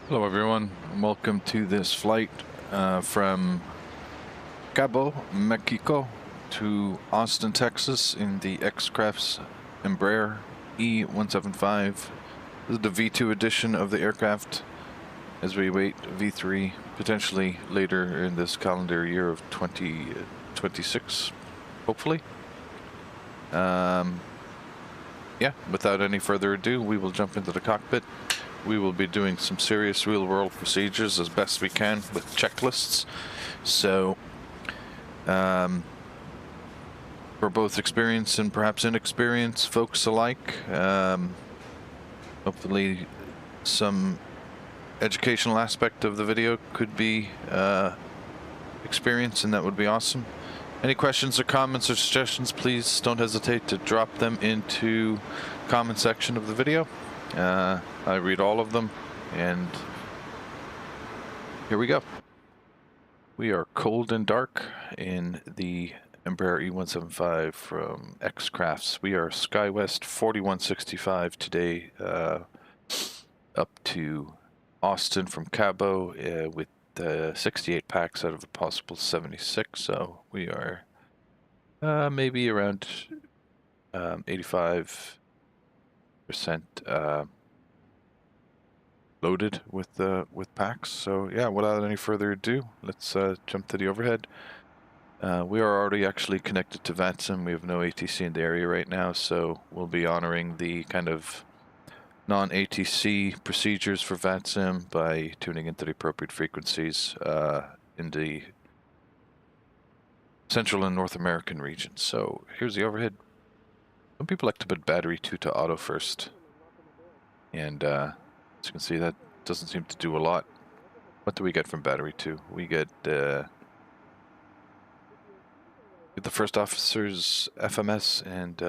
Hello everyone, and welcome to this flight from Cabo, Mexico to Austin, Texas in the X-Crafts Embraer E175. This is the V2 edition of the aircraft as we await V3 potentially later in this calendar year of 2026, hopefully. Yeah, without any further ado, we will jump into the cockpit. We will be doing some serious real-world procedures as best we can with checklists. So, for both experienced and perhaps inexperienced folks alike, hopefully some educational aspect of the video could be experienced, and that would be awesome. Any questions or comments or suggestions, please don't hesitate to drop them into the comment section of the video. I read all of them, and here we go. We are cold and dark in the Embraer E175 from X-Crafts. We are SkyWest 4165 today, up to Austin from Cabo with 68 packs out of a possible 76. So we are maybe around 85% loaded with packs. So yeah, without any further ado, let's jump to the overhead. We are already actually connected to VATSIM. We have no ATC in the area right now, so we'll be honoring the kind of non-ATC procedures for VATSIM by tuning into the appropriate frequencies in the Central and North American regions. So here's the overhead. Some people like to put battery 2 to auto first, and as you can see, that doesn't seem to do a lot. What do we get from battery 2? We get the first officer's FMS and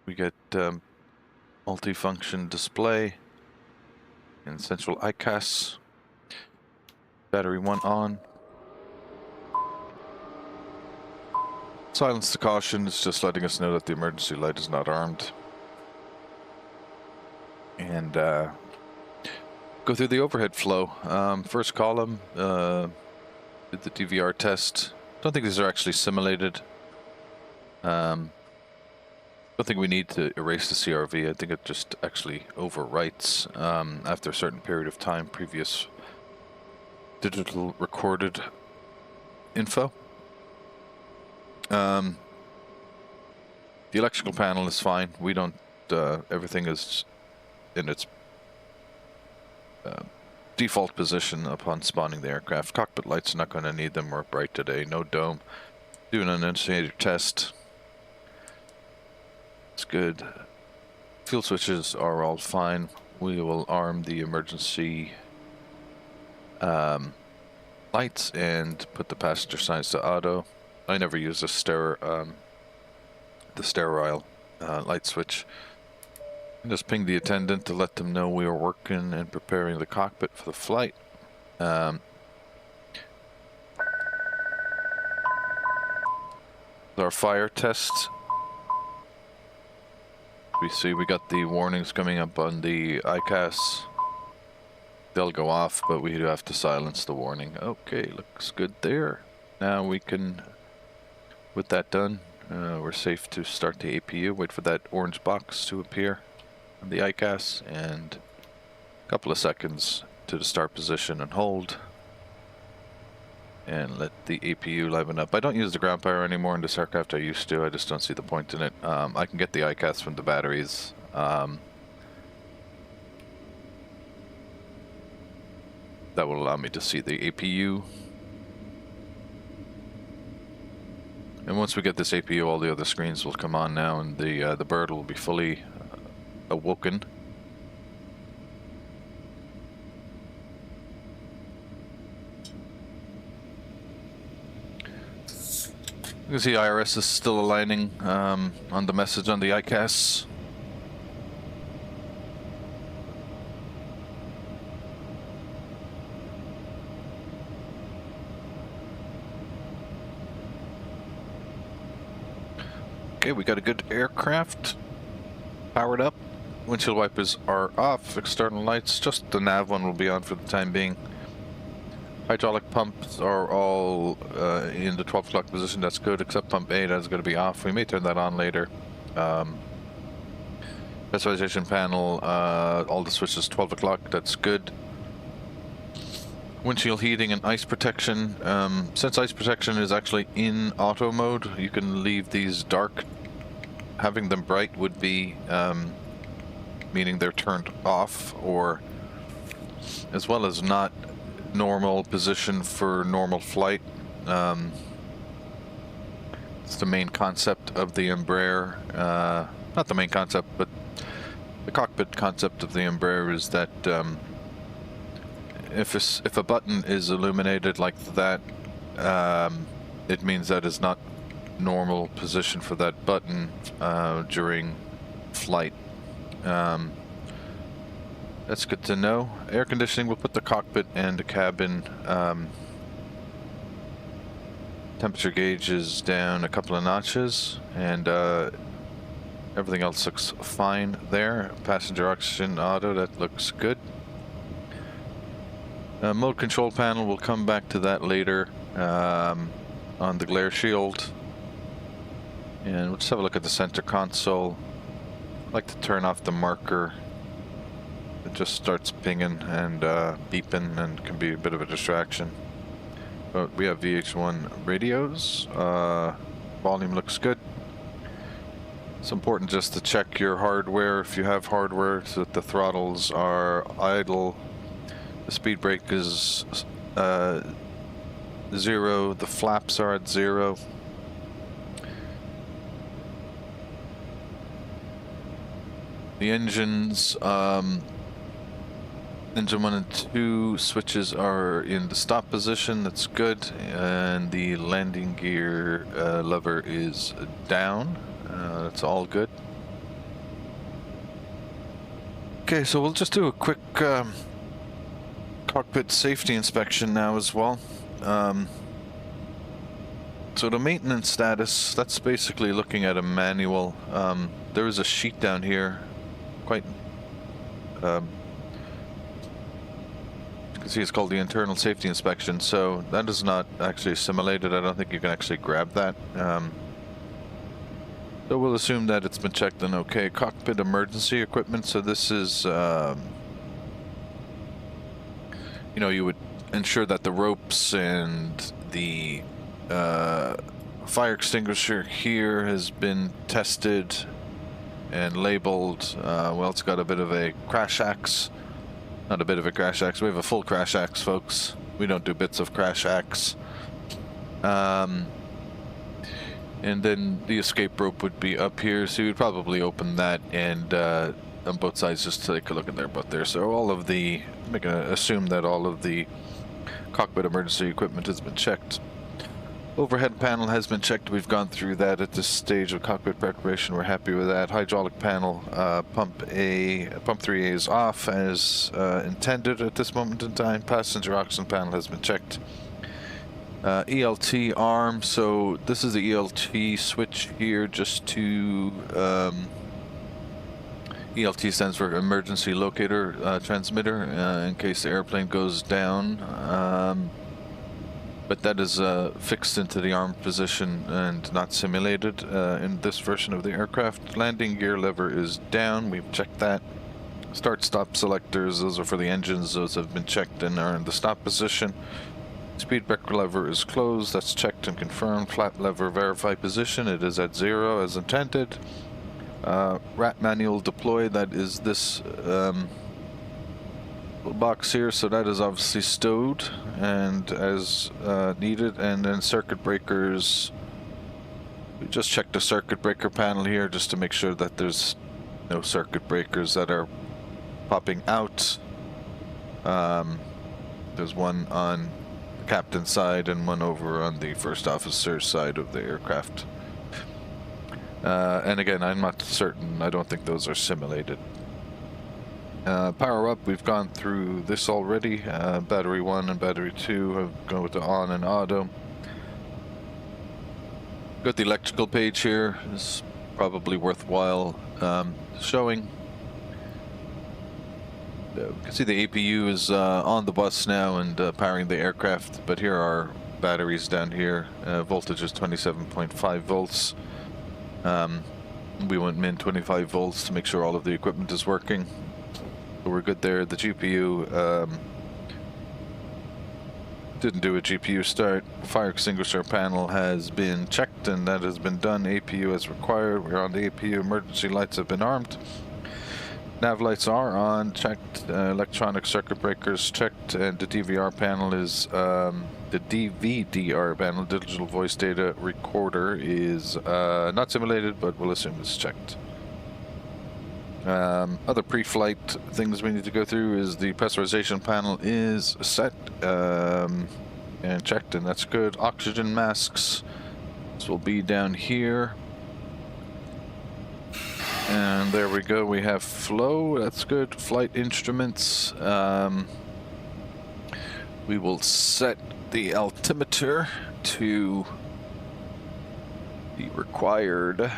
we get multi-function display and central ICAS. Battery 1 on. Silence to caution is just letting us know that the emergency light is not armed. And go through the overhead flow. First column, did the DVR test. Don't think these are actually simulated. Don't think we need to erase the CRV. I think it just actually overwrites after a certain period of time previous digital recorded info. The electrical panel is fine. We don't, everything is in its default position upon spawning the aircraft. Cockpit lights are not going to need them. We're bright today. No dome. Doing an initiator test. It's good. Fuel switches are all fine. We will arm the emergency lights and put the passenger signs to auto. I never use the sterile light switch. And just ping the attendant to let them know we are working and preparing the cockpit for the flight. Our fire test. We see we got the warnings coming up on the ICAS. They'll go off, but we do have to silence the warning. Okay, looks good there. Now we can, with that done, we're safe to start the APU. Wait for that orange box to appear on the ICAS, and a couple of seconds to the start position and hold. And let the APU liven up. I don't use the ground power anymore in this aircraft. I used to. I just don't see the point in it. I can get the ICAS from the batteries. That will allow me to see the APU. And once we get this APU, all the other screens will come on now, and the bird will be fully awoken. You can see IRS is still aligning on the message on the ICAS. Okay, we got a good aircraft. powered up. Windshield wipers are off. External lights, just the nav one will be on for the time being. Hydraulic pumps are all in the 12 o'clock position. That's good, except pump A, that's going to be off. We may turn that on later. Pressurization panel, all the switches 12 o'clock. That's good. Windshield heating and ice protection. Since ice protection is actually in auto mode, you can leave these dark. Having them bright would be meaning they're turned off, or as well as not normal position for normal flight. It's the main concept of the Embraer. Not the main concept, but the cockpit concept of the Embraer is that if a button is illuminated like that, it means that is not normal position for that button during flight. That's good to know. Air conditioning, we'll put the cockpit and the cabin. Temperature gauge is down a couple of notches, and everything else looks fine there. Passenger oxygen auto, that looks good. Mode control panel, we'll come back to that later on the glare shield. And we'll just have a look at the center console. I'd like to turn off the marker. It just starts pinging and beeping and can be a bit of a distraction. But we have VH1 radios. Volume looks good. It's important just to check your hardware if you have hardware, so that the throttles are idle. The speed brake is 0. The flaps are at 0. The engines, engine 1 and 2 switches are in the stop position. That's good. And the landing gear lever is down. That's all good. Okay, so we'll just do a quick cockpit safety inspection now as well. So the maintenance status, that's basically looking at a manual. There is a sheet down here, quite you can see it's called the internal safety inspection, so that is not actually simulated. I don't think you can actually grab that. So we'll assume that it's been checked and okay. Cockpit emergency equipment, so this is you know, you would ensure that the ropes and the fire extinguisher here has been tested and labeled. Well, it's got a bit of a crash axe. Not a bit of a crash axe, we have a full crash axe, folks. We don't do bits of crash axe. And then the escape rope would be up here, so you'd probably open that and on both sides just to take a look in there, but there. So all of the, I'm gonna assume that all of the cockpit emergency equipment has been checked. Overhead panel has been checked. We've gone through that at this stage of cockpit preparation. We're happy with that. Hydraulic panel, pump 3A is off as intended at this moment in time. Passenger oxygen panel has been checked. ELT arm, so this is the ELT switch here just to ELT stands for emergency locator transmitter in case the airplane goes down. But that is fixed into the arm position and not simulated in this version of the aircraft. Landing gear lever is down, we've checked that. Start stop selectors, those are for the engines, those have been checked and are in the stop position. Speed brake lever is closed, that's checked and confirmed. Flat lever verify position, it is at 0 as intended. RAT manual deploy, that is this box here, so that is obviously stowed and as needed. And then circuit breakers, we just checked the circuit breaker panel here just to make sure that there's no circuit breakers that are popping out. There's one on the captain's side and one over on the first officer's side of the aircraft. And again, I'm not certain, I don't think those are simulated. Power up, we've gone through this already. Battery 1 and battery 2 have gone to on and auto. Got the electrical page here. It's probably worthwhile showing. You can see the APU is on the bus now and powering the aircraft, but here are batteries down here. Voltage is 27.5 volts. We went min 25 volts to make sure all of the equipment is working. So we're good there. The GPU didn't do a GPU start. Fire extinguisher panel has been checked and that has been done. APU as required. We're on the APU. Emergency lights have been armed. Nav lights are on, checked. Electronic circuit breakers checked, and the DVR panel is the DVDR panel, digital voice data recorder, is not simulated, but we'll assume it's checked. Other pre-flight things we need to go through is the pressurization panel is set and checked, and that's good. Oxygen masks, this will be down here. And there we go, we have flow, that's good. Flight instruments, we will set the altimeter to the required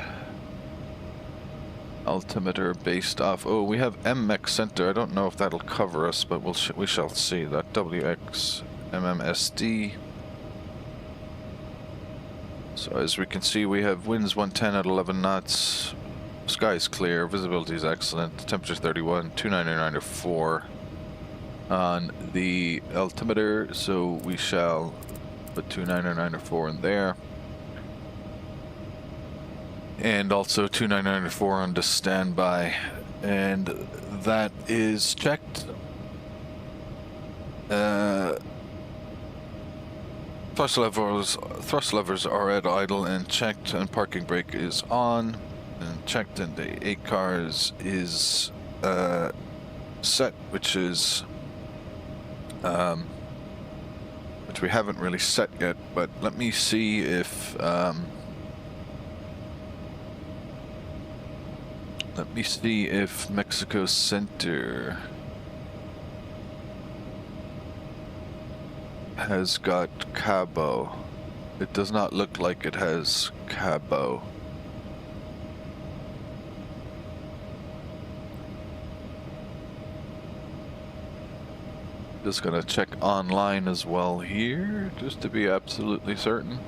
altimeter based off, oh, we have MX center. I don't know if that'll cover us, but we shall see. That WX MMSD. So as we can see, we have winds 110 at 11 knots. Sky is clear, visibility is excellent, temperature 31, 299.4 on the altimeter, so we shall put 299.4 in there. And also 299.4 on the standby, and that is checked. Thrust levers are at idle and checked, and parking brake is on and checked, and the ACARS is set, which is which we haven't really set yet, but let me see if Mexico Center has got Cabo. It does not look like it has Cabo. Just gonna check online as well here, just to be absolutely certain.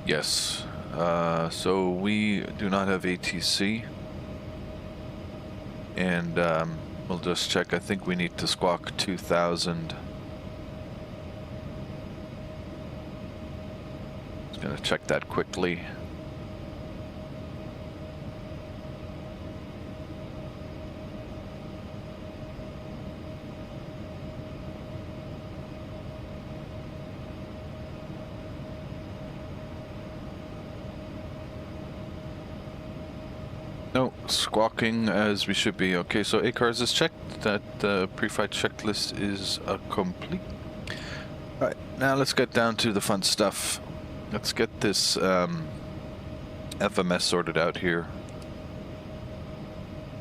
Yes, so we do not have ATC, and we'll just check. I think we need to squawk 2000. Just gonna check that quickly. No, squawking as we should be. Okay, so ACARS is checked. That pre-flight checklist is complete. Alright, now let's get down to the fun stuff. Let's get this FMS sorted out here.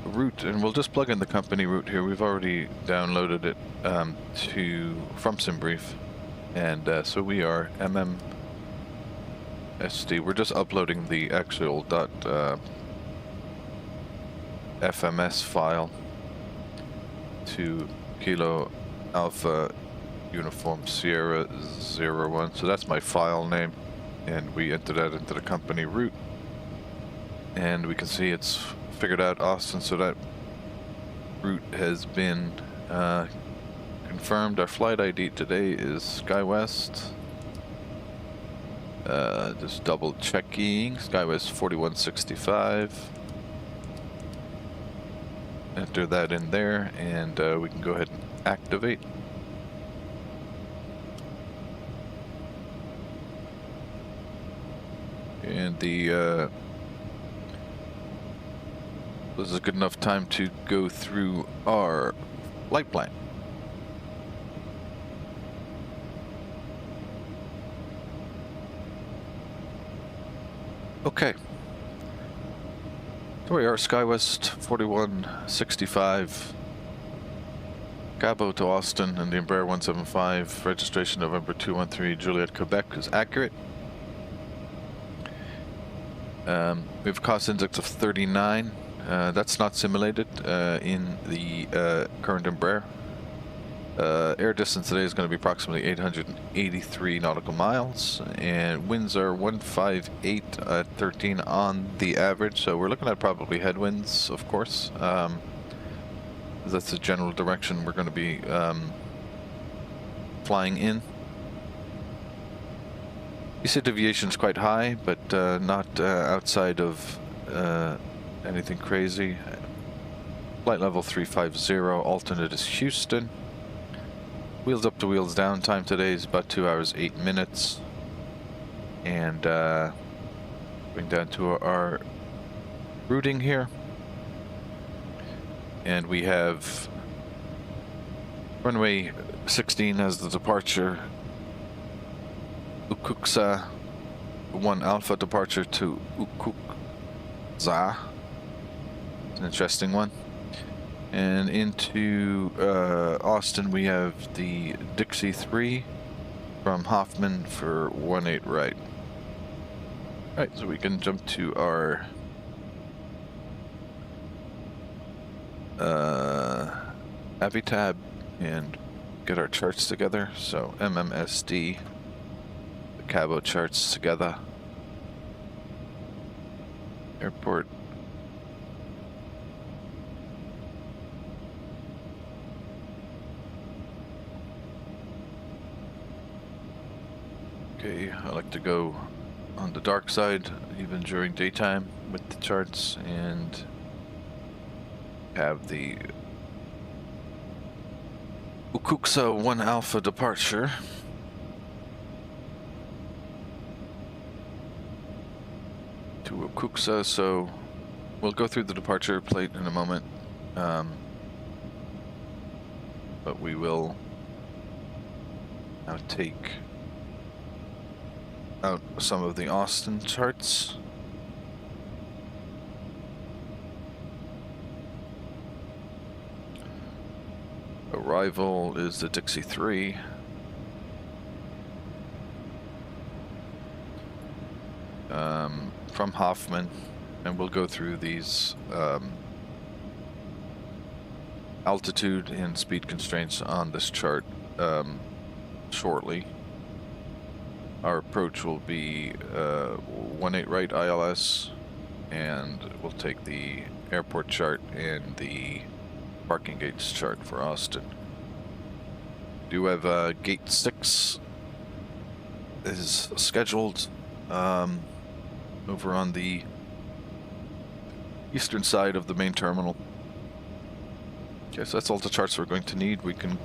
Route, and we'll just plug in the company route here. We've already downloaded it from SimBrief. And so we are MMSD. We're just uploading the actual FMS file to Kilo Alpha Uniform Sierra 01. So that's my file name, and we enter that into the company route, and we can see it's figured out Austin, so that route has been confirmed. Our flight ID today is SkyWest. Just double checking, SkyWest 4165. Enter that in there, and we can go ahead and activate. And this is a good enough time to go through our flight plan. Okay. So we are SkyWest 4165, Cabo to Austin and the Embraer 175, registration November 213, Juliet, Quebec is accurate. We have a cost index of 39. That's not simulated in the current Embraer. Air distance today is going to be approximately 883 nautical miles, and winds are 158 at 13 on the average, so we're looking at probably headwinds, of course. That's the general direction we're going to be flying in. Decent deviation is quite high, but not outside of anything crazy. Flight level 350, alternate is Houston. Wheels up to wheels down time today is about 2 hours 8 minutes. And going down to our routing here. And we have runway 16 as the departure. Ukuksa 1 Alpha departure to Ukukza. It's an interesting one. And into Austin we have the Dixie 3 from Hoffman for 18 right. Alright, so we can jump to our Avi tab and get our charts together. So MMSD, the Cabo charts together. Airport. Okay, I like to go on the dark side even during daytime with the charts and have the Ukuksa 1 Alpha departure. To Ukuksa, so we'll go through the departure plate in a moment. But we will now take out some of the Austin charts. Arrival is the Dixie 3. From Hoffman, and we'll go through these altitude and speed constraints on this chart shortly. Our approach will be 18 right ILS, and we'll take the airport chart and the parking gates chart for Austin. We do have gate 6 is scheduled over on the eastern side of the main terminal. Okay, so that's all the charts we're going to need. We can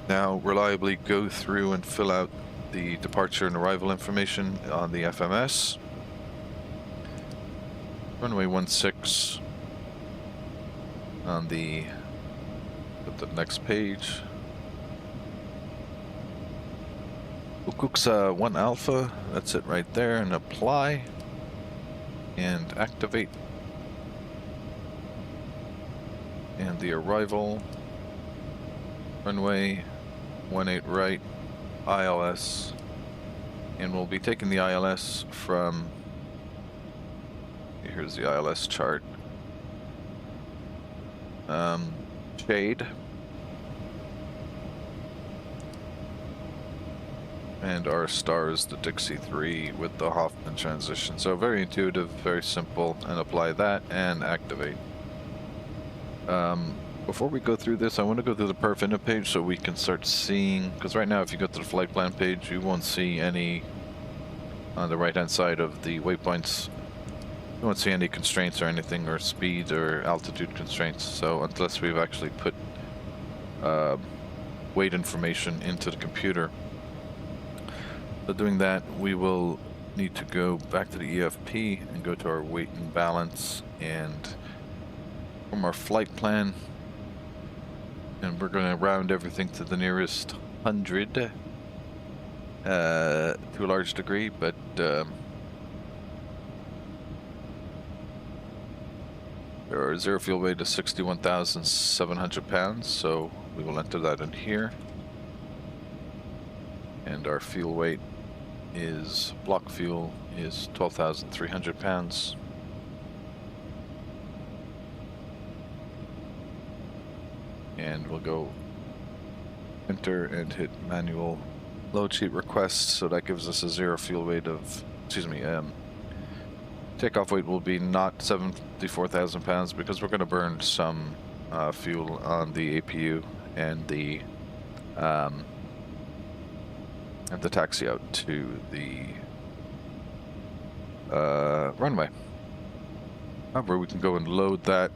now reliably go through and fill out the departure and arrival information on the FMS. Runway 16 on the next page. Ukuksa 1 Alpha, that's it right there, and apply and activate. And the arrival, runway 18 right, ILS, and we'll be taking the ILS from, here's the ILS chart, Shade, and our star is the Dixie 3 with the Hoffman transition. So very intuitive, very simple, and apply that and activate. Before we go through this, I want to go through the perf init page so we can start seeing, because right now if you go to the flight plan page, you won't see any, on the right hand side of the waypoints, you won't see any constraints or anything, or speed or altitude constraints. So unless we've actually put weight information into the computer. So doing that, we will need to go back to the EFP and go to our weight and balance, and from our flight plan, and we're going to round everything to the nearest 100 to a large degree, but our zero fuel weight is 61,700 pounds, so We will enter that in here. And our fuel weight is, block fuel is 12,300 pounds. And we'll go enter and hit manual load sheet request. So that gives us a zero fuel weight of, takeoff weight will be not 74,000 pounds because we're going to burn some fuel on the APU and the taxi out to the runway. However, we can go and load that.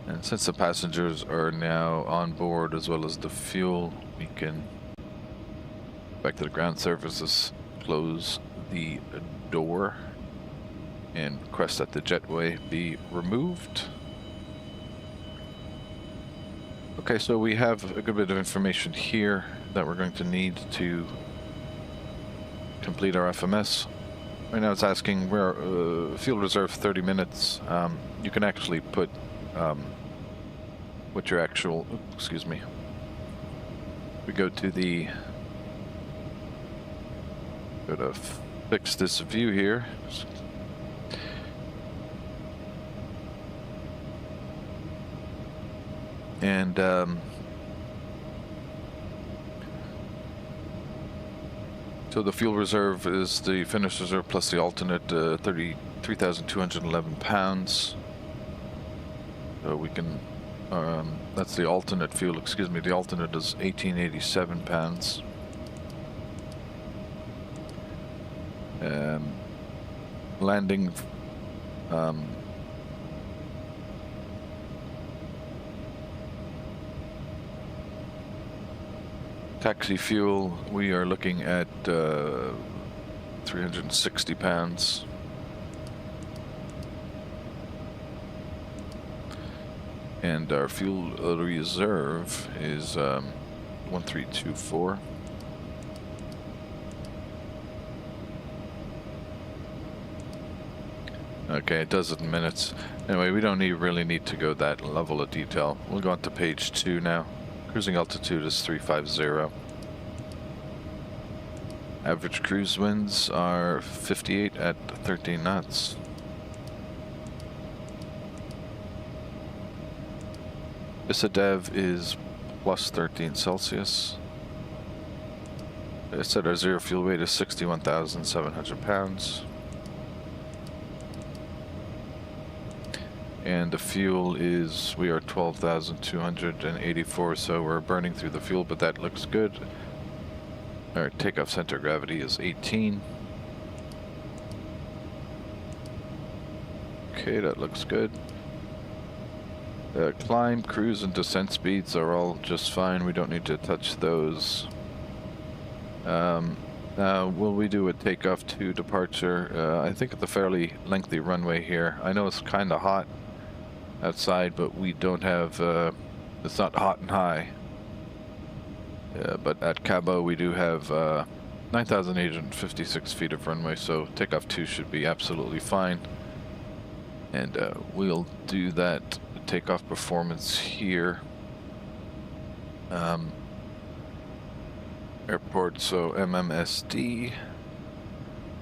And since the passengers are now on board as well as the fuel, we can back to the ground services, close the door, and request that the jetway be removed. Okay, so we have a good bit of information here that we're going to need to complete our FMS. Right now it's asking where fuel reserve 30 minutes. You can actually put what your actual, excuse me. We go to the, go to fix this view here. And so the fuel reserve is the finished reserve plus the alternate 33,211 pounds. So we can, that's the alternate fuel, excuse me, the alternate is 1887 pounds. Landing, taxi fuel, we are looking at 360 pounds. And our fuel reserve is 1324. Okay, it does it in minutes. Anyway, we don't really need to go that level of detail. We'll go on to page 2 now. Cruising altitude is 350. Average cruise winds are 58 at 13 knots. ISADEV is plus 13 Celsius. I said our zero fuel weight is 61,700 pounds. And the fuel is, we are 12,284, so we're burning through the fuel, but that looks good. Our takeoff center of gravity is 18. Okay, that looks good. Climb, cruise, and descent speeds are all just fine. We don't need to touch those. Will we do a takeoff to departure? I think it's a fairly lengthy runway here. I know it's kind of hot outside, but we don't have, it's not hot and high. But at Cabo we do have 9,856 feet of runway, so takeoff 2 should be absolutely fine. And we'll do that takeoff performance here. Airport, so MMSD,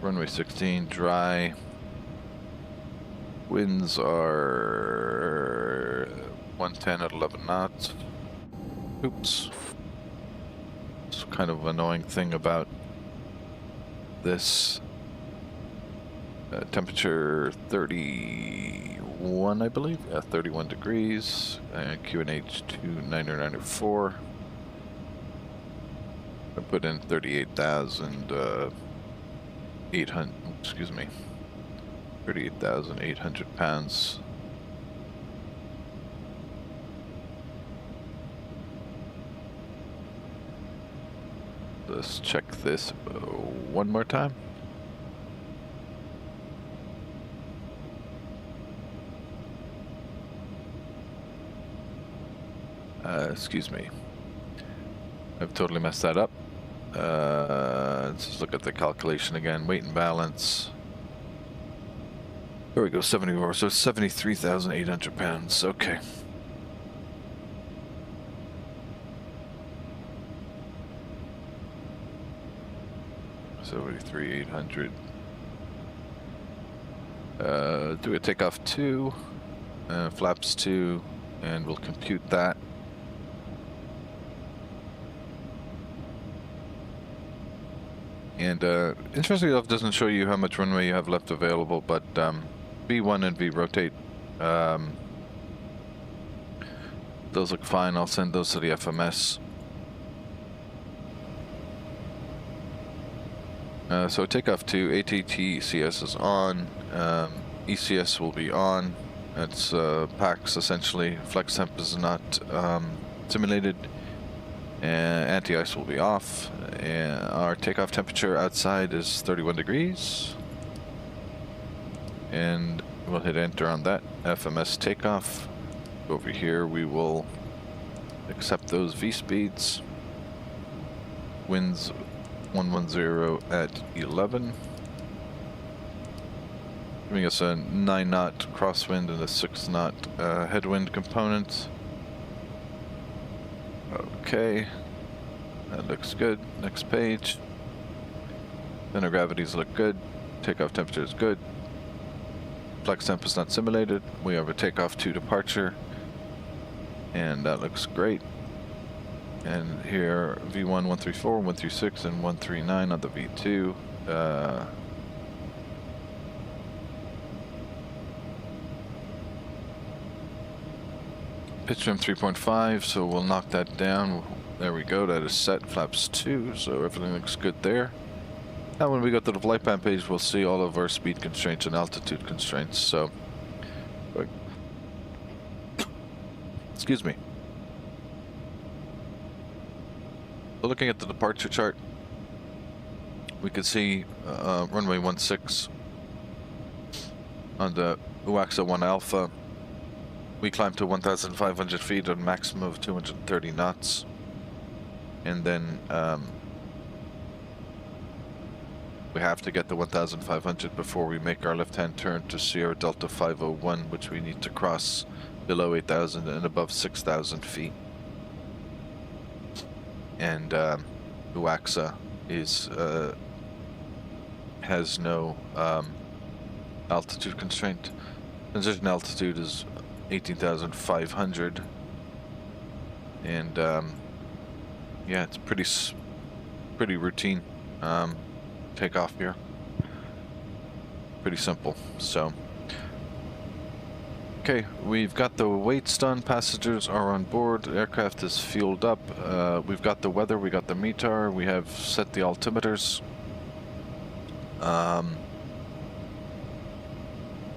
runway 16, dry. Winds are 110 at 11 knots. Oops. It's kind of an annoying thing about this. Temperature 31, I believe. Yeah, 31 degrees. QNH 29904. I put in 38,800. Excuse me. 38,800 pounds. Let's check this one more time. Excuse me. I've totally messed that up. Let's just look at the calculation again. Weight and balance. There we go, 74, so 73,800 pounds, okay. 73,800. Do a takeoff 2, flaps 2, and we'll compute that. And interestingly enough, it doesn't show you how much runway you have left available, but V1 and V rotate, those look fine. I'll send those to the FMS. So takeoff 2, ATTCS is on, ECS will be on. It's PAX essentially. Flex temp is not simulated. Anti-ice will be off. Our takeoff temperature outside is 31 degrees. And we'll hit enter on that. FMS takeoff. Over here we will accept those V speeds. Winds 110 at 11. Giving us a 9 knot crosswind and a 6 knot headwind component. Okay, that looks good. Next page. Center gravities look good. Takeoff temperature is good. Flex temp is not simulated. We have a takeoff 2 departure, and that looks great. And here V1 134, 136, and 139 on the V2. Pitch trim 3.5, so we'll knock that down. There we go, that is set. Flaps 2, so everything looks good there. Now when we go to the flight plan page, we'll see all of our speed constraints and altitude constraints, so... Excuse me. So looking at the departure chart, we can see runway 16 on the UAXA 1 Alpha. We climbed to 1,500 feet at a maximum of 230 knots. And then we have to get to 1,500 before we make our left-hand turn to Sierra Delta 501, which we need to cross below 8,000 and above 6,000 feet. And UAXA is has no altitude constraint. Transition altitude is 18,500, and yeah, it's pretty routine takeoff here. Pretty simple. So, okay, we've got the weights done. Passengers are on board. The aircraft is fueled up. We've got the weather. We got the METAR. We have set the altimeters.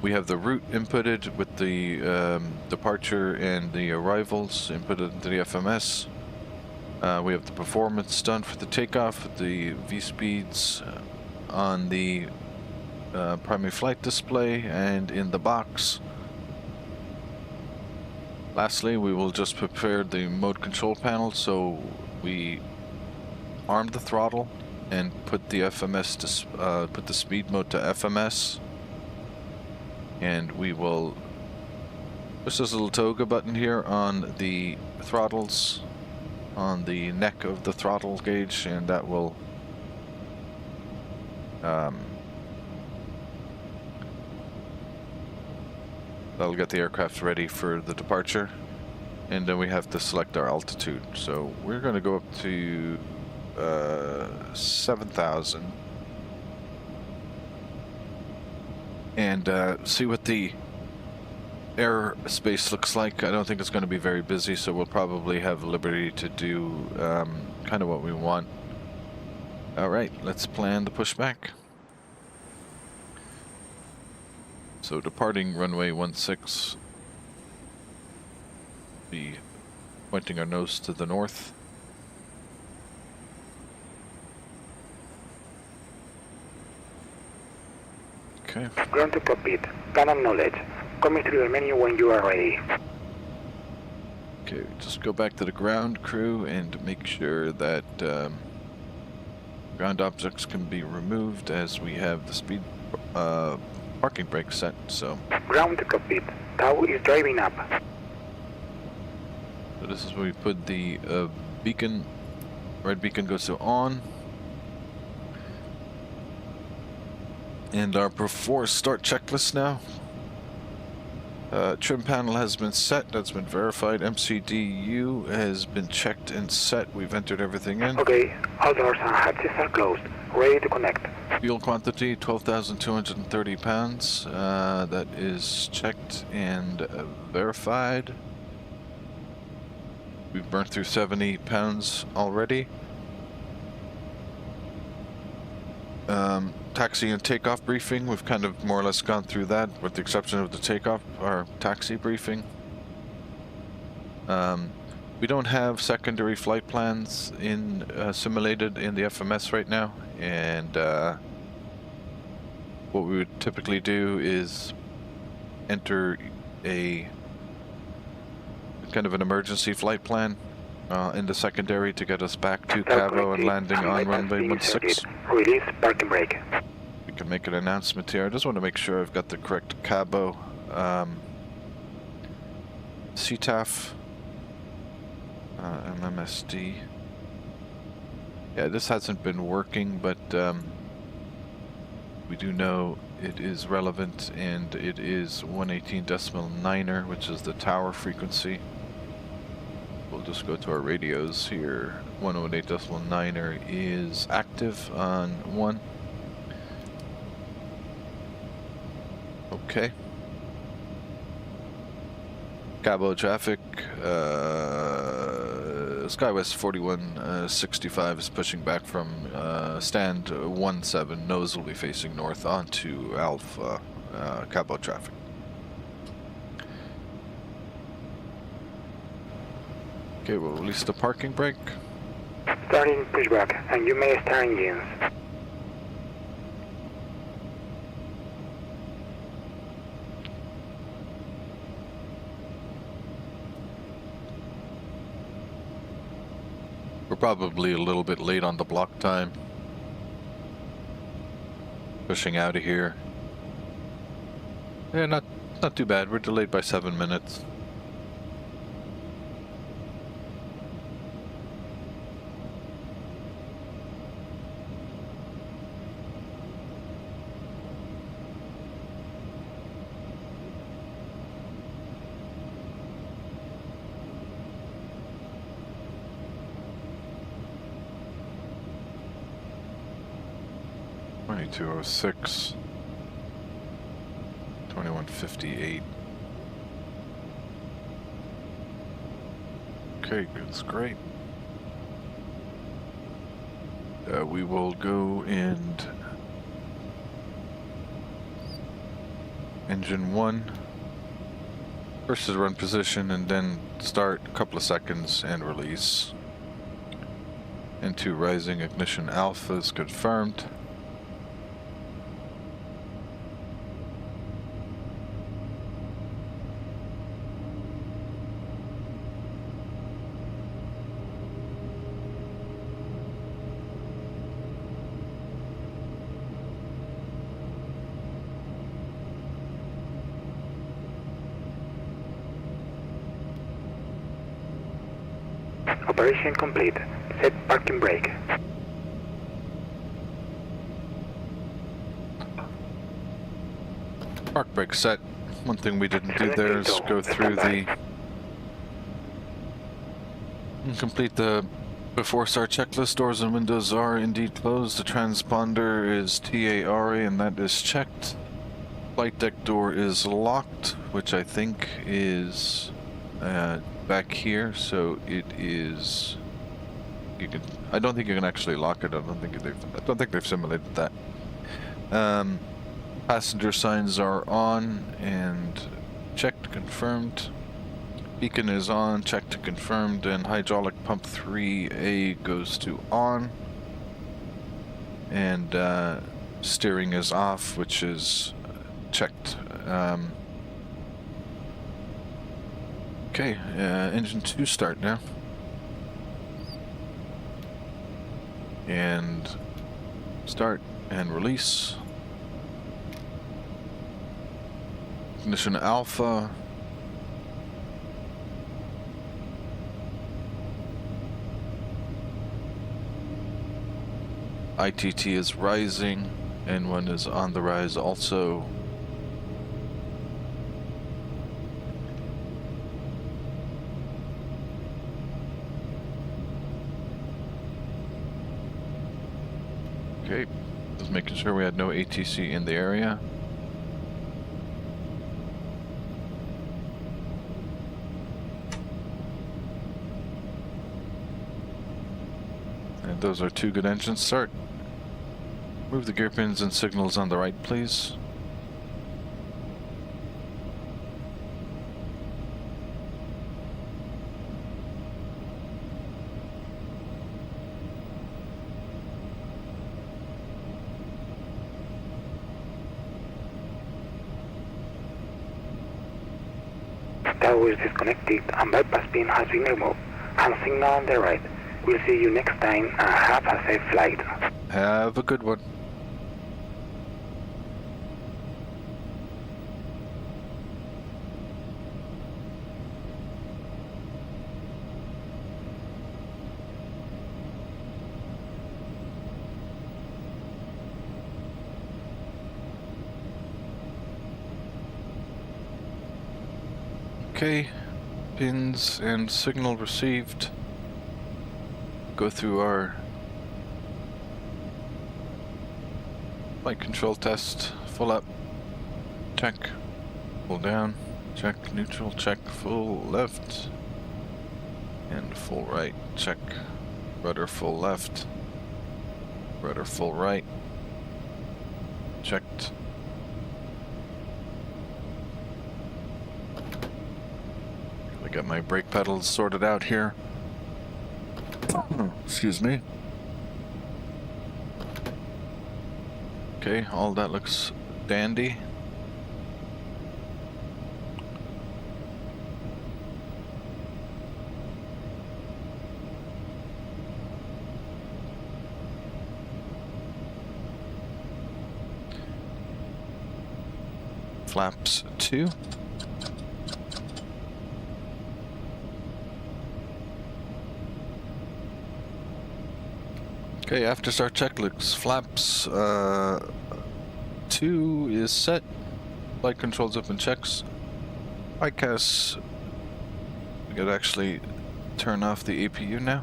We have the route inputted with the departure and the arrivals inputted into the FMS. We have the performance done for the takeoff, the V speeds on the primary flight display and in the box. Lastly, we will just prepare the mode control panel, so we arm the throttle and put the FMS to put the speed mode to FMS. And we will push this little toga button here on the throttles, on the neck of the throttle gauge, and that will that'll get the aircraft ready for the departure. And then we have to select our altitude. So we're going to go up to 7,000. And see what the airspace looks like. I don't think it's going to be very busy, so we'll probably have liberty to do kind of what we want. Alright, let's plan the pushback. So departing runway 16, be pointing our nose to the north. Okay. Ground to cockpit. Canon knowledge. Coming through the menu when you are ready. Okay, just go back to the ground crew and make sure that ground objects can be removed as we have the speed parking brake set. So. Ground to cockpit. Tau is driving up. So this is where we put the beacon. Red beacon goes to on. And our before start checklist now. Trim panel has been set, that's been verified. MCDU has been checked and set. We've entered everything in. Okay, all doors and hatches are closed. Ready to connect. Fuel quantity 12,230 pounds. That is checked and verified. We've burnt through 70 pounds already. Taxi and takeoff briefing, we've kind of more or less gone through that, with the exception of the takeoff, our taxi briefing. We don't have secondary flight plans in simulated in the FMS right now, and what we would typically do is enter a kind of an emergency flight plan in the secondary to get us back to Cabo and landing on runway 16. Release parking brake. We can make an announcement here. I just want to make sure I've got the correct Cabo CTAF MMSD. Yeah, this hasn't been working, but we do know it is relevant, and it is 118.9er, which is the tower frequency. We'll just go to our radios here. 118.9er is active on 1. Okay. Cabo traffic, SkyWest 4165 is pushing back from stand 17. Nose will be facing north onto Alpha Cabo traffic. Okay, we'll release the parking brake. Starting pushback, and you may start engines. We're probably a little bit late on the block time. Pushing out of here. Yeah, not too bad. We're delayed by 7 minutes. .2206, 2158. Okay, that's great. We will go and engine 1. First is run position and then start a couple of seconds and release. Into rising ignition alpha is confirmed. Operation complete. Set parking brake. Park brake set. One thing we didn't do there is go through the and complete the before start checklist. Doors and windows are indeed closed. The transponder is TARA and that is checked. Flight deck door is locked, which I think is back here, so it is. You can. I don't think you can actually lock it. I don't think they've simulated that. Passenger signs are on and checked, confirmed. Beacon is on, checked, confirmed, and hydraulic pump 3A goes to on. And steering is off, which is checked. Okay, engine 2 start now. And start and release. Ignition alpha. ITT is rising. And one is on the rise also. Okay, just making sure we had no ATC in the area. And those are two good engines. Start. Move the gear pins and signals on the right, please. Tower is disconnected and bypass pin has been removed. And signal on the right. We'll see you next time and have a safe flight. Have a good one. Okay, pins and signal received. Go through our flight control test. Full up, check. Full down, check. Neutral, check. Full left and full right, check. Rudder full left, rudder full right, checked. I got my brake pedals sorted out here. Excuse me. Okay, all that looks dandy. Flaps 2. Okay, after start check looks flaps 2 is set. Flight controls up and checks. ICAS. We could actually turn off the APU now.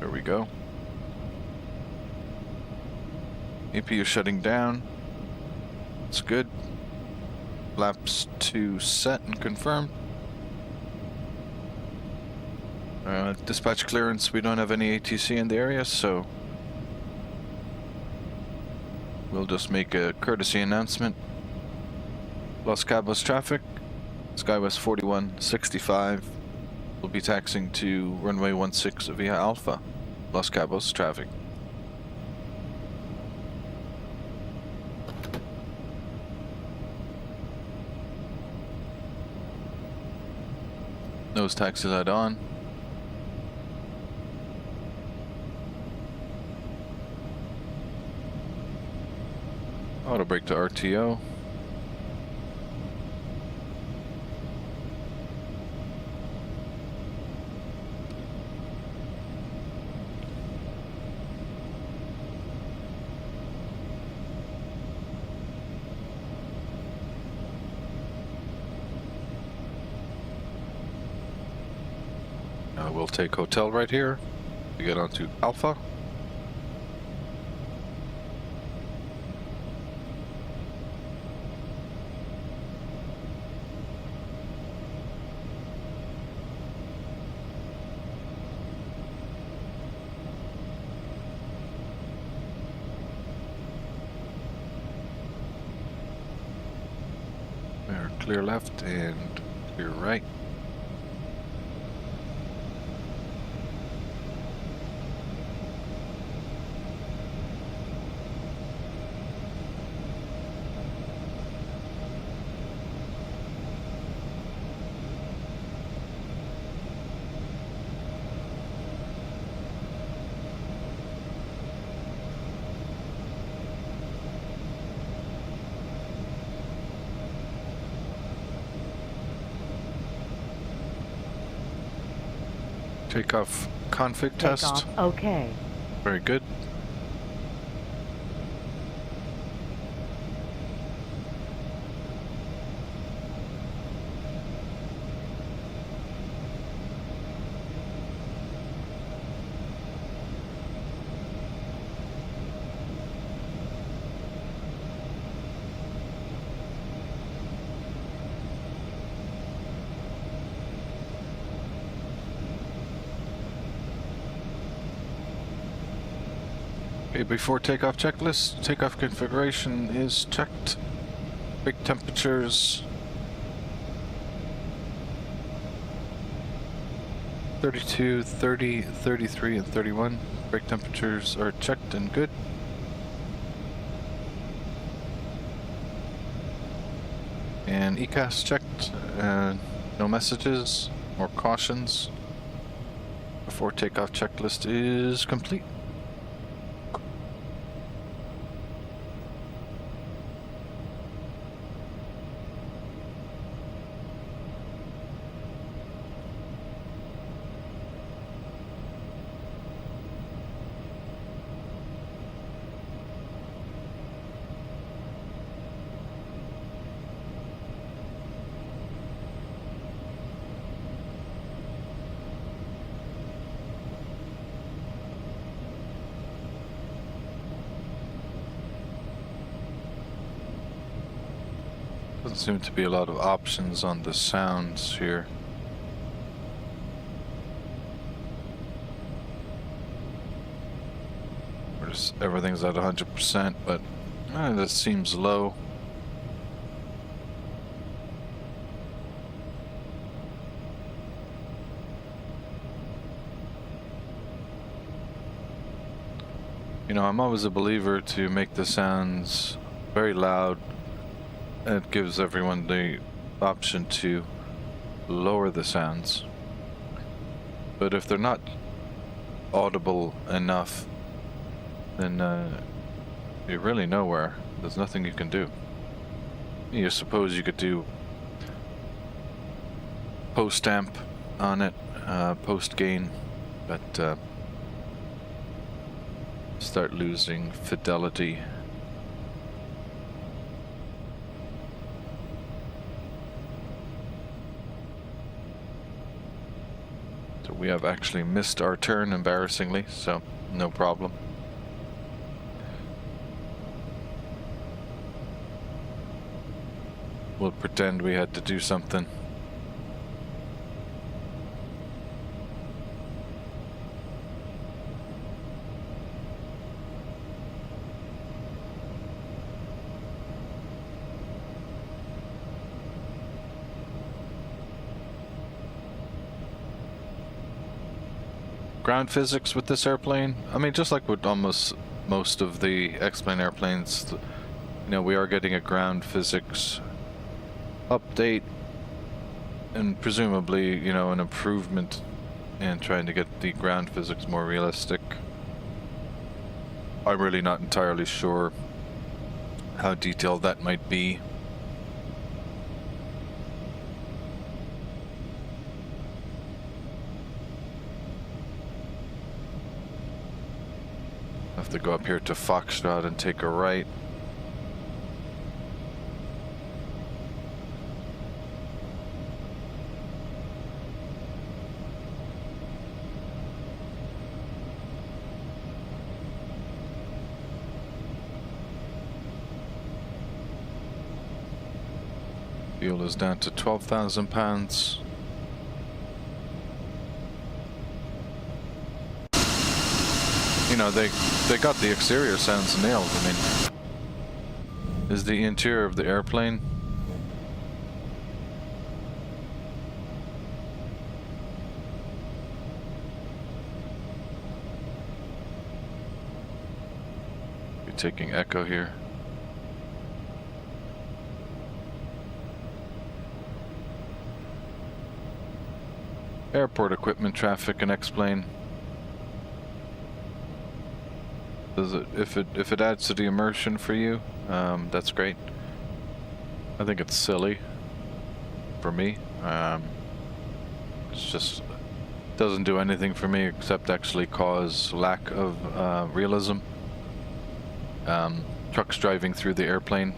There we go. APU shutting down. It's good. Flaps 2 set and confirmed. Dispatch clearance, we don't have any ATC in the area, so we'll just make a courtesy announcement. Los Cabos traffic, SkyWest 4165 will be taxiing to runway 16 via Alpha. Los Cabos traffic. Nose taxi light on. Auto brake to RTO. Now we'll take hotel right here to get onto Alpha. Clear left and clear right. Takeoff config test. Takeoff, okay. Very good. Okay, before takeoff checklist, takeoff configuration is checked. Brake temperatures 32, 30, 33, and 31. Brake temperatures are checked and good. And ECAS checked. No messages or cautions. Before takeoff checklist is complete. Doesn't seem to be a lot of options on the sounds here. Everything's at 100%, but that seems low. You know, I'm always a believer to make the sounds very loud. It gives everyone the option to lower the sounds. But if they're not audible enough, then you're really nowhere. There's nothing you can do. You suppose you could do post amp on it, post gain, but start losing fidelity. So we have actually missed our turn, embarrassingly, so no problem. We'll pretend we had to do something. Ground physics with this airplane, I mean, just like with almost most of the X-plane airplanes, you know, we are getting a ground physics update and presumably, you know, an improvement in trying to get the ground physics more realistic. I'm really not entirely sure how detailed that might be. Have to go up here to Foxtrot and take a right. Fuel is down to 12,000 pounds. You know, they got the exterior sounds nailed. I mean, is the interior of the airplane. You're taking echo here. Airport equipment traffic and X-plane. Does it, if it adds to the immersion for you, that's great. I think it's silly for me. It's just doesn't do anything for me except actually cause lack of realism. Trucks driving through the airplane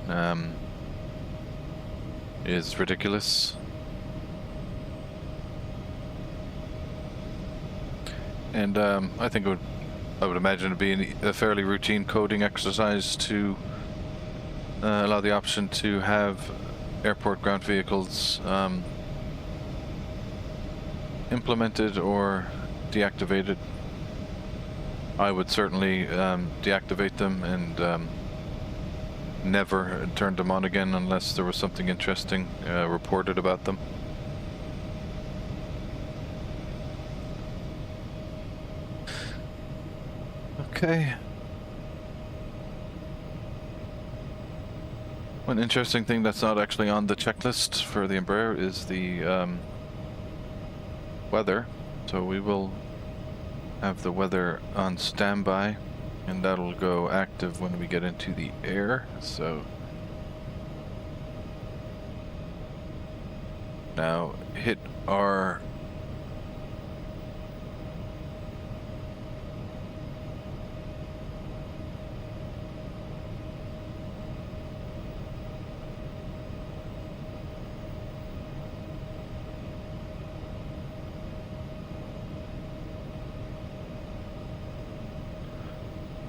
is ridiculous. And I think I would imagine it'd be a fairly routine coding exercise to allow the option to have airport ground vehicles implemented or deactivated. I would certainly deactivate them and never turn them on again unless there was something interesting reported about them. Okay. One interesting thing that's not actually on the checklist for the Embraer is the weather. So we will have the weather on standby, and that'll go active when we get into the air. So now hit our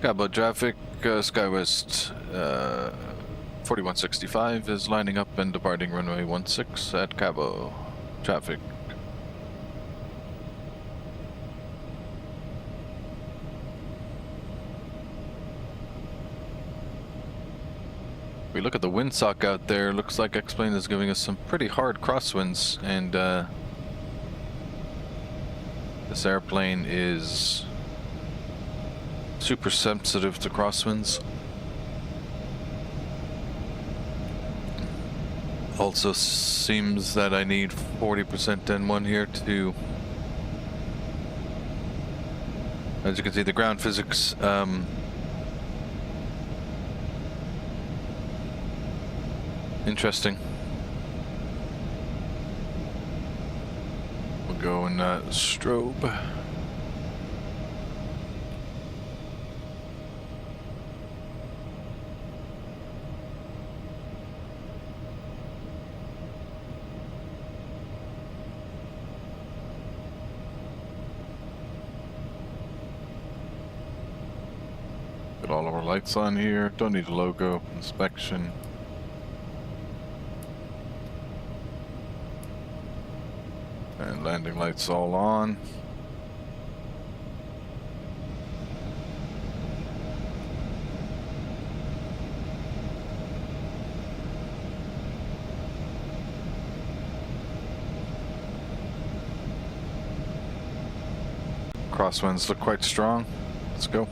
Cabo traffic, SkyWest 4165 is lining up and departing runway 16 at Cabo. Traffic. We look at the windsock out there, looks like X-Plane is giving us some pretty hard crosswinds, and this airplane is super sensitive to crosswinds. Also seems that I need 40% N1 here to, as you can see, the ground physics interesting. We'll go in strobe. All of our lights on here. Don't need a logo. Inspection. And landing lights all on. Crosswinds look quite strong. Let's go.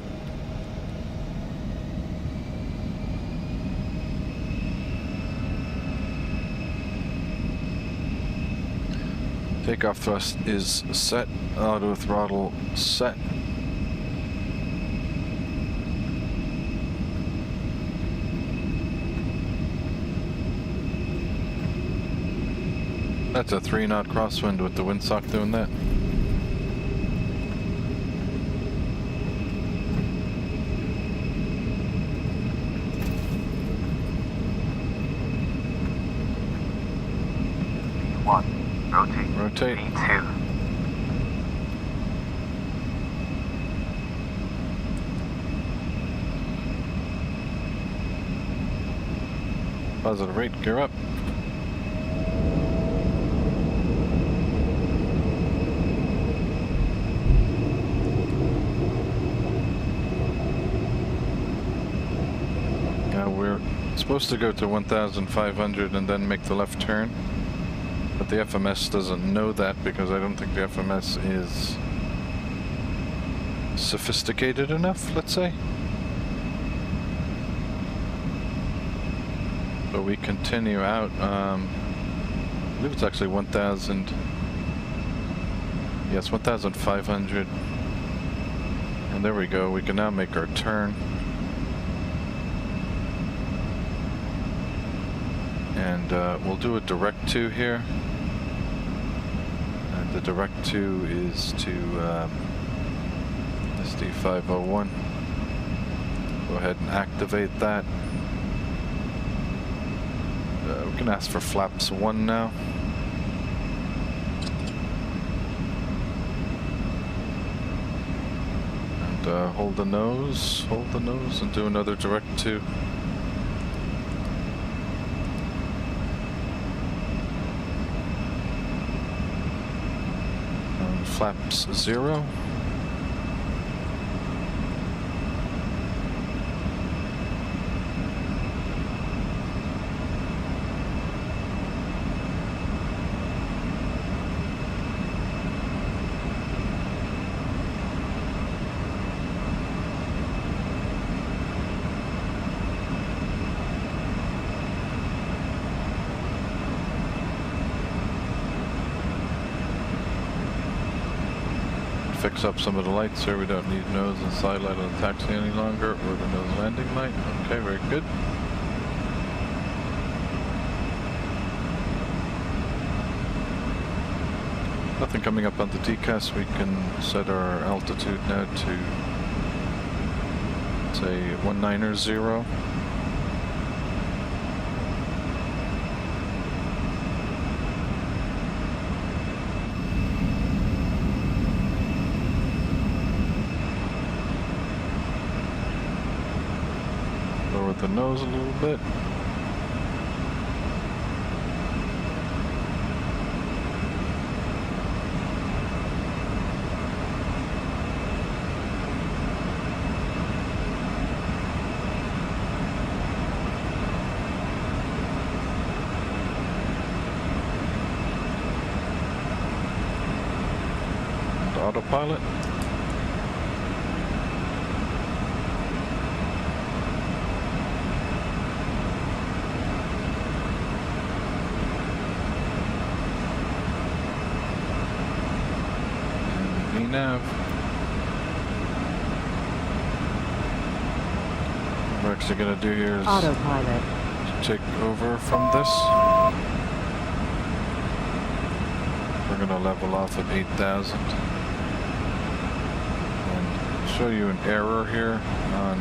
Takeoff thrust is set, auto throttle set. That's a 3-knot crosswind with the windsock doing that. Rotate. V2. Positive rate, gear up. Now we're supposed to go to 1,500 and then make the left turn. But the FMS doesn't know that because I don't think the FMS is sophisticated enough, let's say. So we continue out. I believe it's actually 1,000. Yes, 1,500. And there we go. We can now make our turn. And we'll do a direct to here. And the direct to is to SD 501. Go ahead and activate that. We can ask for flaps 1 now. And hold the nose, and do another direct to. And flaps 0. fix up some of the lights here. We don't need nose and side light on the taxi any longer, or the nose landing light. Okay, very good. Nothing coming up on the TCAS. We can set our altitude now to, say, 190. Lower the nose a little bit. Autopilot. And VNav. What we're actually going to do here is autopilot. Take over from this. We're going to level off at 8,000. Show you an error here on,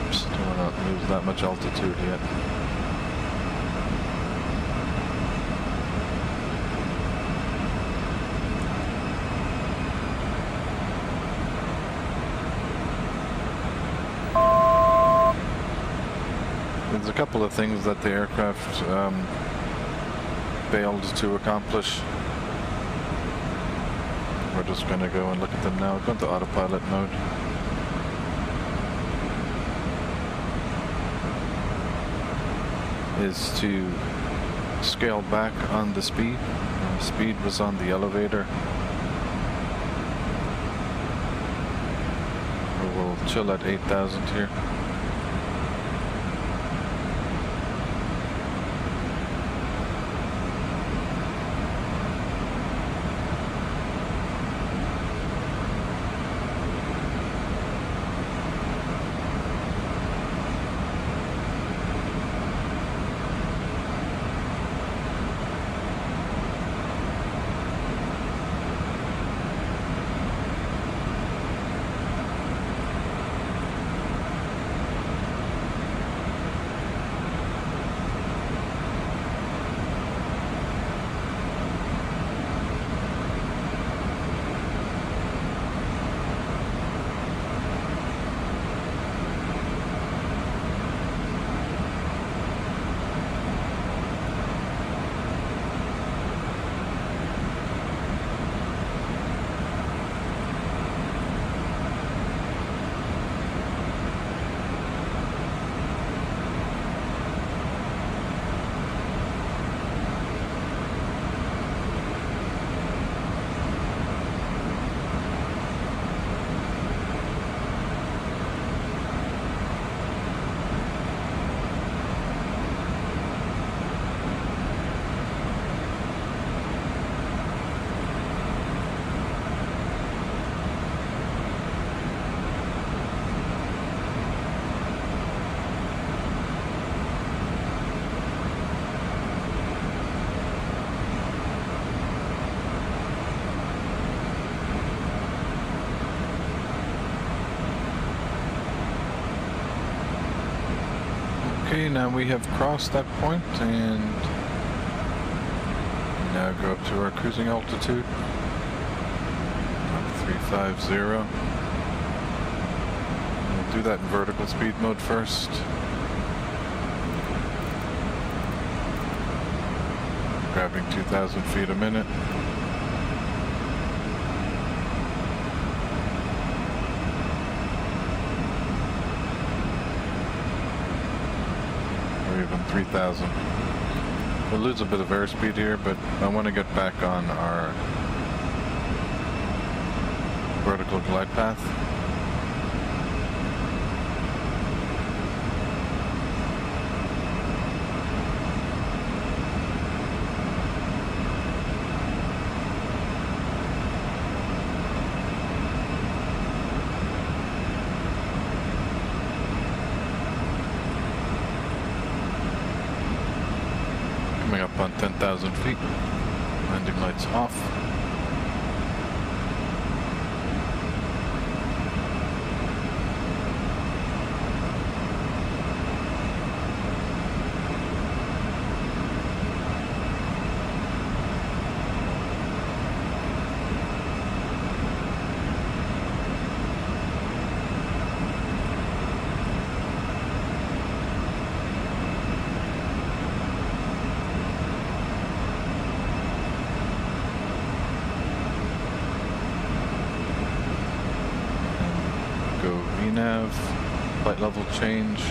oops, don't want to lose that much altitude yet. There's a couple of things that the aircraft failed to accomplish. We're just going to go and look at them now. Go into autopilot mode. Is to scale back on the speed. Speed was on the elevator. We'll chill at 8,000 here. Okay, now we have crossed that point and now go up to our cruising altitude. 350. We'll do that in vertical speed mode first. Grabbing 2,000 feet a minute. Even 3,000. We'll lose a bit of airspeed here, but I want to get back on our vertical glide path. on 10,000 feet. Landing lights off. Nav, flight level change.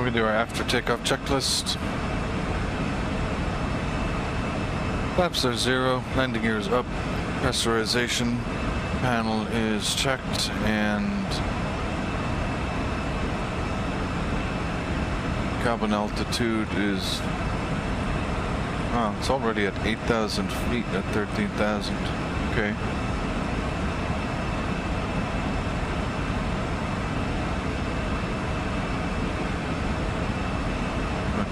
We do our after takeoff checklist. Flaps are 0, landing gear is up, pressurization panel is checked, and cabin altitude is, oh, it's already at 8,000 feet at 13,000. Okay.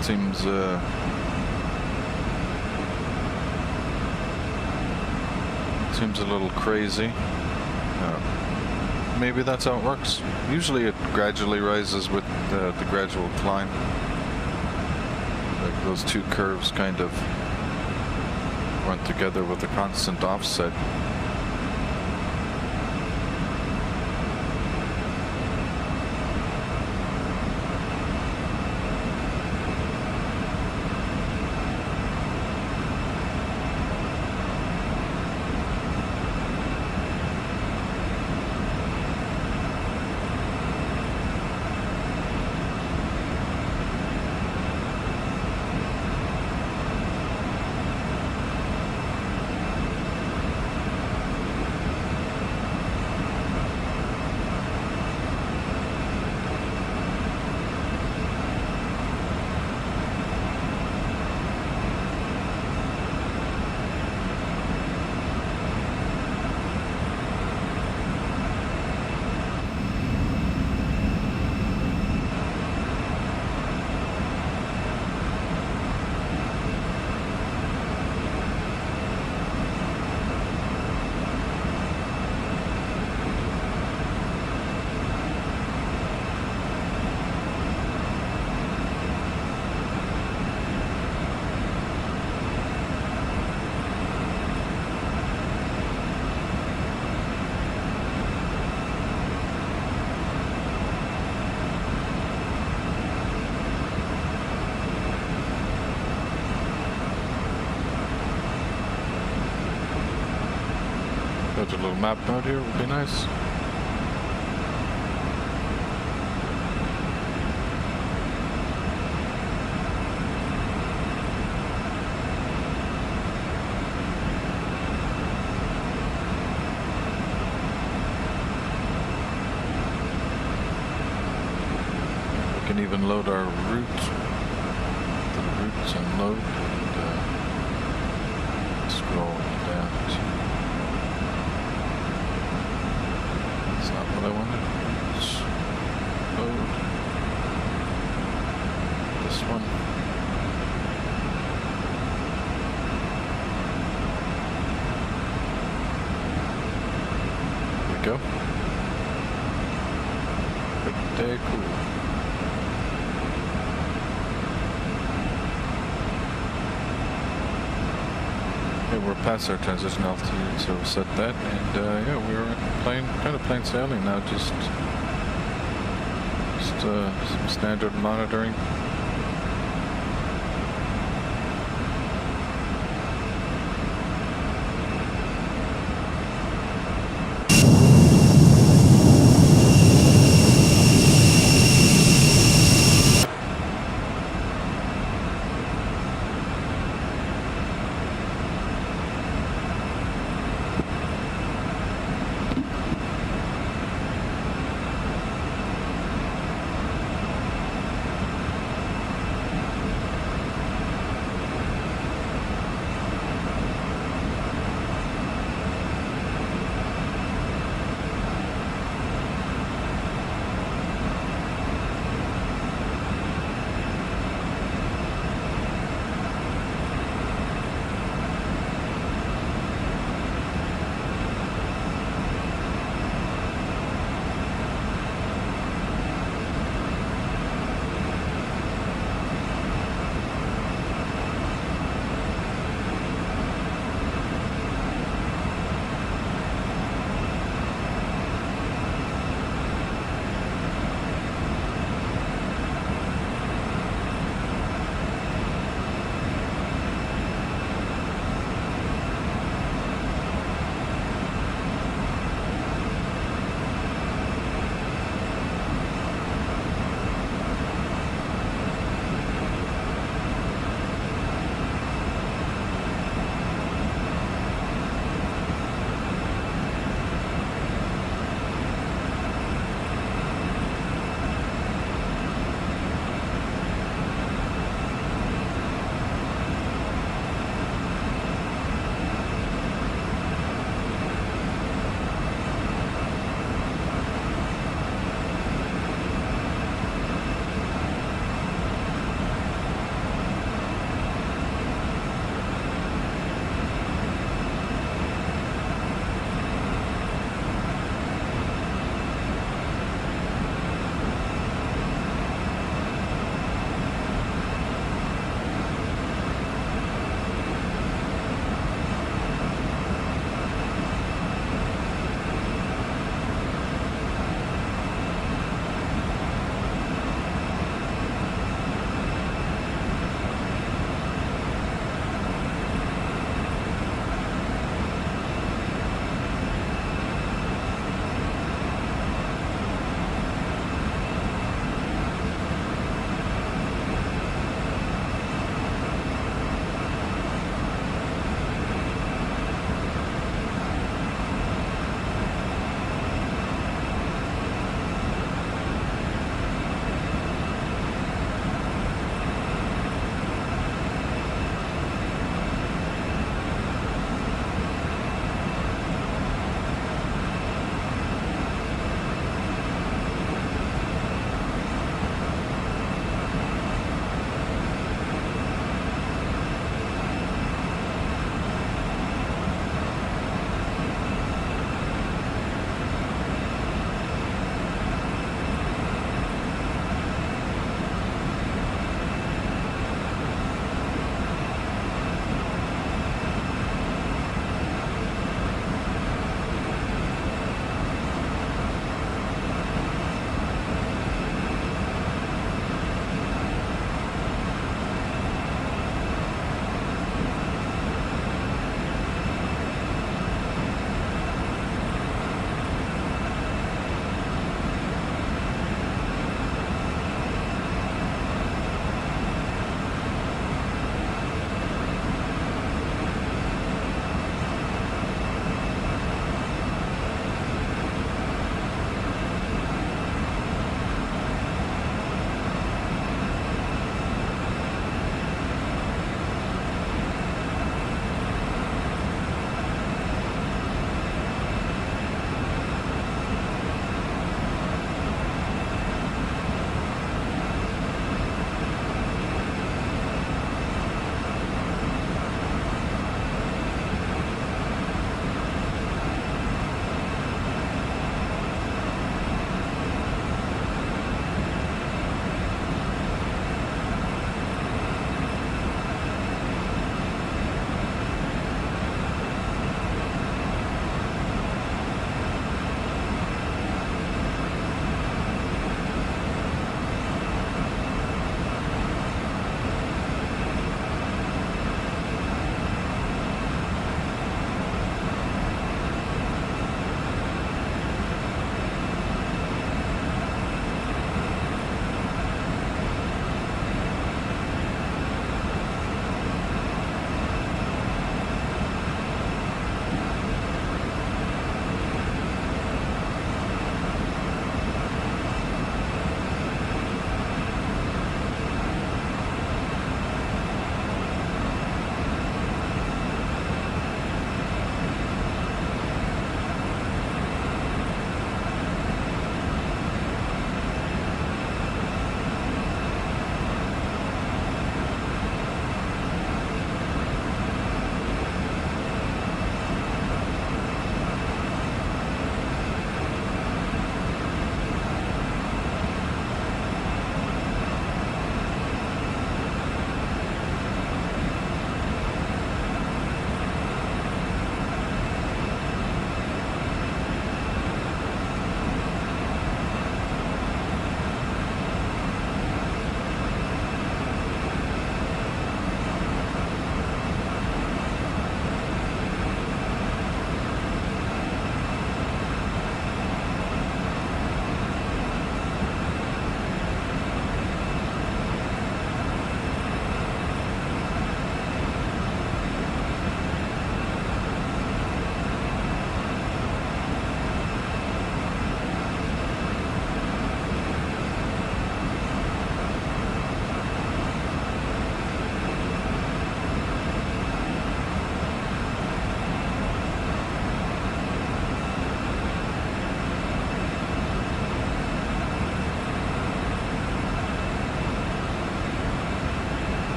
Seems seems a little crazy. Maybe that's how it works. Usually it gradually rises with the gradual climb. Like those two curves kind of run together with a constant offset. There's a little map out here, would be nice. We can even load our route to the routes and load and scroll down to. That's not what I wanted. Let's load this one. There we go. Pretty cool. Yeah, we're past our transition altitude, so we'll set that, and yeah, we're kind of plain sailing now, just some standard monitoring.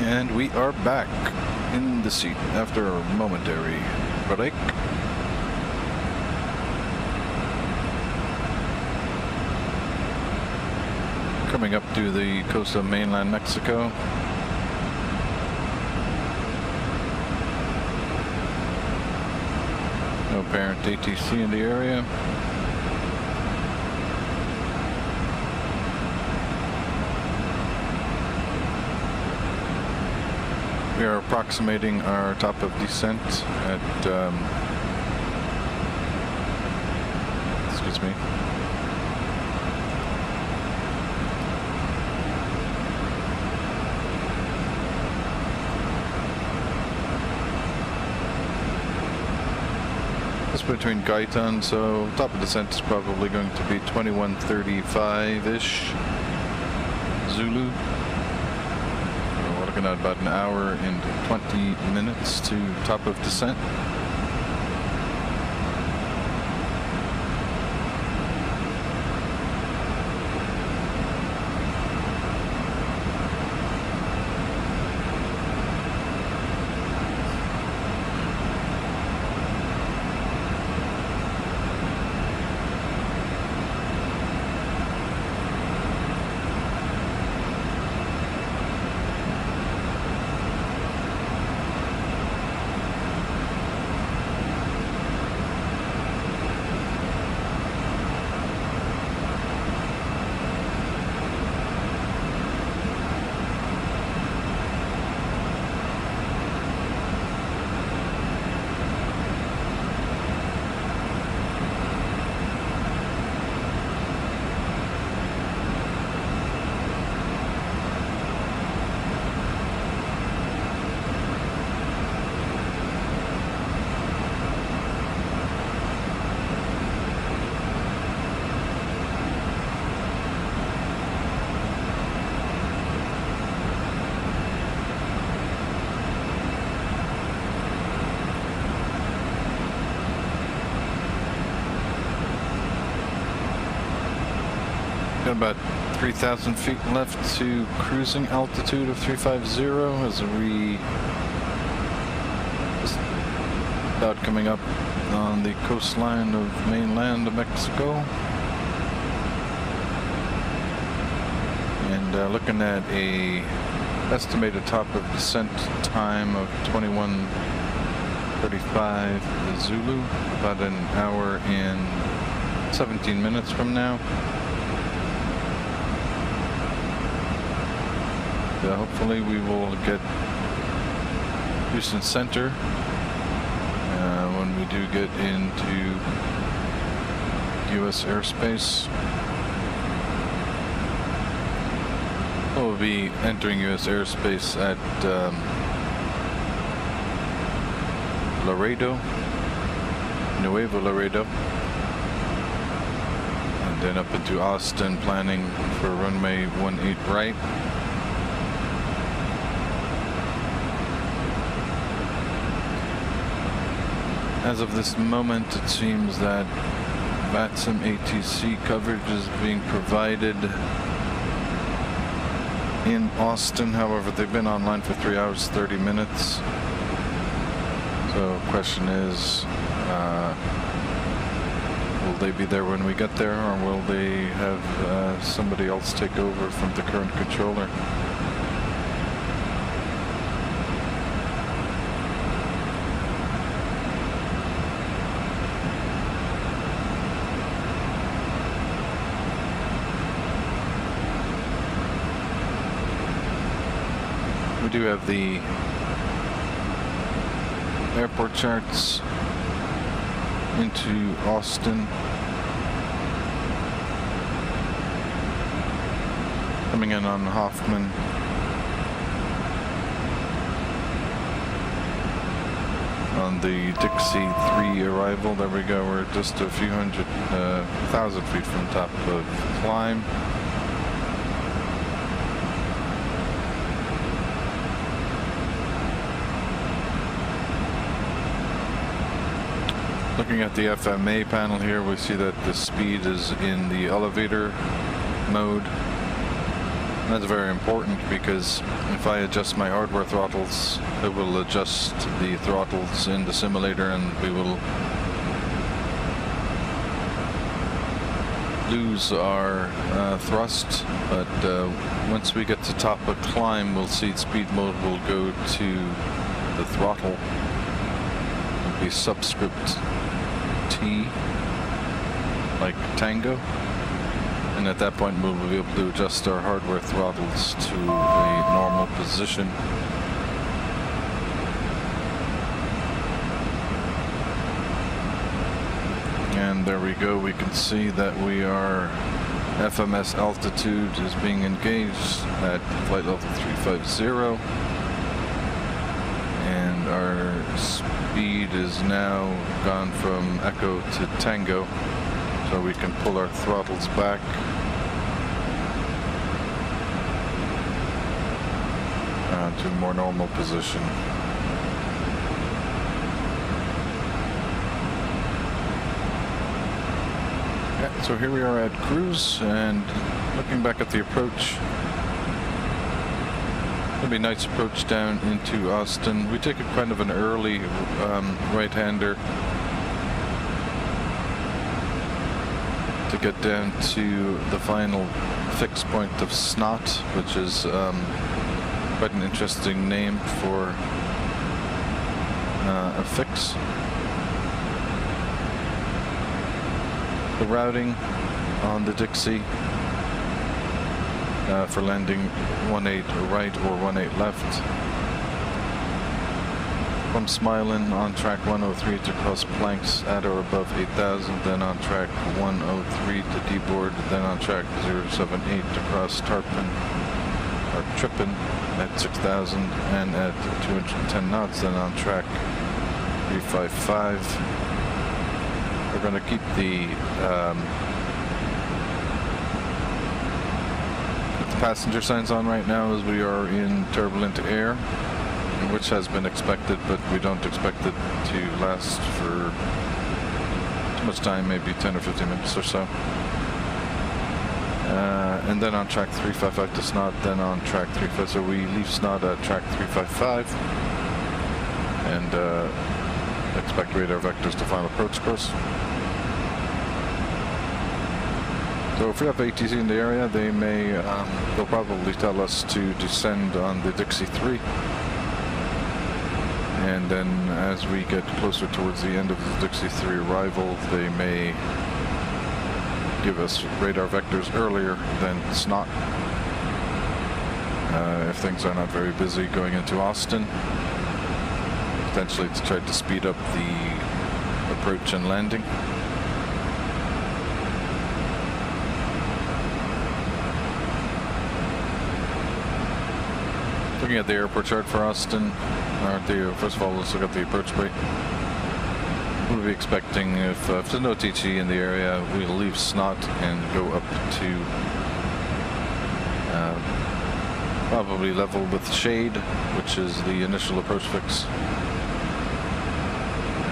And we are back in the seat after a momentary break. Coming up to the coast of mainland Mexico. No apparent ATC in the area. We are approximating our top of descent at, excuse me, just between Gaitan, so top of descent is probably going to be 2135-ish Zulu. Looking at about an hour and 20 minutes to top of descent. Got about 3,000 feet left to cruising altitude of 350 as we just about coming up on the coastline of mainland Mexico. And looking at a estimated top of descent time of 21:35 Zulu, about an hour and 17 minutes from now. Hopefully we will get Houston Center when we do get into U.S. airspace. We'll be entering U.S. airspace at Laredo, Nuevo Laredo, and then up into Austin, planning for runway 18 right. As of this moment, it seems that VATSIM ATC coverage is being provided in Austin. However, they've been online for 3 hours, 30 minutes. So the question is, will they be there when we get there, or will they have somebody else take over from the current controller? We do have the airport charts into Austin. Coming in on Hoffman. On the Dixie 3 arrival, there we go. We're just a few hundred, 1,000 feet from top of climb. Looking at the FMA panel here, we see that the speed is in the elevator mode. That's very important because if I adjust my hardware throttles, it will adjust the throttles in the simulator and we will lose our thrust. But once we get to top of climb, we'll see speed mode will go to the throttle. It'll be subscript T, like Tango. And at that point, we'll be able to adjust our hardware throttles to a normal position. And there we go. We can see that we are FMS altitude is being engaged at flight level 350. And our speed is now gone from Echo to Tango. So we can pull our throttles back. To a more normal position. Yeah, so here we are at cruise and looking back at the approach. It'll be a nice approach down into Austin. We take a kind of an early right-hander to get down to the final fix point of Snot, which is quite an interesting name for a fix. The routing on the Dixie for landing 18 right or 18 left. From Smilin on track 103 to cross planks at or above 8,000, then on track 103 to deboard, then on track 078 to cross Tarpon or Trippin at 6,000 and at 210 knots, then on track 355. We're going to keep the passenger signs on right now as we are in turbulent air, which has been expected, but we don't expect it to last for too much time, maybe 10 or 15 minutes or so. And then on track 355 to Snot, then on track 35. So we leave Snot at track 355 and expect radar vectors to final approach course. So if we have ATC in the area, they may, they'll probably tell us to descend on the Dixie 3. And then as we get closer towards the end of the Dixie 3 arrival, they may give us radar vectors earlier than Snot. If things are not very busy going into Austin, potentially to try to speed up the approach and landing. Looking at the airport chart for Austin, first of all, let's look at the approach rate. We'll be expecting, if there's no TT in the area, we'll leave Snot and go up to probably level with Shade, which is the initial approach fix,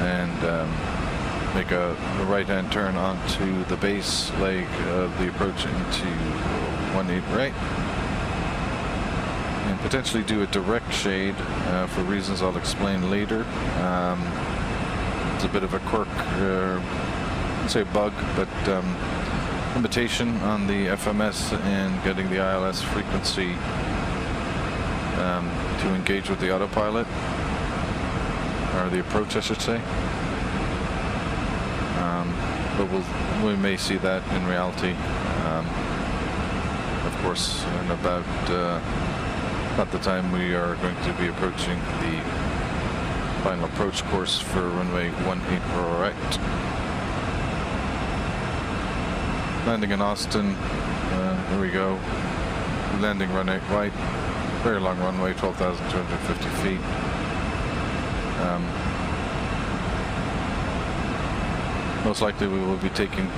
and make a right-hand turn onto the base leg of the approach into 18 right. And potentially do a direct shade for reasons I'll explain later. It's a bit of a quirk, I'd say bug, but limitation on the FMS and getting the ILS frequency to engage with the autopilot, or the approach I should say. But we may see that in reality, of course, in about the time we are going to be approaching the final approach course for runway 18 right. Landing in Austin, here we go. Landing runway right, very long runway, 12,250 feet. Most likely we will be taking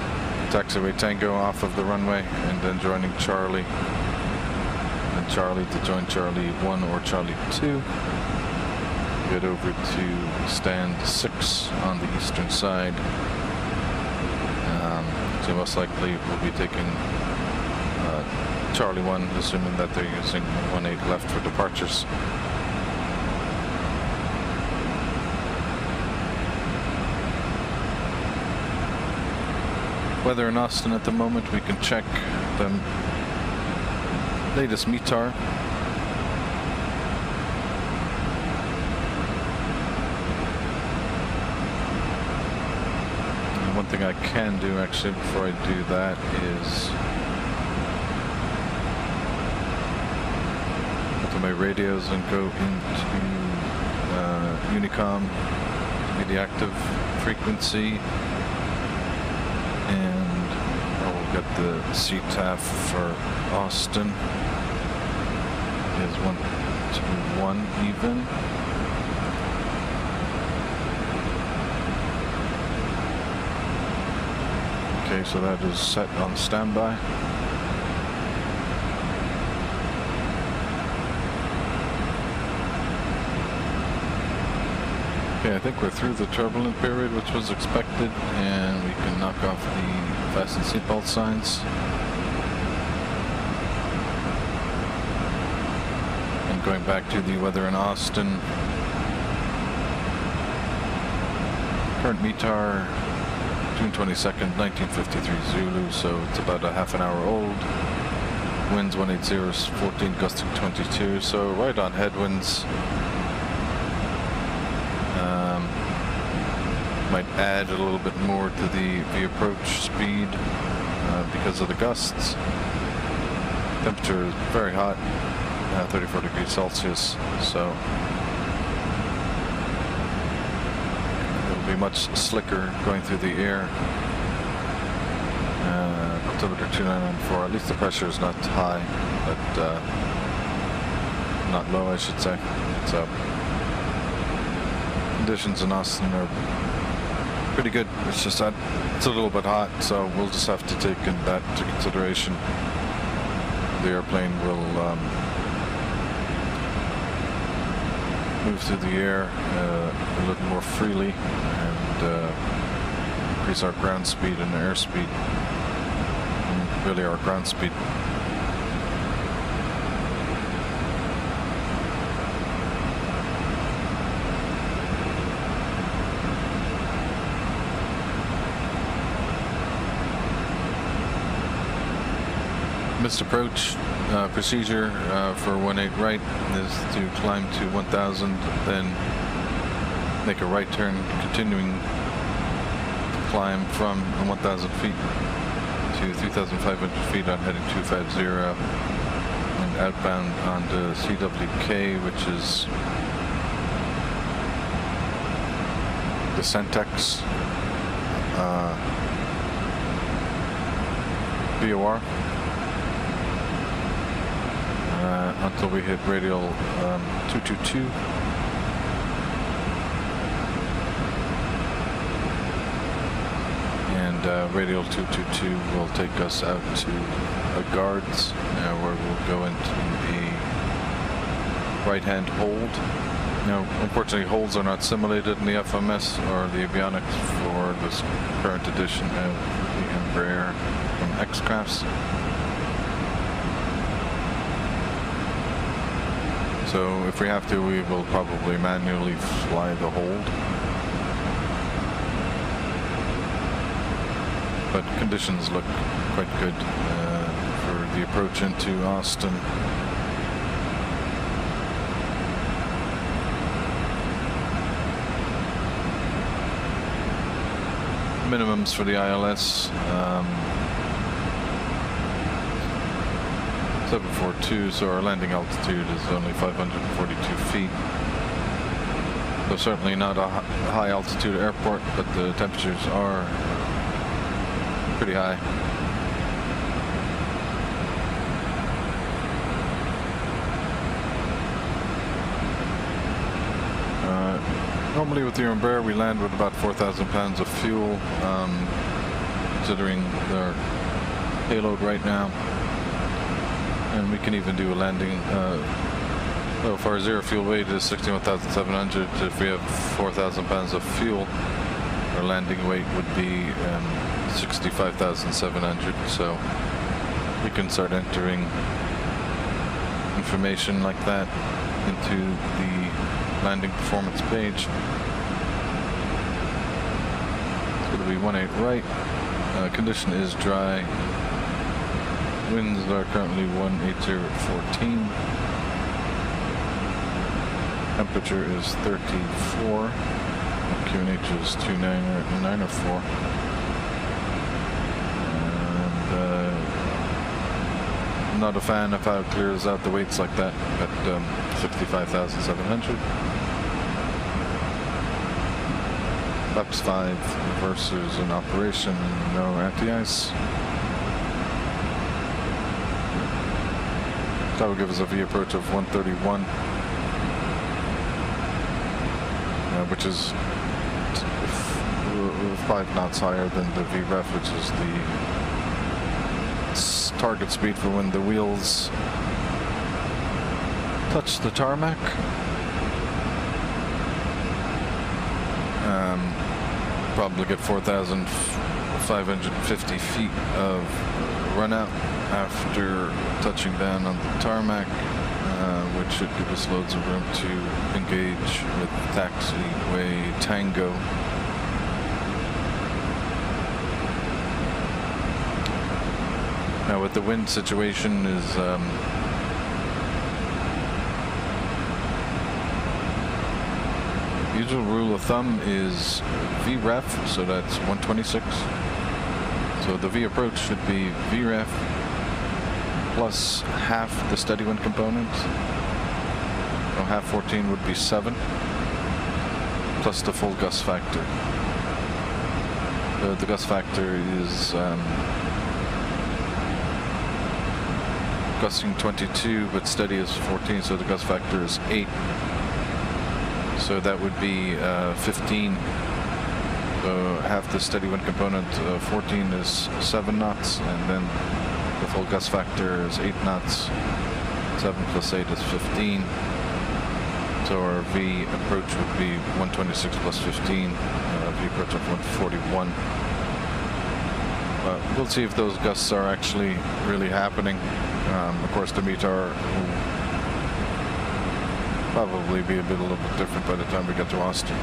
taxiway Tango off of the runway and then joining Charlie. And Charlie to join Charlie 1 or Charlie 2. Get over to stand 6 on the eastern side. So most likely we'll be taking Charlie 1, assuming that they're using 18 left for departures. Weather in Austin at the moment, we can check the latest METAR. And one thing I can do actually before I do that is go to my radios and go into Unicom to be the active frequency. And I will get the CTAF for Austin is 121 even. Okay, so that is set on standby. Okay, I think we're through the turbulent period, which was expected, and we can knock off the fasten seatbelt signs. And going back to the weather in Austin, current METAR, June 22nd, 1953 Zulu, so it's about a half an hour old. Winds 180, 14, gusting 22, so right on headwinds. Might add a little bit more to the approach speed because of the gusts. Temperature is very hot, 34 degrees Celsius, so it'll be much slicker going through the air. Altimeter 2994, at least the pressure is not high, but not low, I should say. So conditions in Austin are pretty good. It's just that it's a little bit hot, so we'll just have to take that into consideration. The airplane will move through the air a little more freely and increase our ground speed and airspeed. And really our ground speed. Missed approach procedure for 18 right is to climb to 1000, then make a right turn, continuing to climb from 1000 feet to 3500 feet on heading 250, and outbound onto CWK, which is the Centex VOR. Until we hit radial 222. And radial 222 will take us out to guards, where we'll go into a right-hand hold. Now, unfortunately, holds are not simulated in the FMS or the avionics for this current edition of the Embraer from X-Crafts. So if we have to, we will probably manually fly the hold. But conditions look quite good for the approach into Austin. Minimums for the ILS. 742, so our landing altitude is only 542 feet. So certainly not a high altitude airport, but the temperatures are pretty high. Normally with the Embraer we land with about 4,000 pounds of fuel, considering their payload right now. And we can even do a landing, well, for our zero fuel weight is 61,700. If we have 4,000 pounds of fuel, our landing weight would be 65,700. So You can start entering information like that into the landing performance page. It's going to be 18 right. Condition is dry. Winds are currently 180 at 14. Temperature is 34. QNH is 294. And not a fan of how it clears out the weights like that at 65,700. Flaps 5 reversers in operation, no anti-ice. That will give us a V approach of 131, which is 5 knots higher than the VREF, which is the target speed for when the wheels touch the tarmac. Probably get 4,550 feet of run out after touching down on the tarmac, which should give us loads of room to engage with taxiway Tango. Now, what the wind situation is, usual rule of thumb is VREF, so that's 126. So the V approach should be VREF plus half the steady wind component. So half 14 would be 7, plus the full gust factor. The gust factor is gusting 22, but steady is 14, so the gust factor is 8. So that would be 15. So half the steady wind component, 14 is 7 knots, and then the full gust factor is 8 knots. 7 plus 8 is 15. So our V approach would be 126 plus 15, V approach of 141. We'll see if those gusts are actually really happening. Of course, the METAR will probably be a little bit different by the time we get to Austin.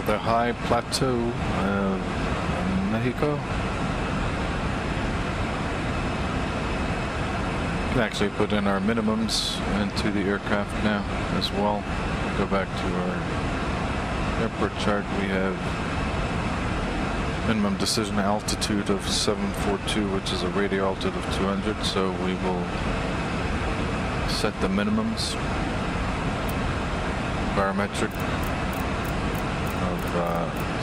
the high plateau of Mexico. We can actually put in our minimums into the aircraft now as well. Go back to our airport chart. We have minimum decision altitude of 742, which is a radial altitude of 200. So we will set the minimums. Barometric of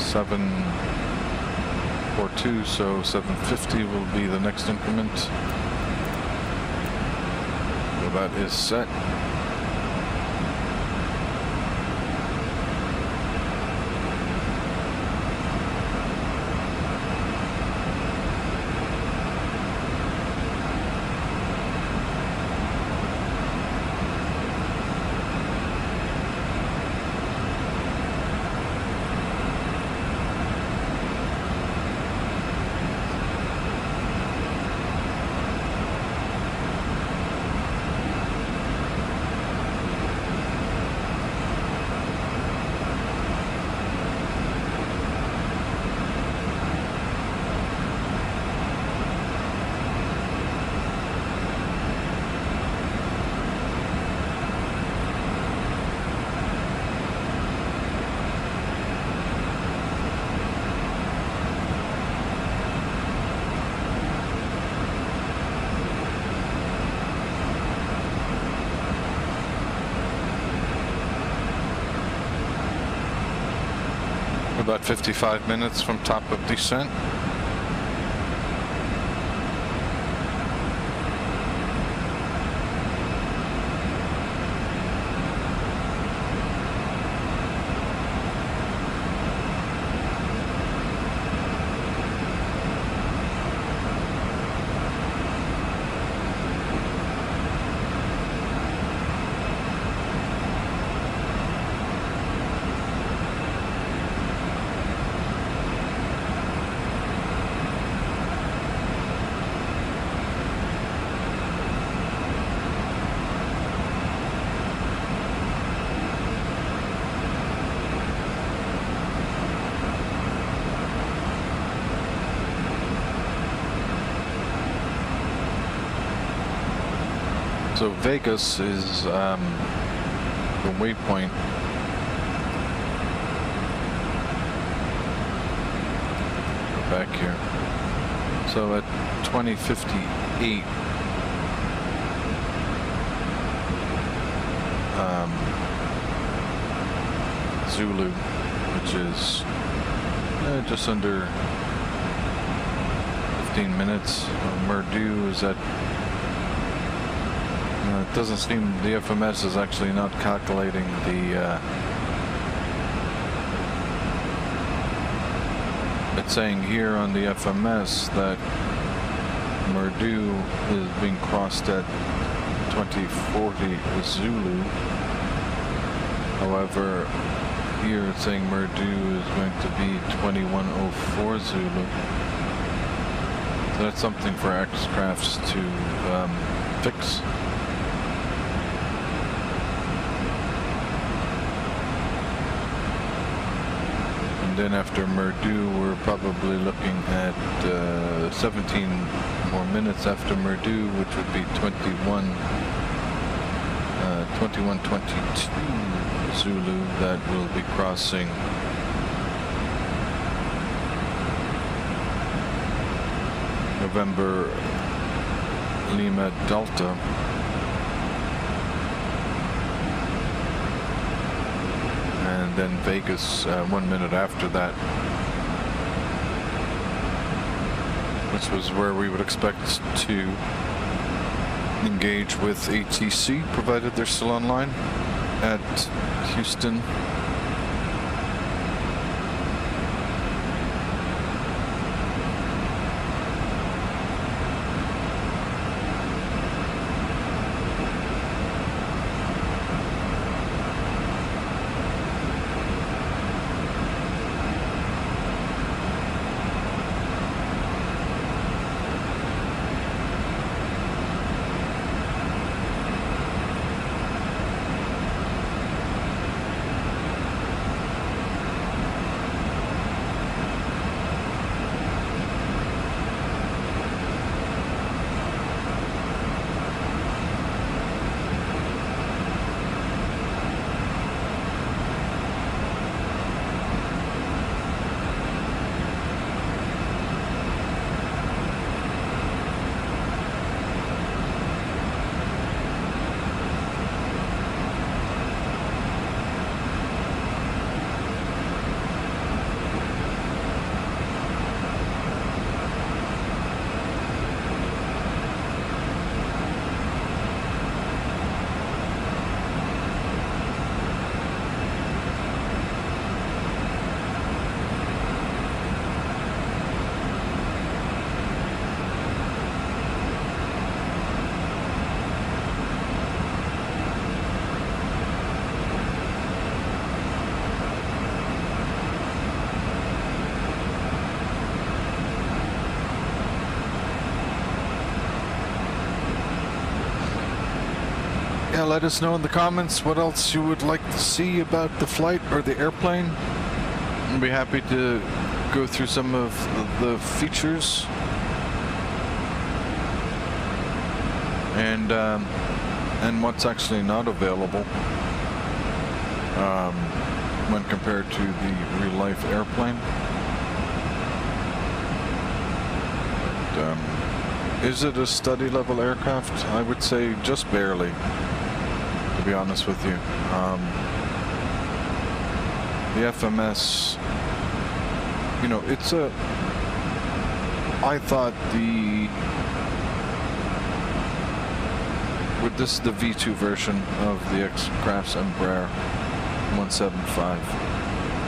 742, so 750 will be the next increment. So that is set. About 55 minutes from top of descent. So Vegas is the waypoint. Go back here. So at 2058, Zulu, which is just under 15 minutes. Merdu is at it doesn't seem the FMS is actually not calculating the it's saying here on the FMS that Merdu is being crossed at 2040 Zulu. However, here it's saying Merdu is going to be 2104 Zulu. So that's something for X-Crafts to fix. And then after Merdu, we're probably looking at 17 more minutes after Merdu, which would be 2122 Zulu that will be crossing November Lima Delta. And then Vegas 1 minute after that, which was where we would expect to engage with ATC, provided they're still online at Houston. let us know in the comments what else you would like to see about the flight or the airplane. I'll be happy to go through some of the features and what's actually not available when compared to the real-life airplane. Is it a study-level aircraft? I would say just barely, to be honest with you. The FMS, you know, it's a... I thought this is the V2 version of the X-Crafts Embraer 175,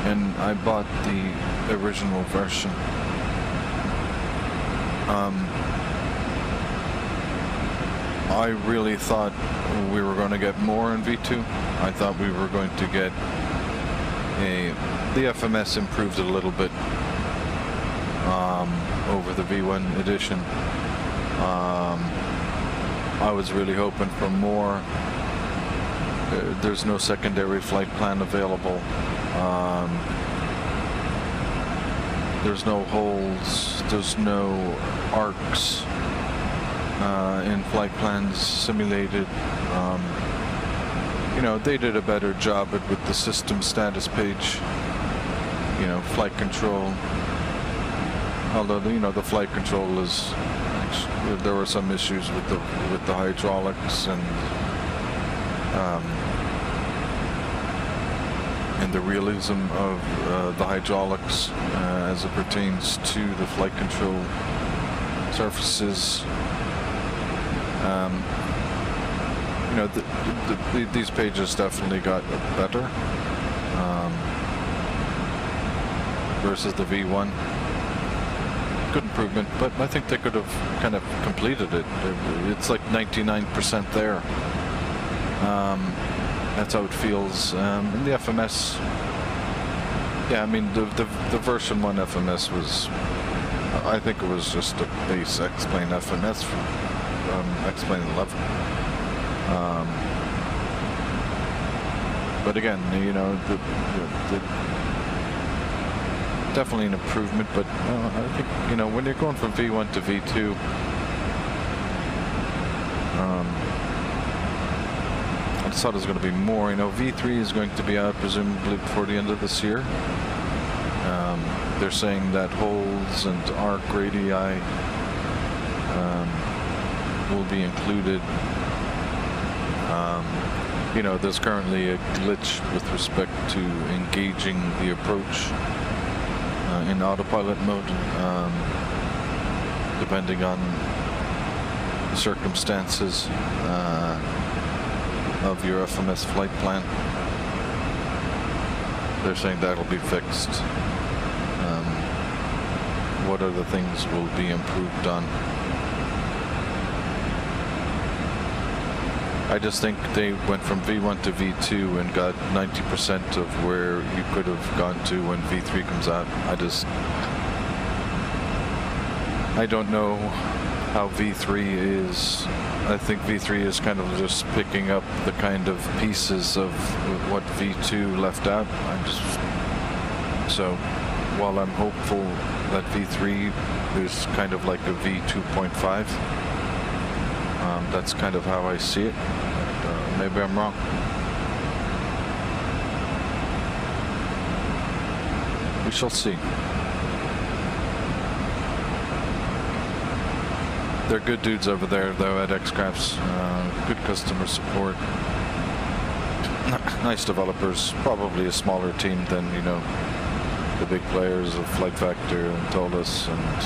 and I bought the original version. I really thought we were going to get more in V2. I thought we were going to get the FMS improved a little bit over the V1 edition. I was really hoping for more. There's no secondary flight plan available. There's no holes. There's no arcs in flight plans simulated. You know, they did a better job with the system status page. You know, flight control. Although, you know, the flight control is... There were some issues with the hydraulics and the realism of the hydraulics as it pertains to the flight control surfaces. You know, these pages definitely got better versus the V1. Good improvement, but I think they could have kind of completed it. It's like 99% there. That's how it feels. In the FMS, yeah, I mean the version 1 FMS was, I think it was just a base X-Plane FMS from X-Plane 11. But again, you know, definitely an improvement, but I think, you know, when you're going from V1 to V2, I just thought it was going to be more. You know, V3 is going to be out presumably before the end of this year. They're saying that holes and arc radii will be included. You know, there's currently a glitch with respect to engaging the approach in autopilot mode, depending on the circumstances of your FMS flight plan. They're saying that'll be fixed. What other things will be improved on? I just think they went from V1 to V2 and got 90% of where you could have gone to when V3 comes out. I don't know how V3 is. I think V3 is kind of just picking up the kind of pieces of what V2 left out. So while I'm hopeful that V3 is kind of like a V2.5, that's kind of how I see it. But, maybe I'm wrong. We shall see. They're good dudes over there, though, at X-Crafts. Good customer support. Nice developers. Probably a smaller team than, you know, the big players of Flight Factor and Tolus and...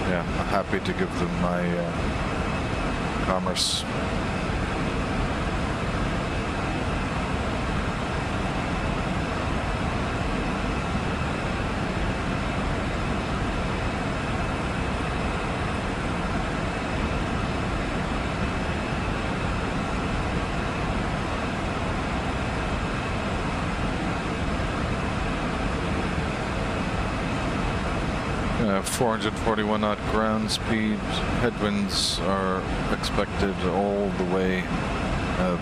yeah, I'm happy to give them my commerce. 441 knot ground speed. Headwinds are expected all the way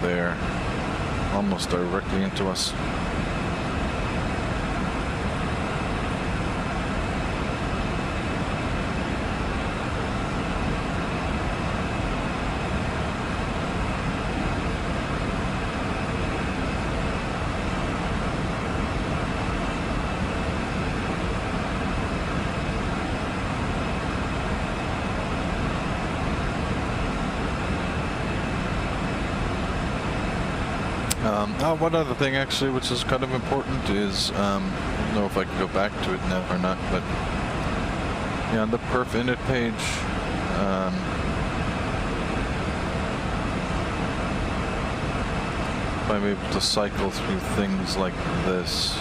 there, almost directly into us. One other thing actually, which is kind of important, is I don't know if I can go back to it now or not, but yeah, on the perf init page, if I'm able to cycle through things like this,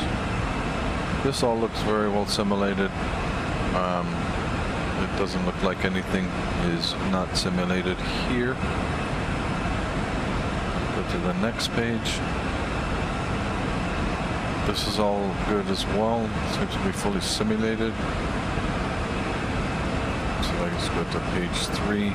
this all looks very well simulated. It doesn't look like anything is not simulated here. Go to the next page. This is all good as well. Seems to be fully simulated. So let's go to page 3.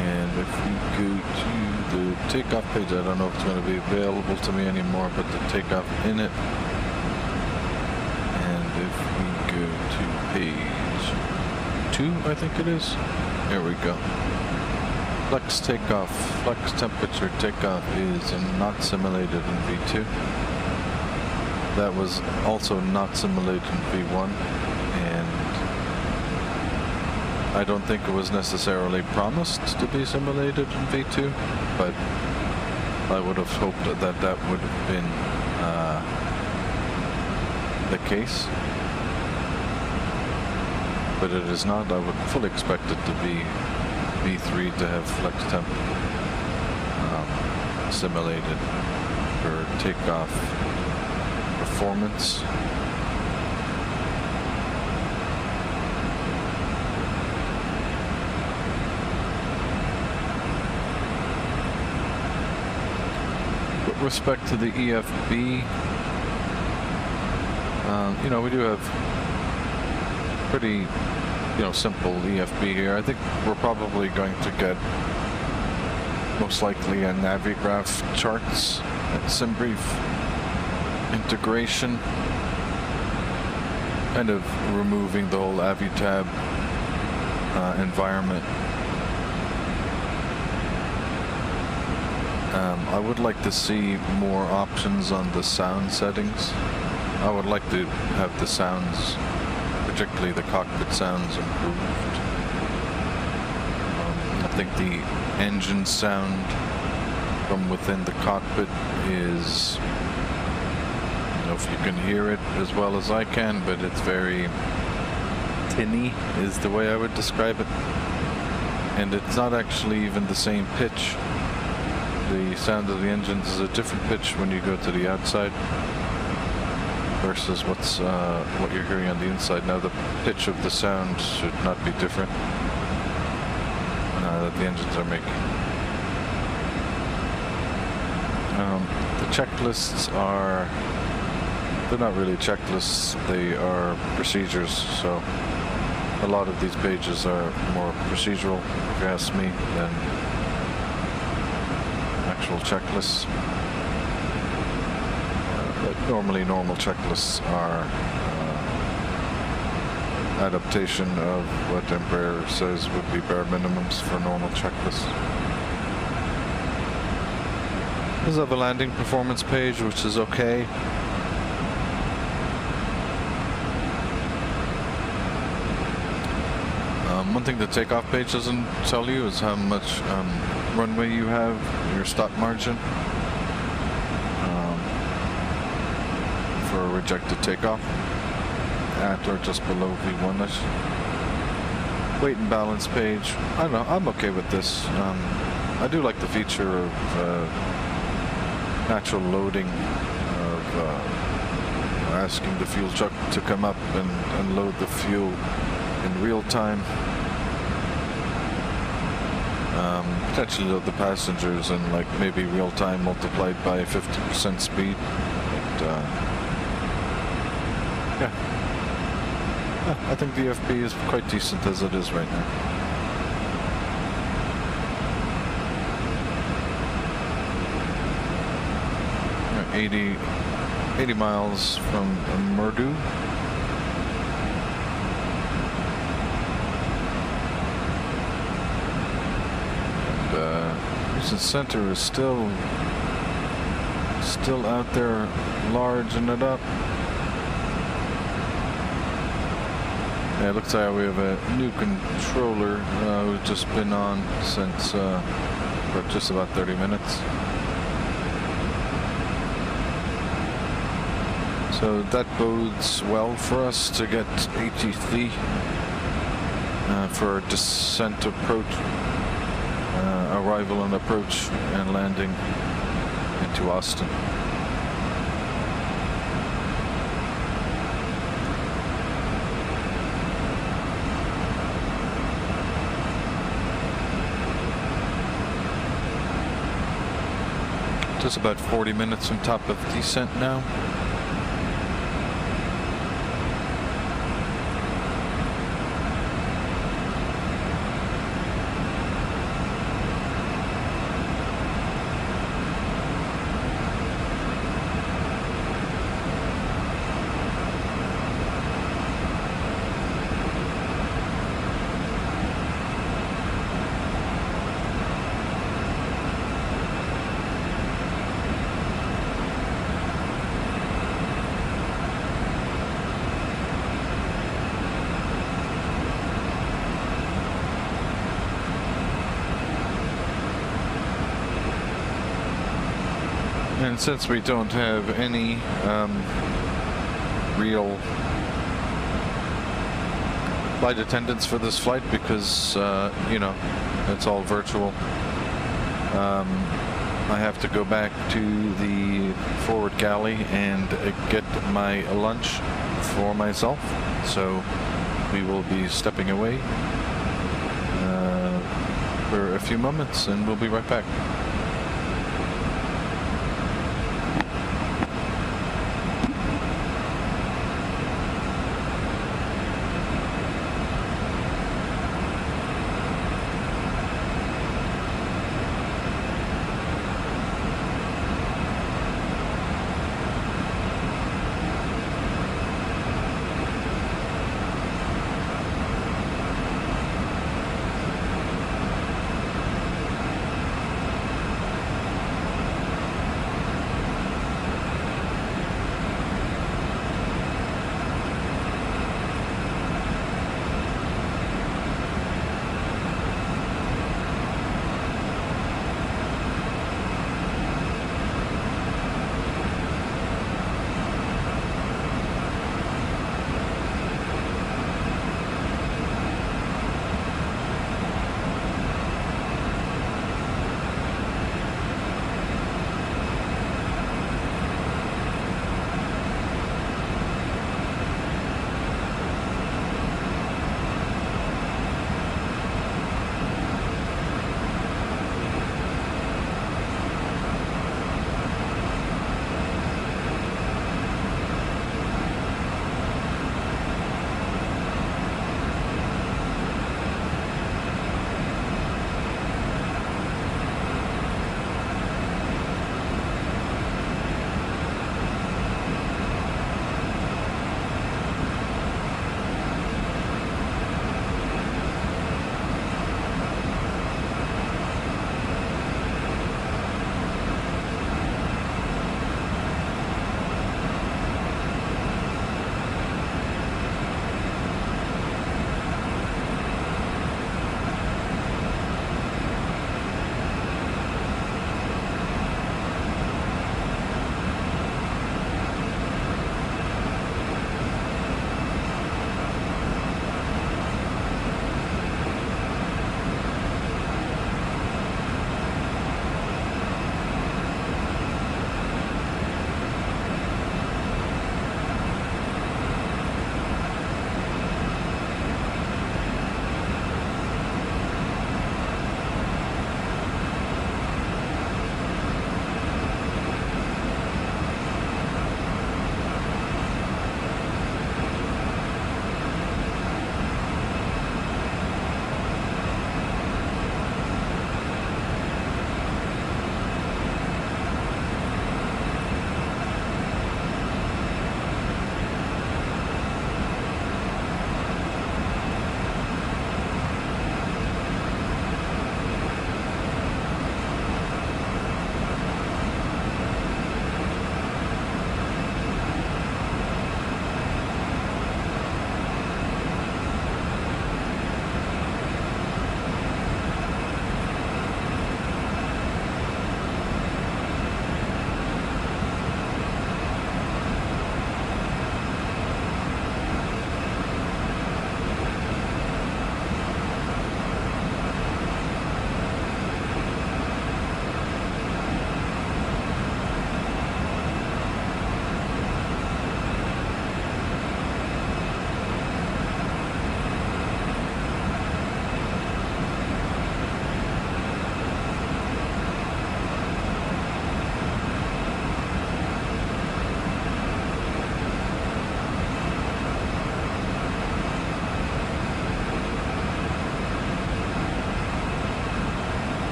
And if we go to the takeoff page, I don't know if it's going to be available to me anymore, but the takeoff in it. And if we go to page 2, I think it is. There we go. Flex takeoff, flex temperature takeoff is not simulated in V2. That was also not simulated in V1, and I don't think it was necessarily promised to be simulated in V2, but I would have hoped that that would have been the case. But it is not. I would fully expect it to be V3 to have flex temp simulated for takeoff performance. With respect to the EFB, you know, we do have pretty simple EFB here. I think we're probably going to get most likely a Navigraph charts and SimBrief integration, kind of removing the whole AviTab environment. I would like to see more options on the sound settings. I would like to have the sounds, particularly the cockpit sounds, improved. I think the engine sound from within the cockpit is, I don't know if you can hear it as well as I can, but it's very tinny is the way I would describe it. And it's not actually even the same pitch. The sound of the engines is a different pitch when you go to the outside versus what you're hearing on the inside. Now the pitch of the sound should not be different that the engines are making. The checklists they're not really checklists, they are procedures, so a lot of these pages are more procedural, if you ask me, than actual checklists. But normally normal checklists are adaptation of what Embraer says would be bare minimums for normal checklists. This is a landing performance page, which is okay. One thing the takeoff page doesn't tell you is how much runway you have, your stop margin for a rejected takeoff, at or just below V1-ish. Weight and balance page, I don't know, I'm okay with this. I do like the feature of natural loading, of asking the fuel truck to come up and load the fuel in real time. Potentially load the passengers in like maybe real time multiplied by 50% speed. But, yeah, I think the FP is quite decent as it is right now. 80 miles from Murdu. And Houston Center is still out there larging it up. Yeah, it looks like we have a new controller who's just been on since for just about 30 minutes. So that bodes well for us to get AT3 for descent approach, arrival and approach and landing into Austin. Just about 40 minutes from top of descent now. And since we don't have any real flight attendants for this flight because, you know, it's all virtual, I have to go back to the forward galley and get my lunch for myself. So we will be stepping away for a few moments and we'll be right back.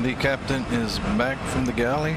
The captain is back from the galley.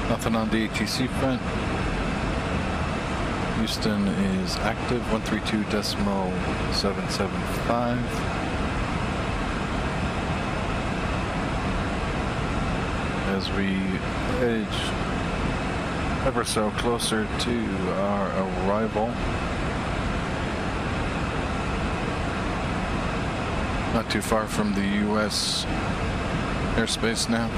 Nothing on the ATC front. Houston is active, 132.775. As we edge ever so closer to our arrival. Not too far from the US airspace now.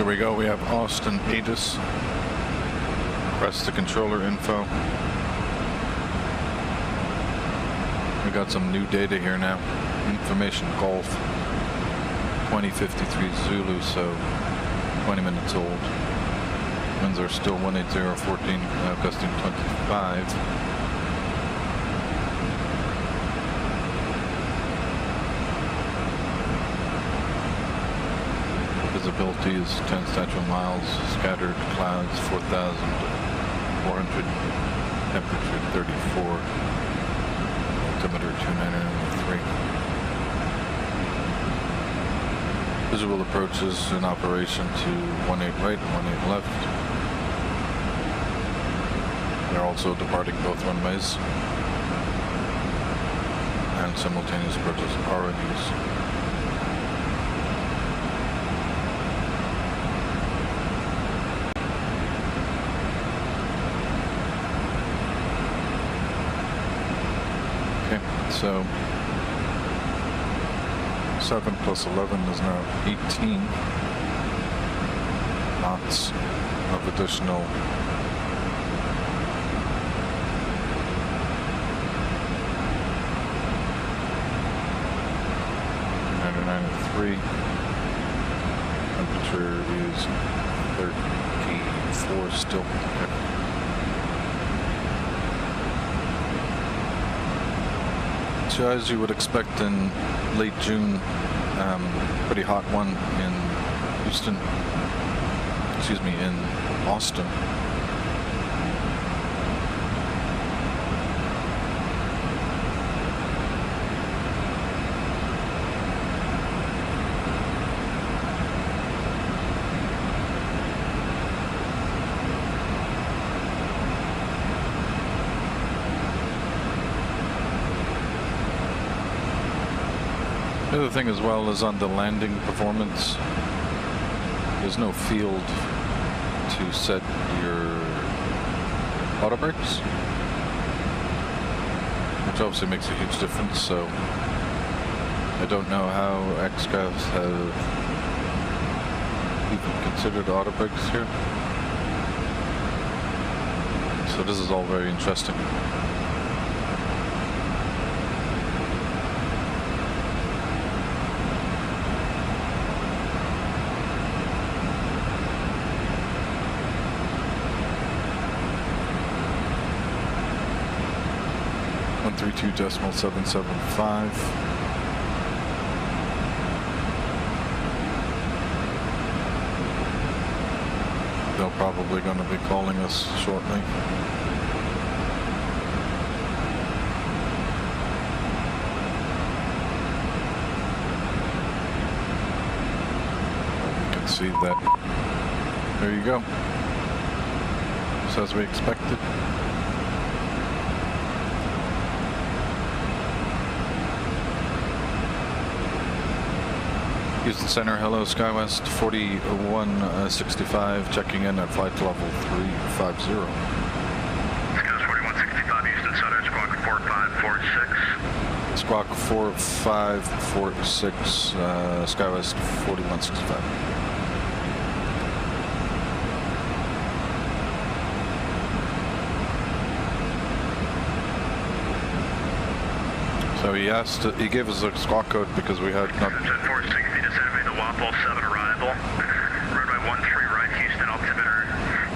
we go. We have Austin ATIS. Press the controller info. We got some new data here now. Information Golf 2053 Zulu, so 20 minutes old. Winds are still 180-14, gusting 25. Visibility is 10 statute miles, scattered clouds 4,400, temperature 34, altimeter 293. Visual approaches in operation to 18 right and 18 left. They're also departing both runways, and simultaneous approaches are in use. So 7 plus 11 is now 18 knots of additional temperature is 34 still. So as you would expect in late June, pretty hot one in Houston, excuse me, in Austin. The other thing as well is on the landing performance, there's no field to set your auto brakes, which obviously makes a huge difference. So I don't know how X-Crafts have even considered auto brakes here. So this is all very interesting. .775. They're probably going to be calling us shortly. You can see that. There you go. Just as we expected. Houston Center, hello, SkyWest 4165, checking in at flight level 350. SkyWest 4165, Houston Center, Squawk 4546. Squawk 4546, SkyWest 4165. So he gave us a squawk code because we had not. 460 descending the Waffle 7 arrival. Runway 13 right, Houston, altimeter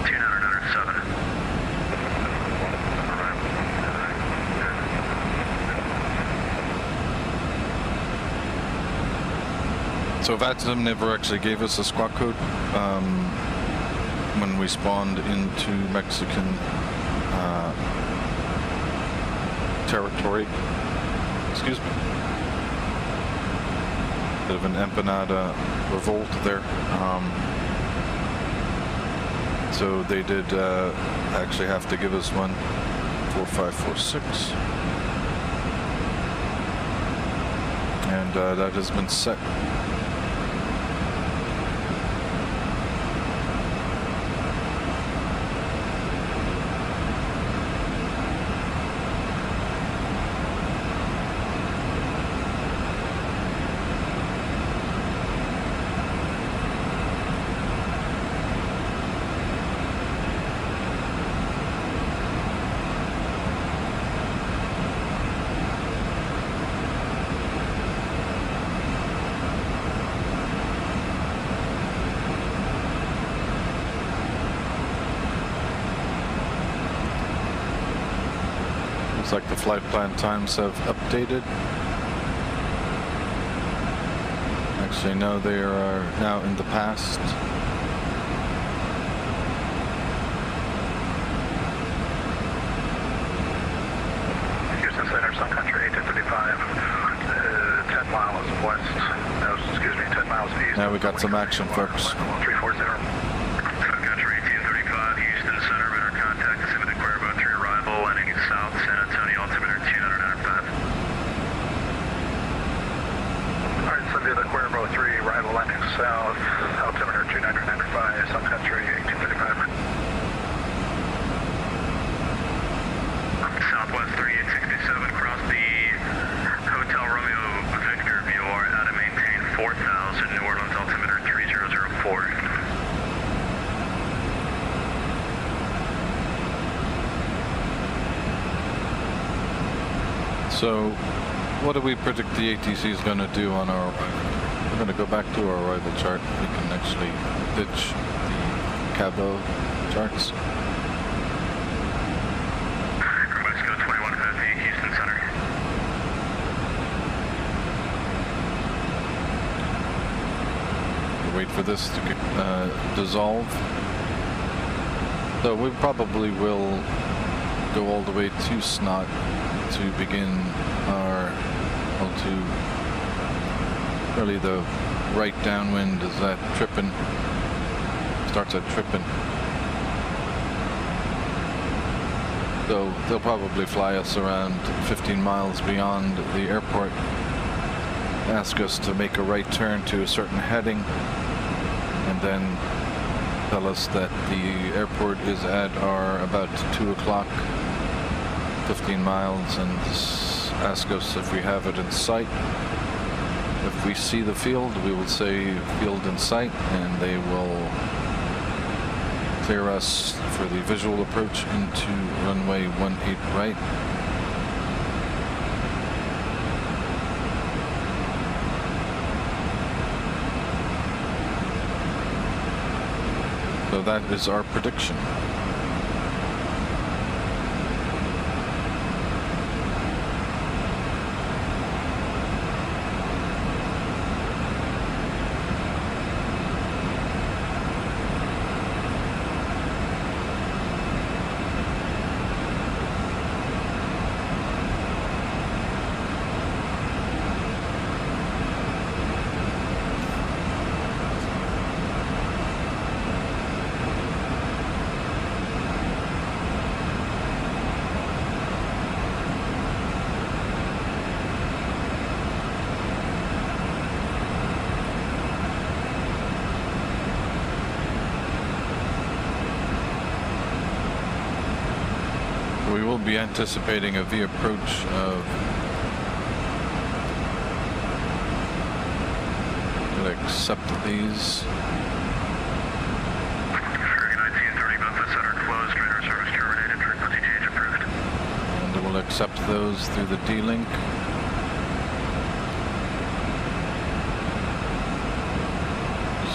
2997. So VATSIM never actually gave us a squawk code when we spawned into Mexican territory. Excuse me. Bit of an empanada revolt there. So they did actually have to give us one. 4546. And that has been set. Looks like the flight plan times have updated. Actually, no, they are now in the past. Houston Center, Sun Country 1835, 10 miles west, no, excuse me, 10 miles east. Now we got some action, folks. 340. Sun Country 1835, Houston Center, radar contact, Pacific Cuervo 3 arrival, landing south, San Antonio, altimeter 2995. Alright, Sunday, the Cuervo 3, arrival, landing south, altimeter 2995, Sun Country 1835. Southwest 3867, cross the Hotel Romeo Victor VOR out of maintain 4000, New Orleans altimeter 3004. So, what do we predict the ATC is going to do on our arrival? We're going to go back to our arrival chart. We can actually ditch the Cabo charts. Mexico 2150, Houston Center. Wait for this to dissolve. So we probably will go all the way to Snot to begin our, well, to really the right downwind is that tripping, starts at tripping. So they'll probably fly us around 15 miles beyond the airport, ask us to make a right turn to a certain heading, and then tell us that the airport is at our about 2 o'clock, 15 miles, and ask us if we have it in sight. If we see the field, we will say field in sight, and they will clear us for the visual approach into runway 18 right. So that is our prediction. We will be anticipating a V approach of, we'll accept these. 1930, Memphis Center closed, radar service terminated, frequency change approved. And we'll accept those through the D-Link.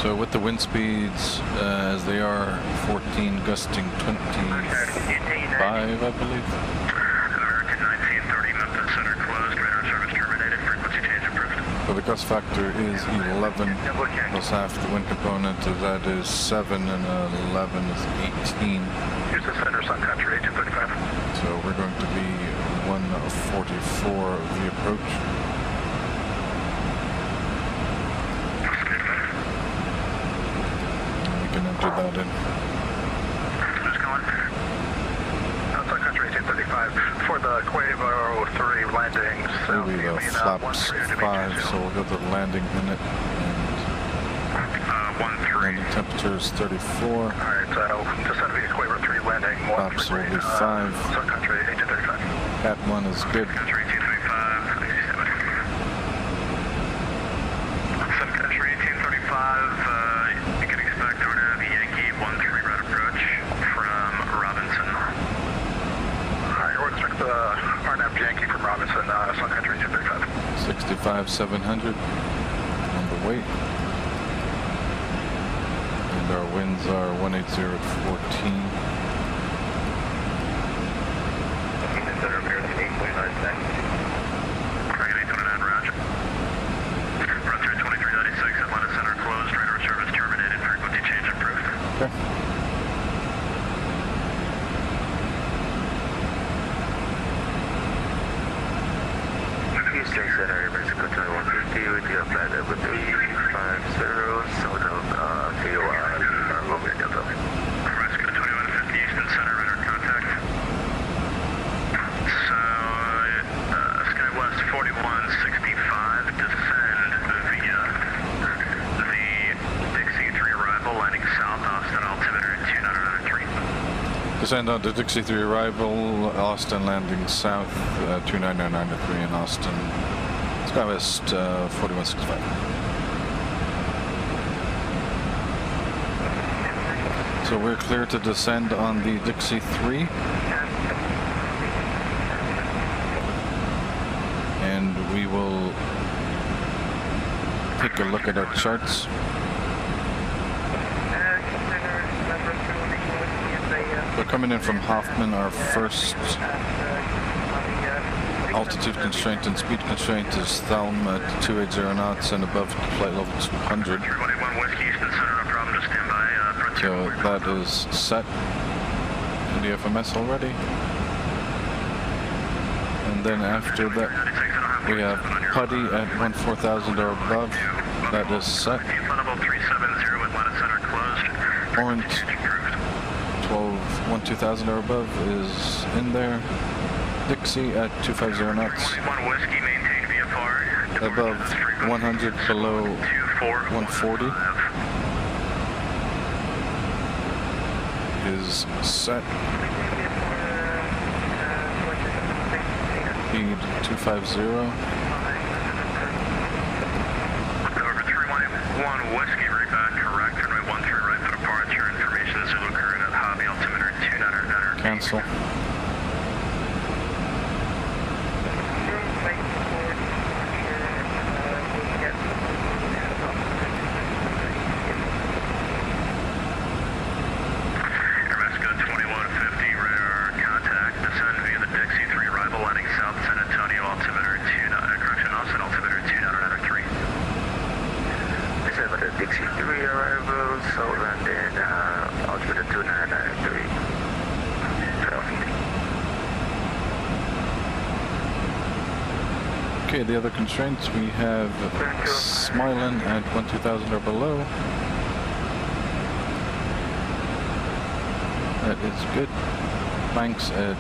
So with the wind speeds as they are 14 gusting 25, I believe. American 1930, Memphis Center closed, radar service terminated, frequency change approved. So the gust factor is 11 plus half the wind component, so that is 7, and 11 is 18. Houston Center, Sun Country 1835. So we're going to be 144 of the approach. Enter that in. Who's going? Sun Country 1835 for the Quavo 3 landings. Maybe the flaps 5, so we'll go to the landing minute. And 13. landing temperature is 34. Alright, descend via Quavo 3 landing. Flaps will be 5. Sun Country 1835. Cat 1 is good. Country 1835, 67. Sun Country 1835. You can expect RNAV Yankee 13 right approach from Robinson. Alright, we'll expect the RNAV Yankee from Robinson, Sun Country 1835. 65,700 on the way. And our winds are 180 at 14. Center appears 18. Dragon 829, roger. Run through 2396, Atlanta Center closed, radar service terminated, frequency change approved. Okay. Houston Center, Mexico 2150, with the flight level 350, south of KAUS, Runway Delta. Mexico 2150, Houston Center, radar contact. So, SkyWest 4165, descend via the Dixie 3 arrival, landing south, Austin, altimeter 2993. Descend on the Dixie 3 arrival, Austin landing south, 29993 in Austin. SkyWest 4165. So we're clear to descend on the Dixie 3. And we will take a look at our charts. We're coming in from Hoffman. Our first altitude constraint and speed constraint is Thelm at 280 knots and above flight level 200. 321 Whiskey, Houston Center, no problem, just stand by. So that is set in the FMS already. And then after that, we have Putty at 14,000 or above. That is set. Level 370, Atlanta Center closed. Orange 12,000 or above is in there. Dixie at 250 knots. 21 Whiskey, maintain VFR. Above 100, below 140 is set. Speed 250. Over 311 Whiskey, right back, correct. Runway 13 right for departure. Information Zulu current at Hobby, altimeter 2999. Cancel. Mexico 2150, radar contact. Descend via the Dixie 3 arrival, landing south San Antonio, altimeter 29, Austin, altimeter 2993. This is the Dixie 3 arrival, so landing altimeter 2993. 12 feet. Okay, the other constraints we have Smilin at 12,000 or below. That is good. Banks at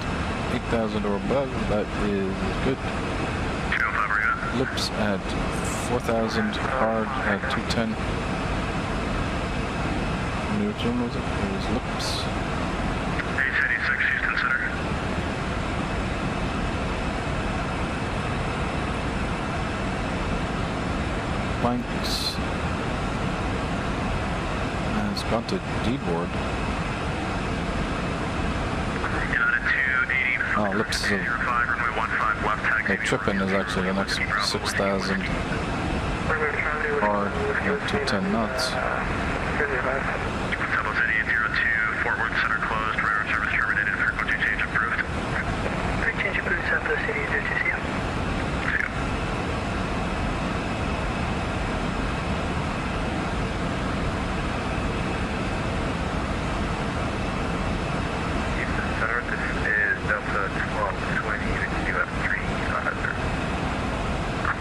8,000 or above. That is good. Lips at 4,000. Hard at 210. Which one was it? It was Lips. 886 Houston Center. Banks has got to D-board. Oh, Lips is Trippin is actually the next 6,000. Hard at 210 knots. Fort Worth Center closed, radar service terminated, frequency change approved. Change approved, South of the city, see you. Houston Center, this is Delta 1220, you have 300.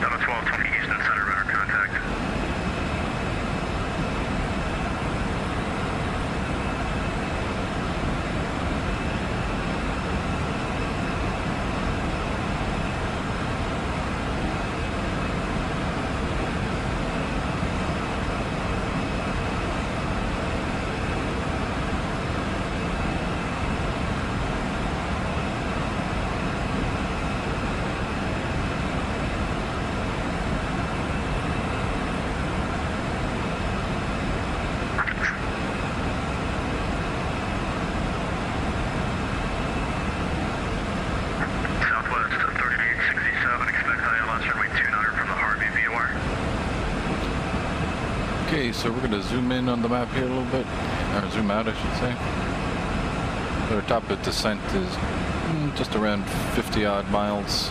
Delta 1220, Houston Center, radar contact. Okay, so we're going to zoom in on the map here a little bit, or zoom out I should say. Our top of descent is just around 50 odd miles.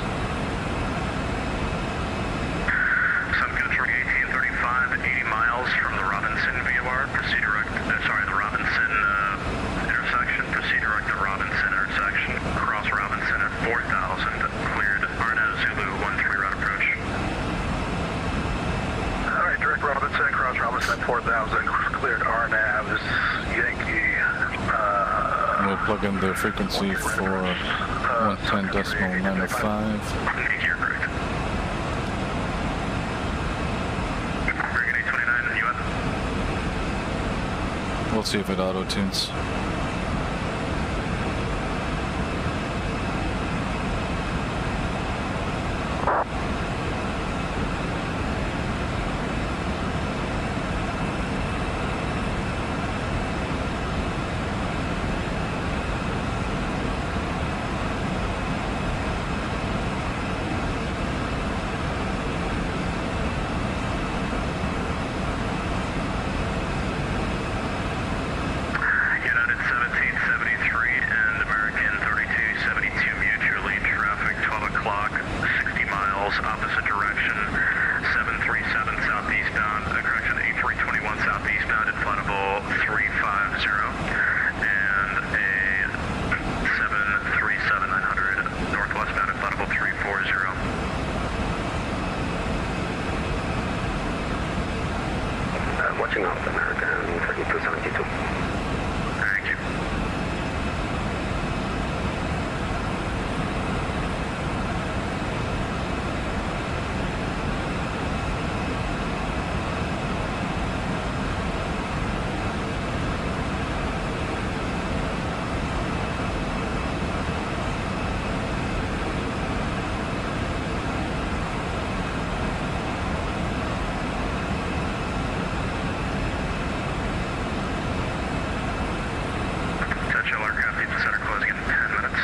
plug in the frequency for 110.905. You're correct. American 829, you up? We'll see if it auto-tunes. United 1773 and American 3272 mutually. Traffic 12 o'clock, 60 miles, opposite direction. 737 southeastbound, correction, 8321 southeastbound at flighable 350. And a 737-900 northwestbound at flighable 340. Watching off American 3272. Thank you. Touch all aircraft needs to center closing in 10 minutes.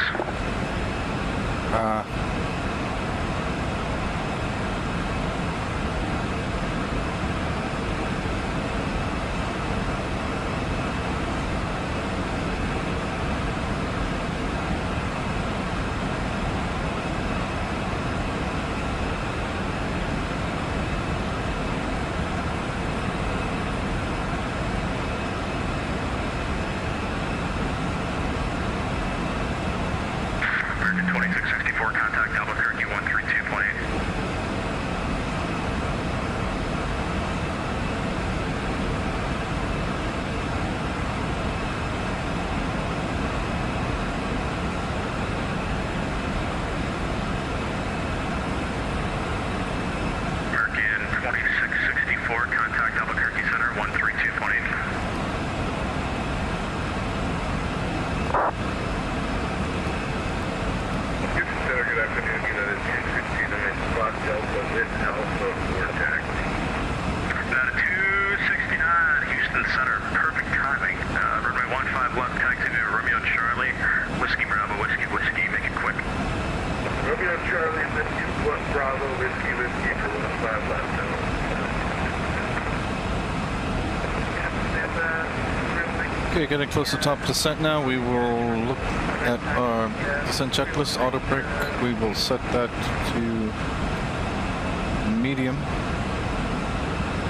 American 2664, contact Albuquerque 132.8. American 2664, contact Albuquerque Center 132.8. Good afternoon, United 269 Spot Delta with Alpha for taxi. About 269, Houston Center, perfect timing. Runway 15 left, taxi to Romeo Charlie, Whiskey Bravo, Whiskey, Whiskey, make it quick. Romeo Charlie, Whiskey 1 Bravo, Whiskey, Whiskey for 15 left. Okay, getting close to top descent now. We will look at our descent checklist, auto brake. We will set that to medium.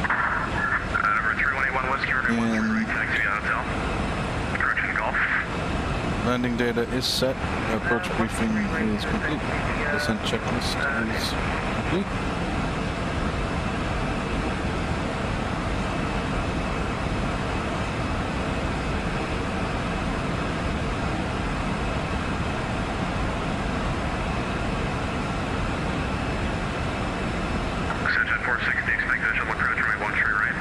Over 3181 Whiskey, Runway 13 right, taxi to hotel. Correction, Golf. Landing data is set. Approach briefing is complete. Descent checklist is complete. Jet 460, expect visual approach, runway 13 right.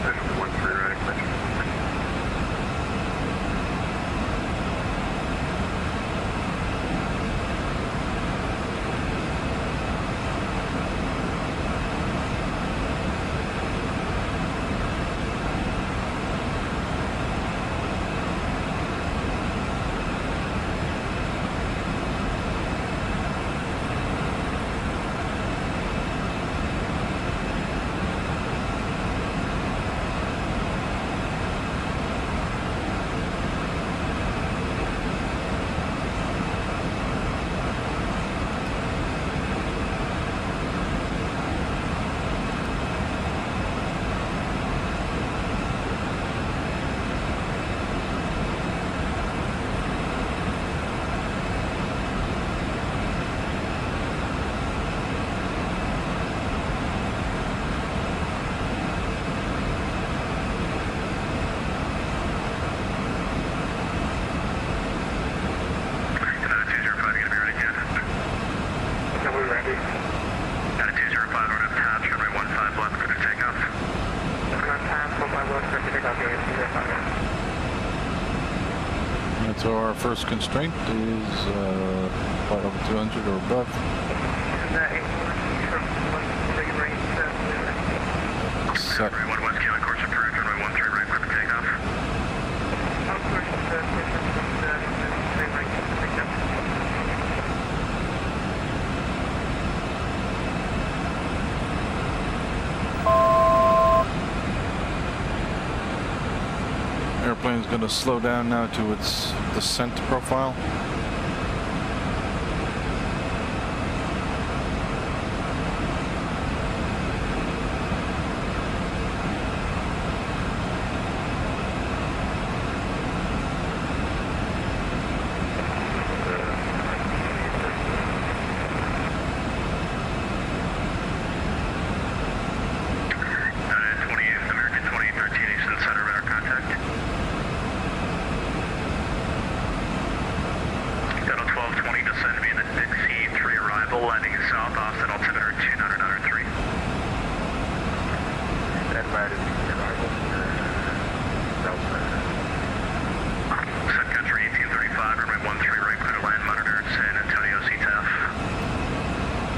Visual 13 right, please. So our first constraint is flight level 200 or above. Set. Runway 1 Kilo course approved. Runway 13 right for the takeoff. Airplane's going to slow down now to its descent profile.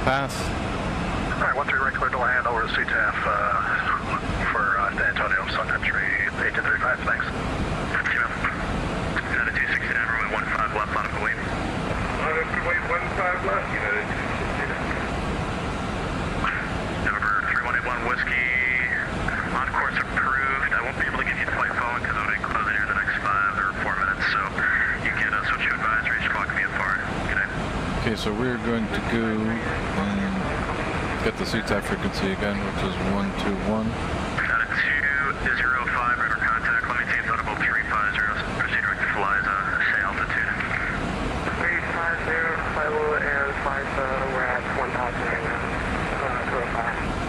Pass. Alright, 13 right clear to land over to CTAF for San Antonio, Sun Country 1835, thanks. United 269, runway 15 left, bottom of the wing. Runway 15 left, United 269. November 3181 Whiskey, on course approved. I won't be able to give you the flight phone because I'm going to be closing here in the next 5 or 4 minutes, so you can switch to advisories, clock me up far. Good night. Okay, so we're going to go and get the CTAF frequency again, which is 121. Got it, 205, radar contact. Let me take notable 350. Proceed direct to flies, say altitude. 350, 50 and 5, we're at 1,000 right now. 205.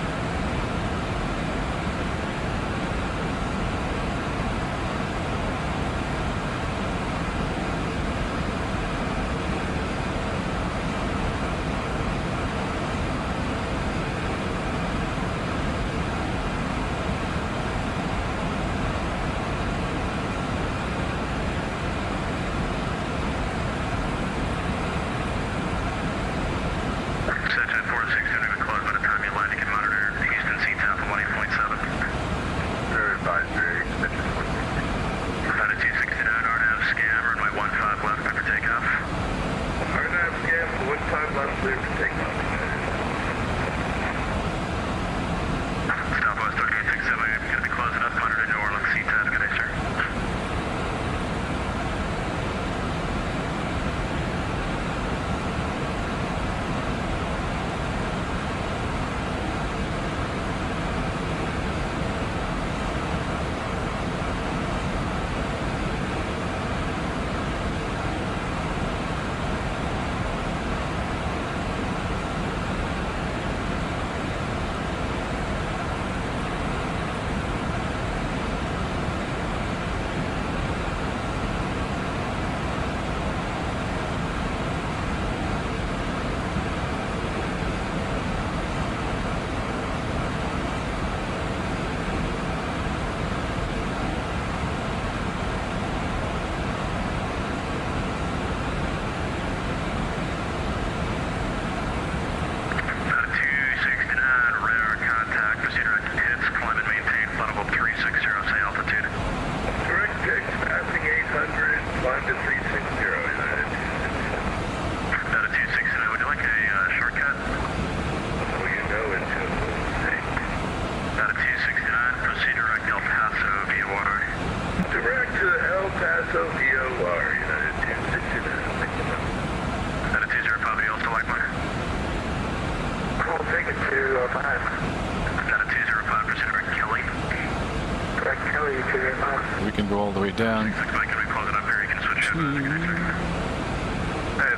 We can go all the way down. Hey,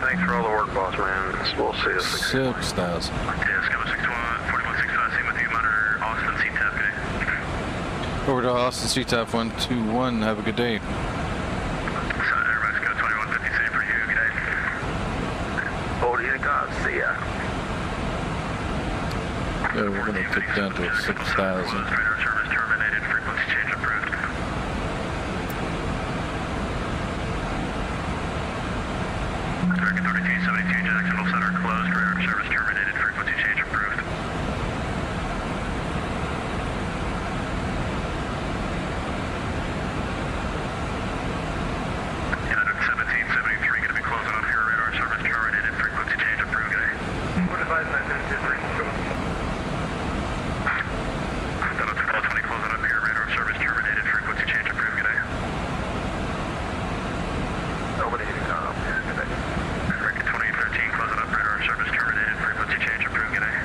thanks for all the work, boss man. We'll see you. 6,000. Yes, Cabo 4165, same with you. Monitor Austin CTAF, good day. Over to Austin CTAF 121. Have a good day. Southern Air Mexico 2150, same for you, good day. Hold you to God, see ya. Yeah, we're going to take down to 6,000. Radar service terminated, frequency change approved. American 3272, Jacksonville Center closed, radar service terminated, frequency change approved. United 1773 going to be closing up here, radar service terminated, frequency change approved, good day. What advice that is different? Delta 1220 closing up here, radar service terminated, frequency change approved, good day. Nobody good day. American 2813 closing up, radar service terminated, frequency change approved, good day.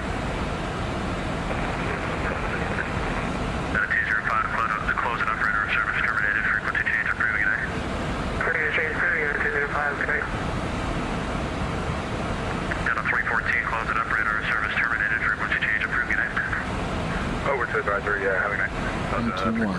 Delta 205 closing up, radar service terminated, frequency change approved, good day. Frequency change approved, 205, good day. Delta 314 closing up, radar service terminated, frequency change approved, good day. Over to advisory, having it. 121.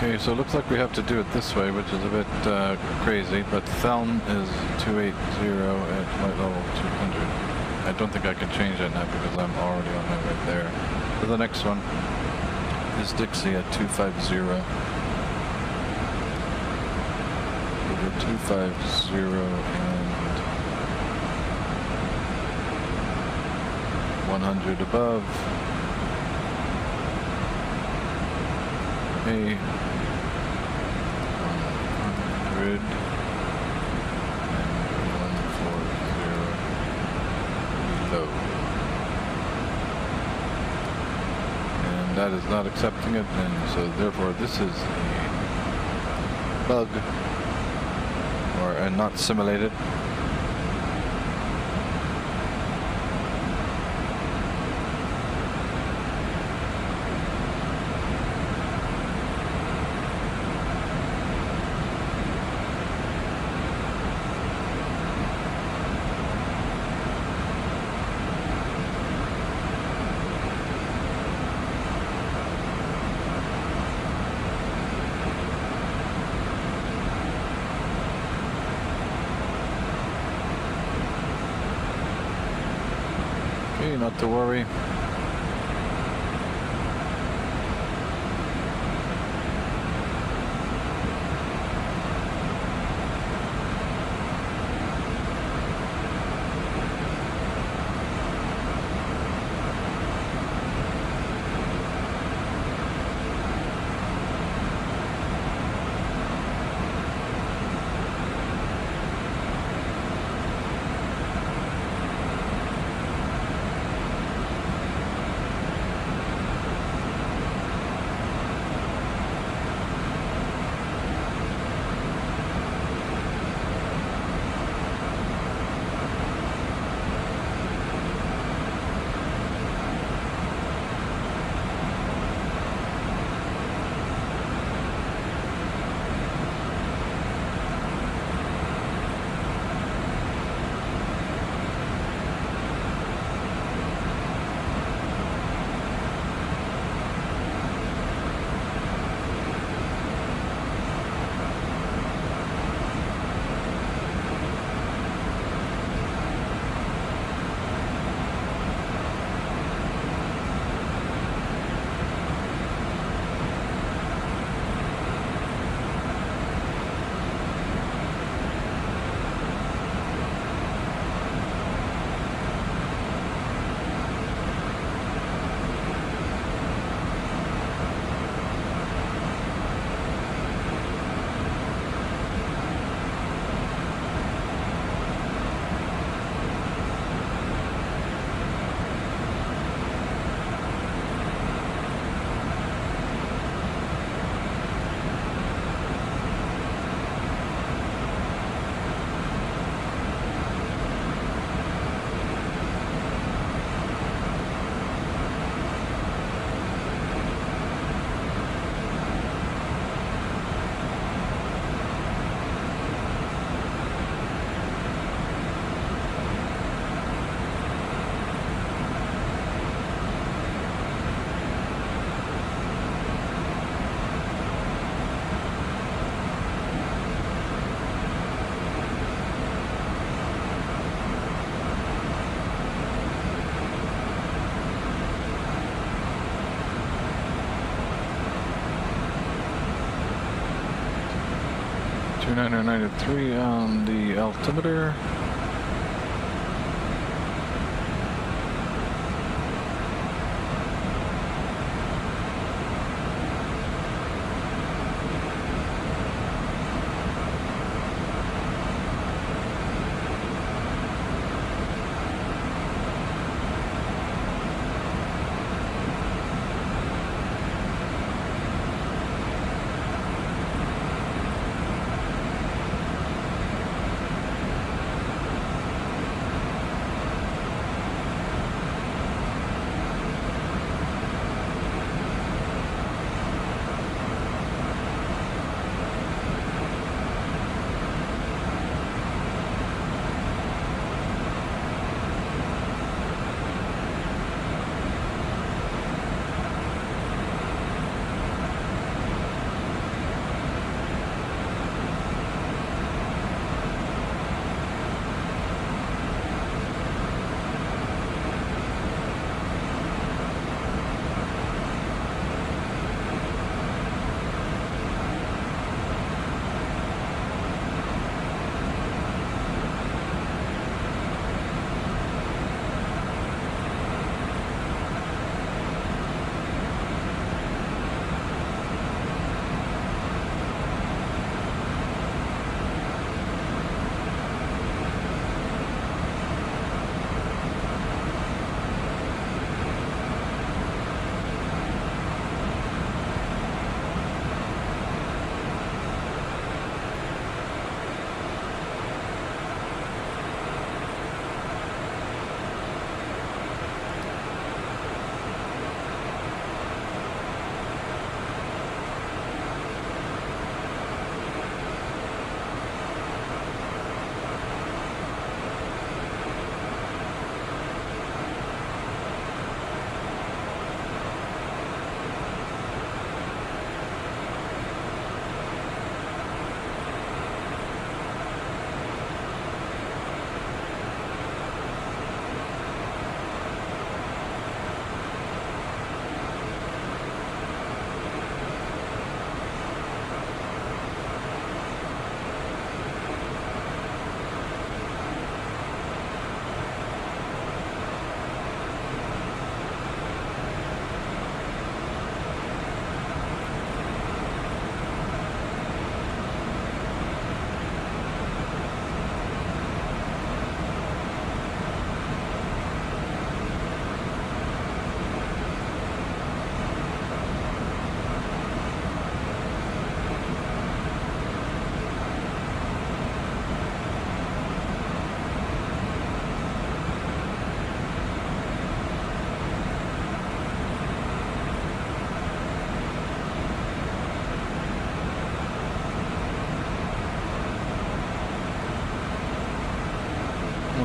Okay, so it looks like we have to do it this way, which is a bit crazy, but Thelm is 280 at flight level 200. I don't think I can change that now because I'm already on my way there. So the next one is Dixie at 250. Over 250 and 100 above. A 100 and 140 below. And that is not accepting it, and so therefore this is a bug, or not simulated. Okay, not to worry. 2993 on the altimeter.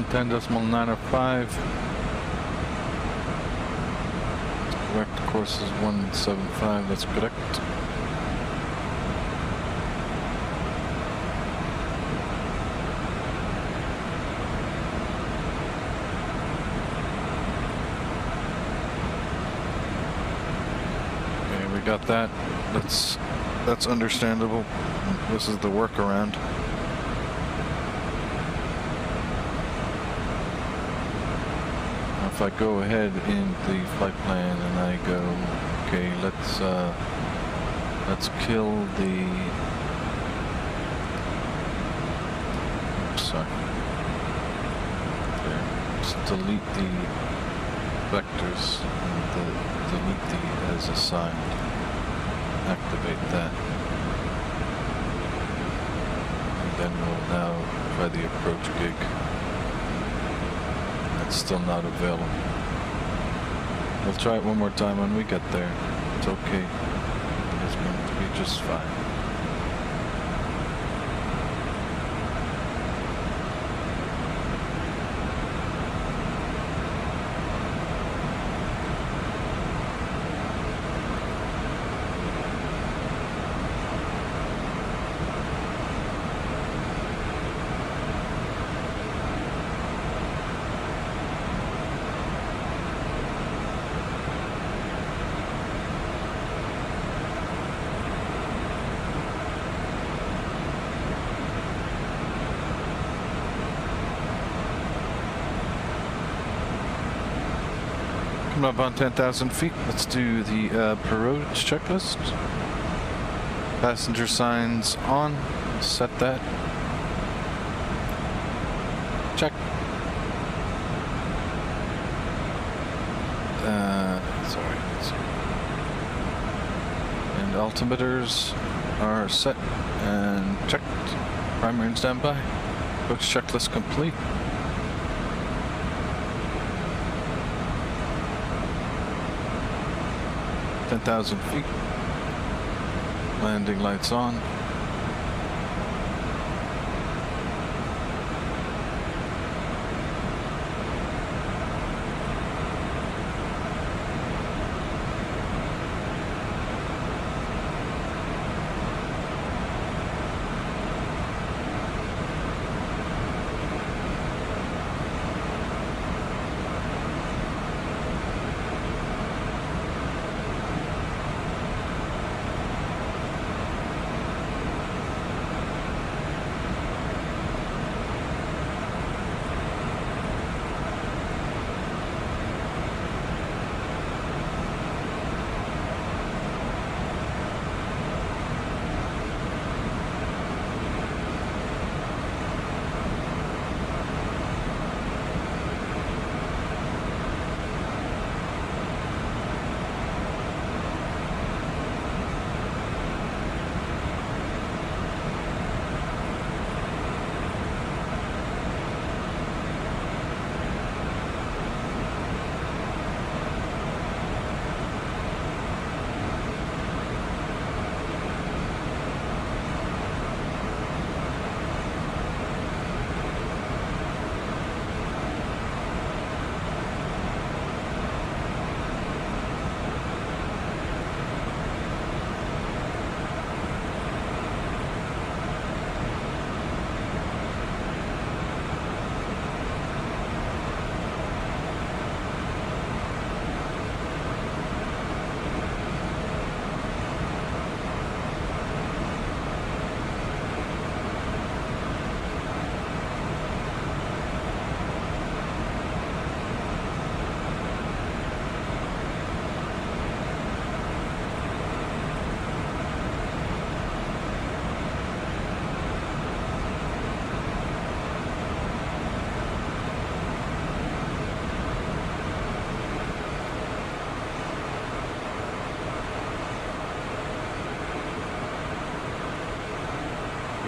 .905. Correct course is 175, that's correct. Okay, we got that. That's understandable. This is the workaround. If I go ahead in the flight plan and I go, okay, let's kill the, oops, sorry, there, just delete the vectors and delete the as assigned, activate that, and then we'll now try the approach gig. It's still not available. We'll try it one more time when we get there. It's okay. It's going to be just fine. I'm up on 10,000 feet. Let's do the approach checklist. Passenger signs on. Set that. Check. Sorry. And altimeters are set and checked. Primary and standby. Approach checklist complete. Ten 10,000 feet. Landing lights on.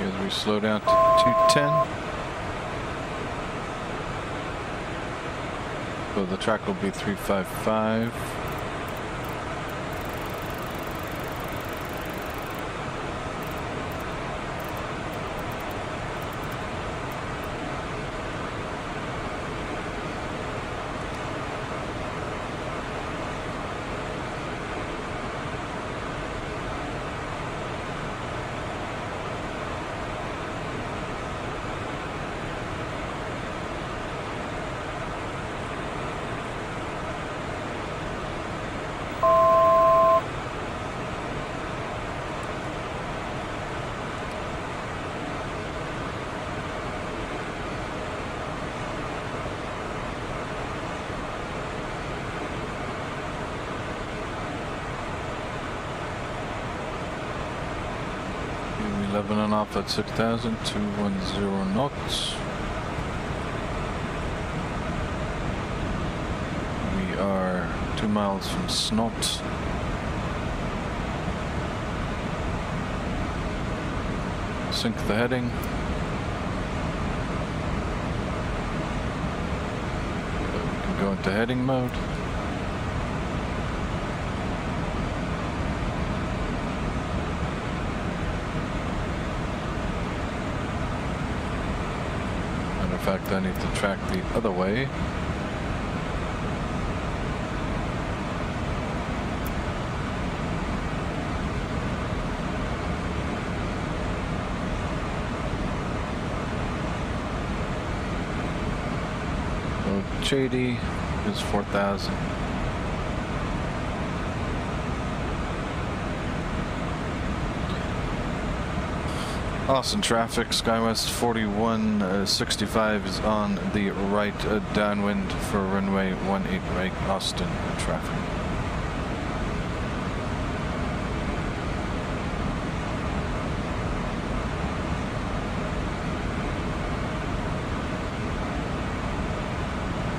As we slow down to 210. So the track will be 355. Lebanon off at 6,000, 210 knots. We are 2 miles from Snot. Sync the heading. We can go into heading mode. In fact, I need to track the other way. So Shady is 4,000. Austin traffic, SkyWest 4165 is on the right downwind for runway 18 right, Austin traffic.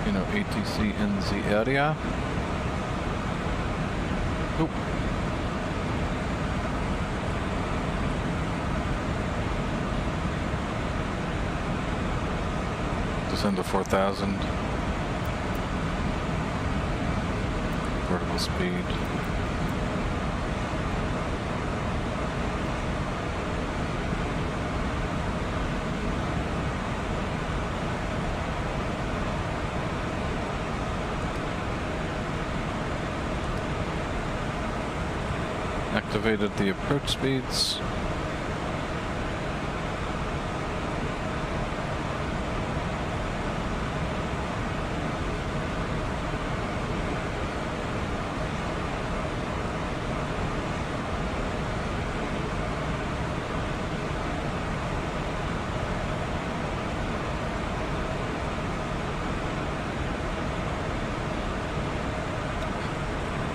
You know, ATC in the area. Oop. Descend to 4,000. Vertical speed. Activated the approach speeds.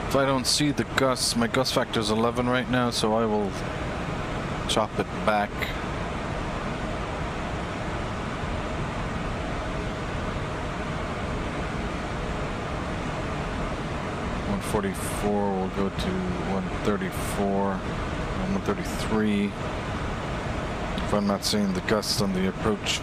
If I don't see the gusts, my gust factor is 11 right now, so I will chop it back. .144 will go to 134, 133. If I'm not seeing the gusts on the approach.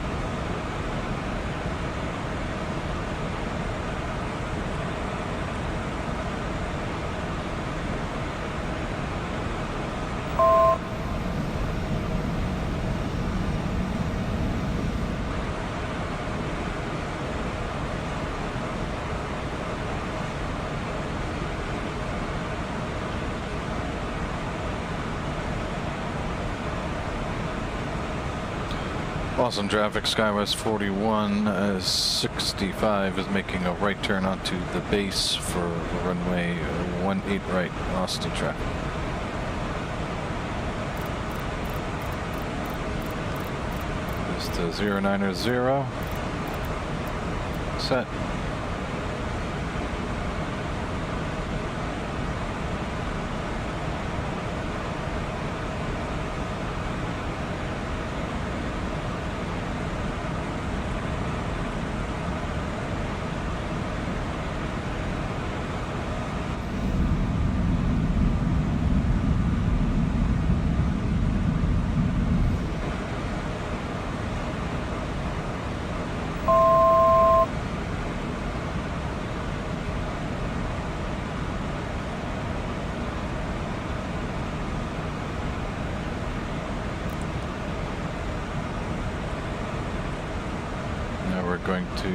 Awesome traffic, SkyWest 4165 is making a right turn onto the base for runway 18 right, Austin traffic. Just 090, set. Going to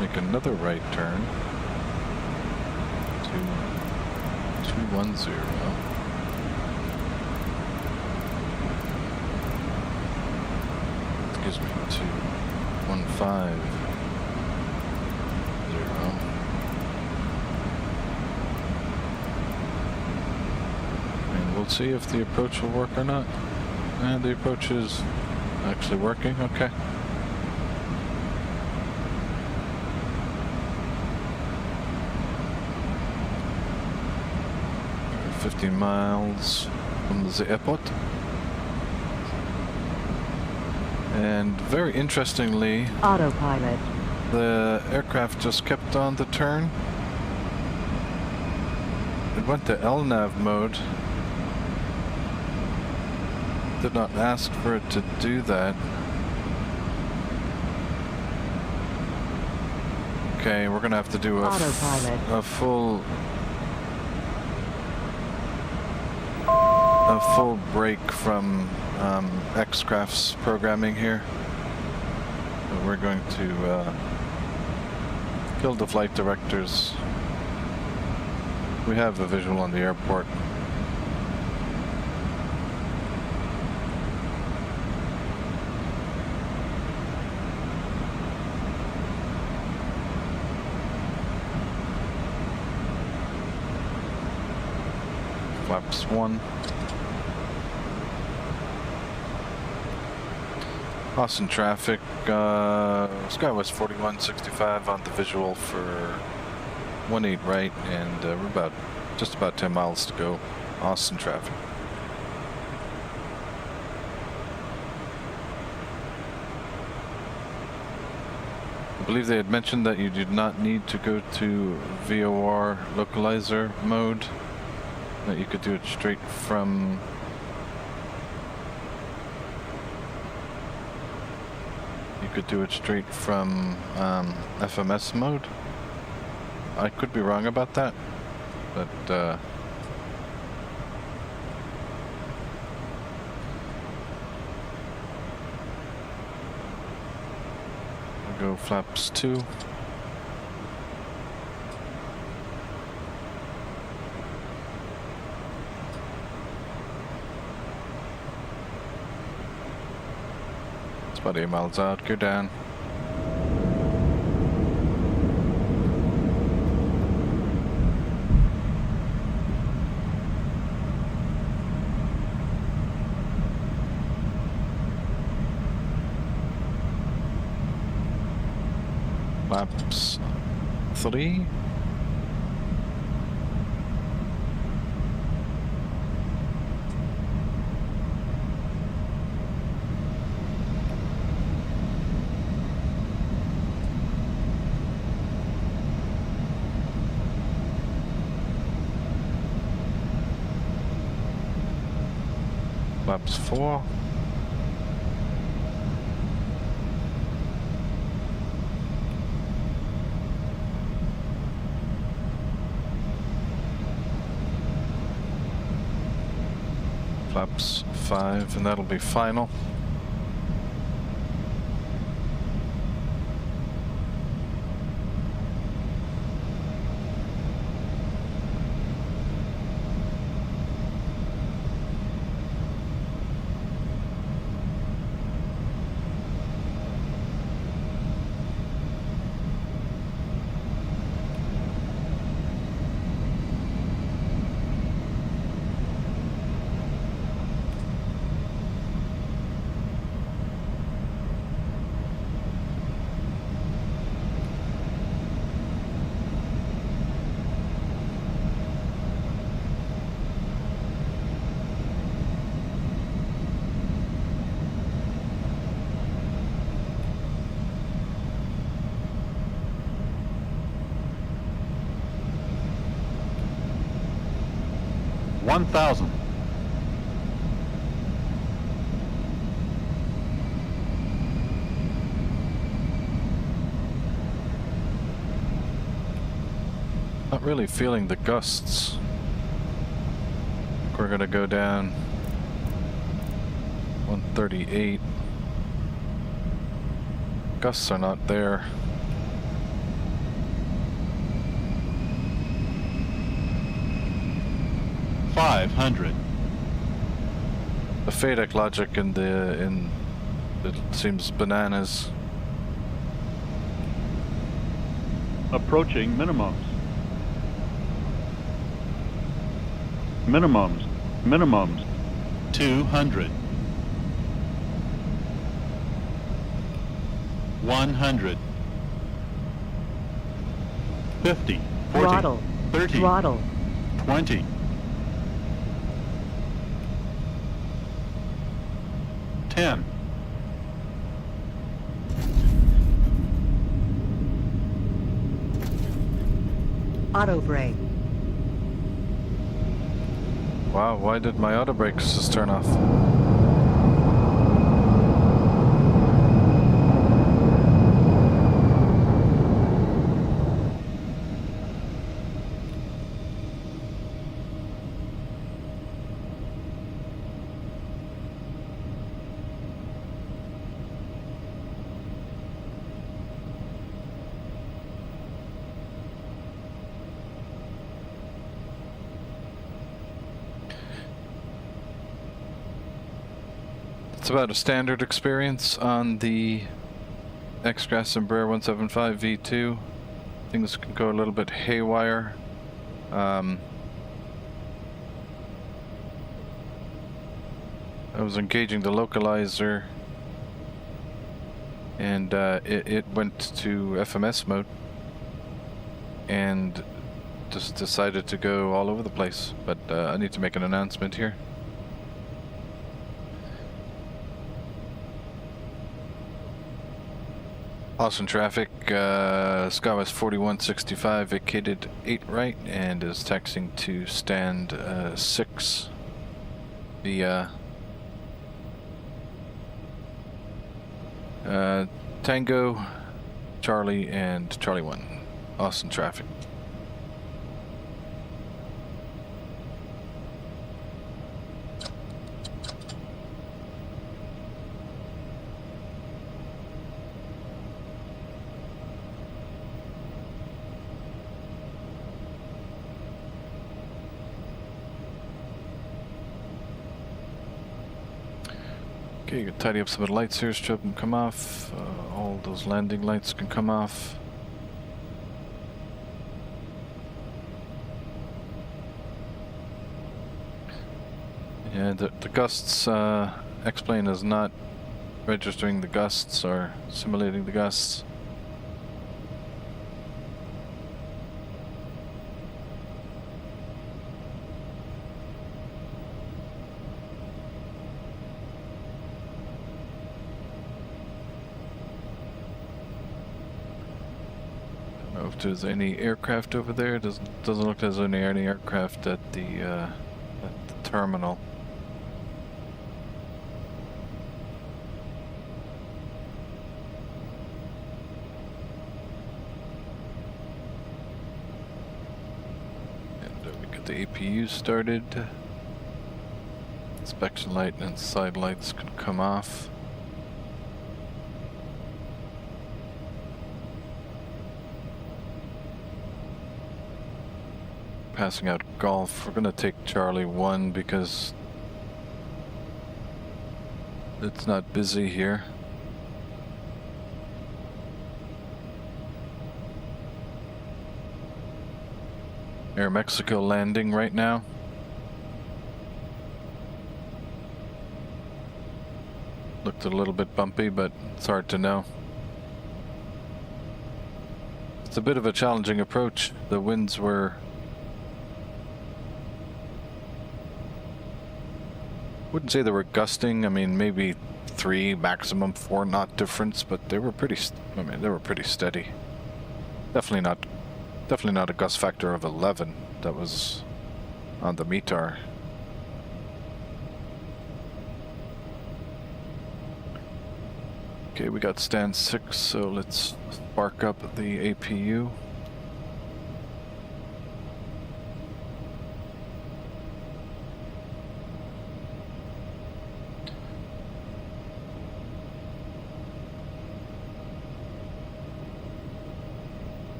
make another right turn to 210. Excuse me, 2150. And we'll see if the approach will work or not. And the approach is actually working, okay. 15 miles from the airport. And very interestingly, autopilot. The aircraft just kept on the turn. It went to LNAV mode. Did not ask for it to do that. Okay, we're gonna have to do a full break from X-Crafts programming here. So we're going to kill the flight directors. We have a visual on the airport. Flaps 1. Austin traffic, SkyWest 4165 on the visual for 18 right, and we're just about 10 miles to go. Austin traffic. I believe they had mentioned that you did not need to go to VOR localizer mode, that you could do it straight from FMS mode. I could be wrong about that, but we'll go flaps 2. It's about 8 miles out, go down. Flaps 3. Flaps 4. Flaps 5, and that'll be final. Not really feeling the gusts. We're gonna go down 138. Gusts are not there. The FADEC logic in it seems bananas. Approaching minimums. Minimums. 200. 100. 50. 40. Throttle. 30. Throttle. 20. 10. Auto brake. Wow, why did my auto brakes just turn off? It's about a standard experience on the X-Crafts Embraer 175 V2. Things can go a little bit haywire. I was engaging the localizer and it went to FMS mode and just decided to go all over the place. But I need to make an announcement here. Austin traffic, SkyWest 4165 vacated 8 right and is taxiing to stand 6 via Tango, Charlie, and Charlie 1. Austin traffic. Okay, you can tidy up some of the lights here, strip them, come off. All those landing lights can come off. Yeah, the gusts, X-Plane is not registering the gusts or simulating the gusts. If there's any aircraft over there, doesn't look like there's any aircraft at the terminal. And we got the APU started. Inspection light and side lights can come off. Passing out golf. We're gonna take Charlie 1 because it's not busy here. Air Mexico landing right now. Looked a little bit bumpy, but it's hard to know. It's a bit of a challenging approach. The winds were wouldn't say they were gusting. I mean, maybe 3, maximum 4 knot difference, but they were pretty. I mean, they were pretty steady. Definitely not a gust factor of 11 that was on the METAR. Okay, we got stand 6, so let's spark up the APU.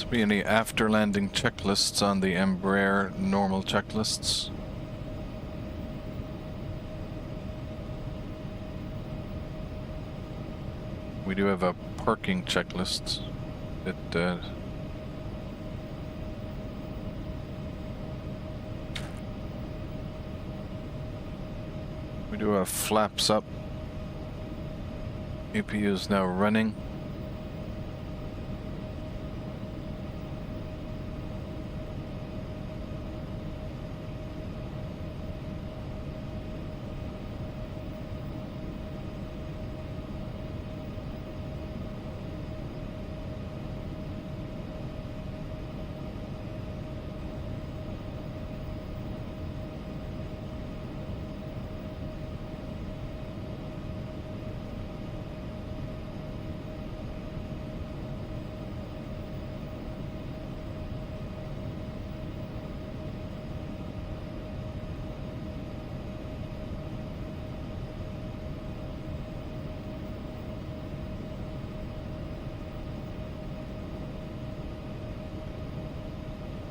Be any after landing checklists on the Embraer normal checklists? We do have a parking checklist. We do have flaps up. APU is now running.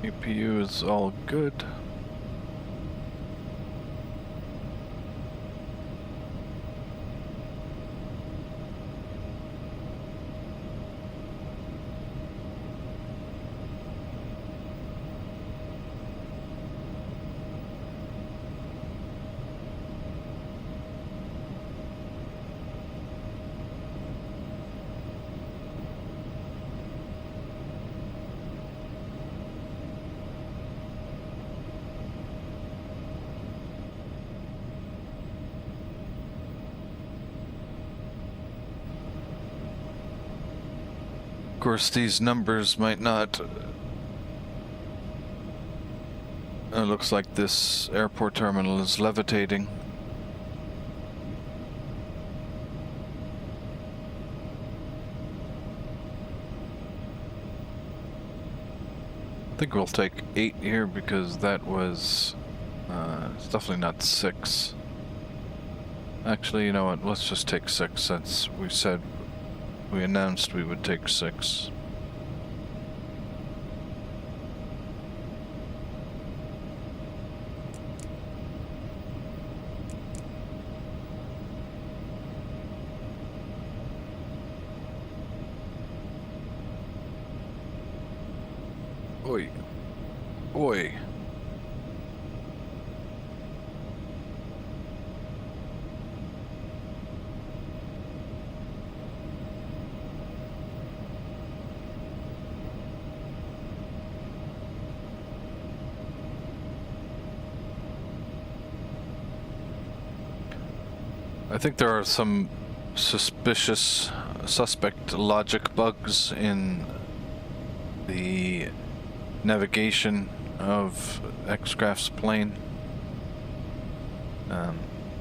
APU is all good. course, these numbers might not... It looks like this airport terminal is levitating. I think we'll take 8 here because that was... it's definitely not 6. Actually, you know what? Let's just take 6 since we announced we would take 6. Oi. Oi. I think there are some suspect logic bugs in the navigation of X-Crafts plane.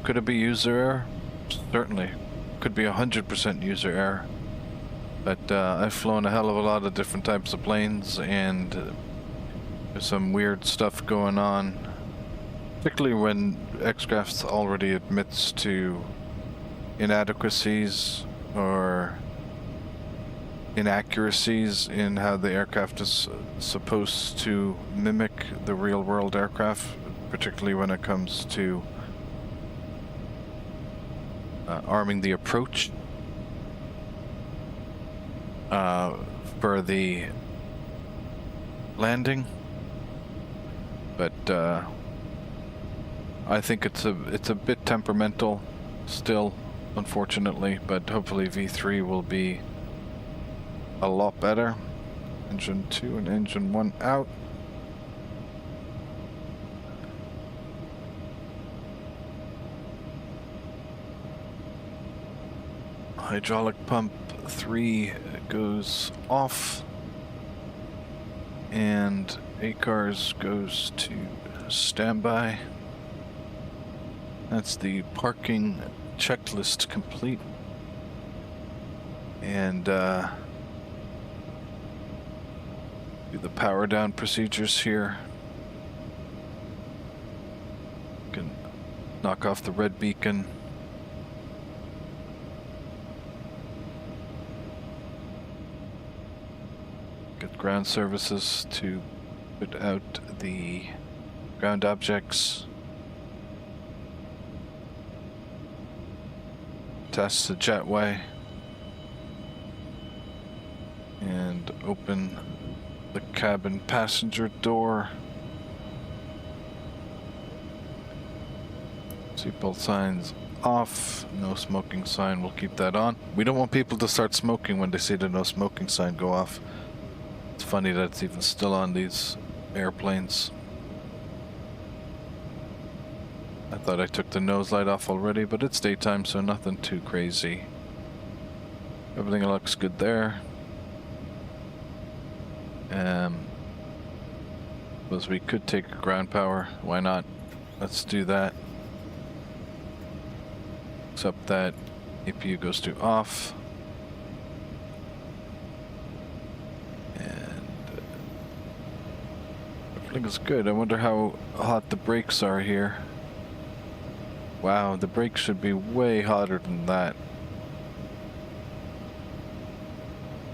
Could it be user error? Certainly. Could be 100% user error. But I've flown a hell of a lot of different types of planes, and there's some weird stuff going on. Particularly when X-Crafts already admits to inadequacies or inaccuracies in how the aircraft is supposed to mimic the real-world aircraft, particularly when it comes to arming the approach for the landing. But I think it's a bit temperamental still, unfortunately, but hopefully V3 will be a lot better. Engine 2 and engine 1 out. Hydraulic pump 3 goes off, and ACARS goes to standby. That's the parking checklist complete. And do the power down procedures here. Can knock off the red beacon. Get ground services to put out the ground objects. Test the jetway. And open the cabin passenger door. Seatbelt signs off. No smoking sign. We'll keep that on. We don't want people to start smoking when they see the no smoking sign go off. It's funny that it's even still on these airplanes. I thought I took the nose light off already, but it's daytime, so nothing too crazy. Everything looks good there. Suppose we could take ground power. Why not? Let's do that. Except that APU goes to off. And everything is good. I wonder how hot the brakes are here. Wow, the brakes should be way hotter than that.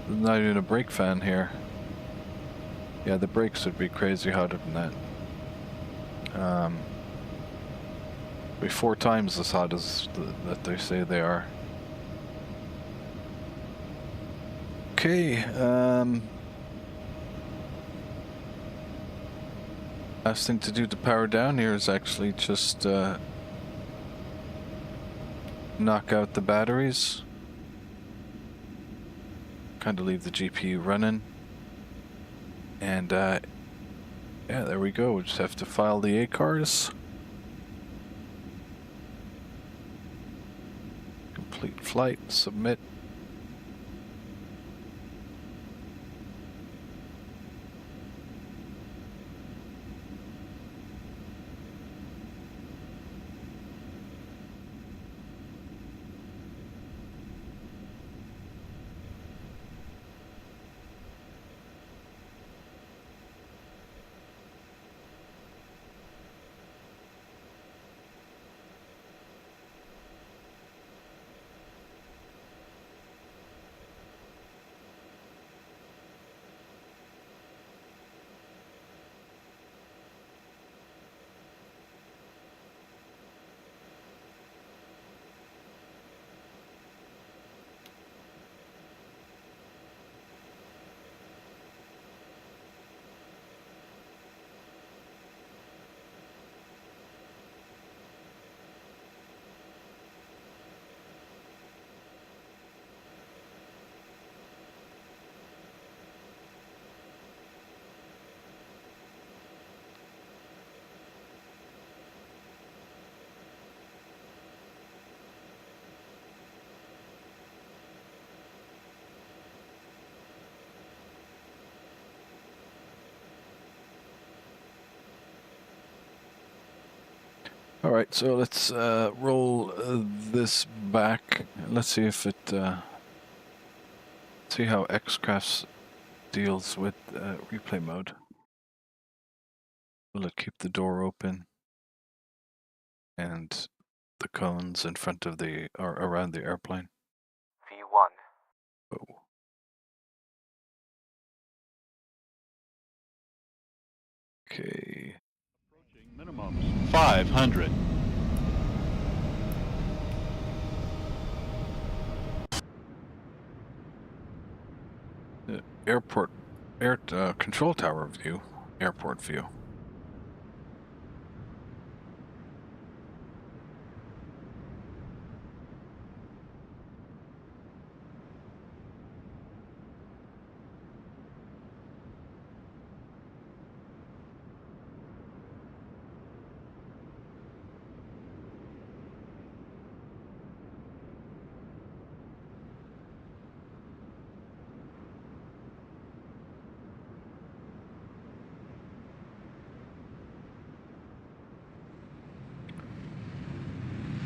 There's not even a brake fan here. Yeah, the brakes would be crazy hotter than that. Be 4 times as hot as that they say they are. Okay, last thing to do to power down here is actually just knock out the batteries. Kind of leave the GPU running. And yeah, there we go. We just have to file the ACARS. Complete flight, submit. All right, so let's roll this back. Let's see if it. See how X-Crafts deals with replay mode. Will it keep the door open and the cones in front of the or around the airplane? V1. Oh. Okay. Minimum 500. Airport, control tower view, airport view.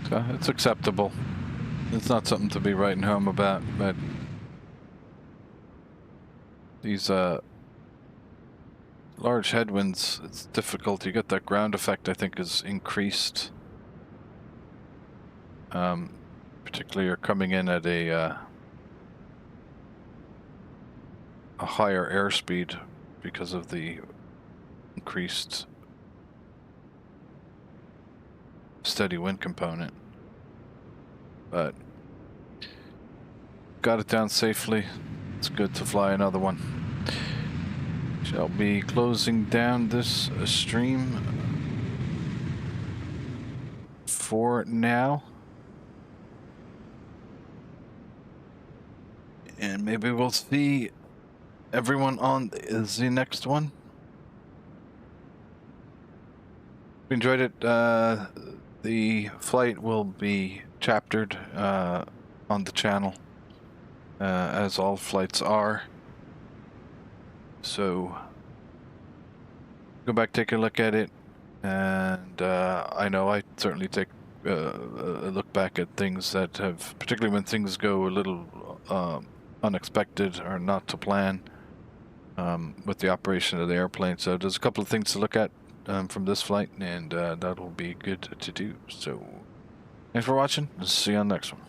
So it's acceptable. It's not something to be writing home about, but these large headwinds, it's difficult. You get that ground effect, I think, is increased. Particularly you're coming in at a higher airspeed because of the increased steady wind component. But got it down safely. It's good to fly another one. Shall be closing down this stream for now. And maybe we'll see everyone on the next one. If you enjoyed it, the flight will be chaptered on the channel, as all flights are. So go back, take a look at it, and I know I certainly take a look back at things that have, particularly when things go a little unexpected or not to plan with the operation of the airplane. So there's a couple of things to look at from this flight, and that will be good to do. So thanks for watching. See you on the next one.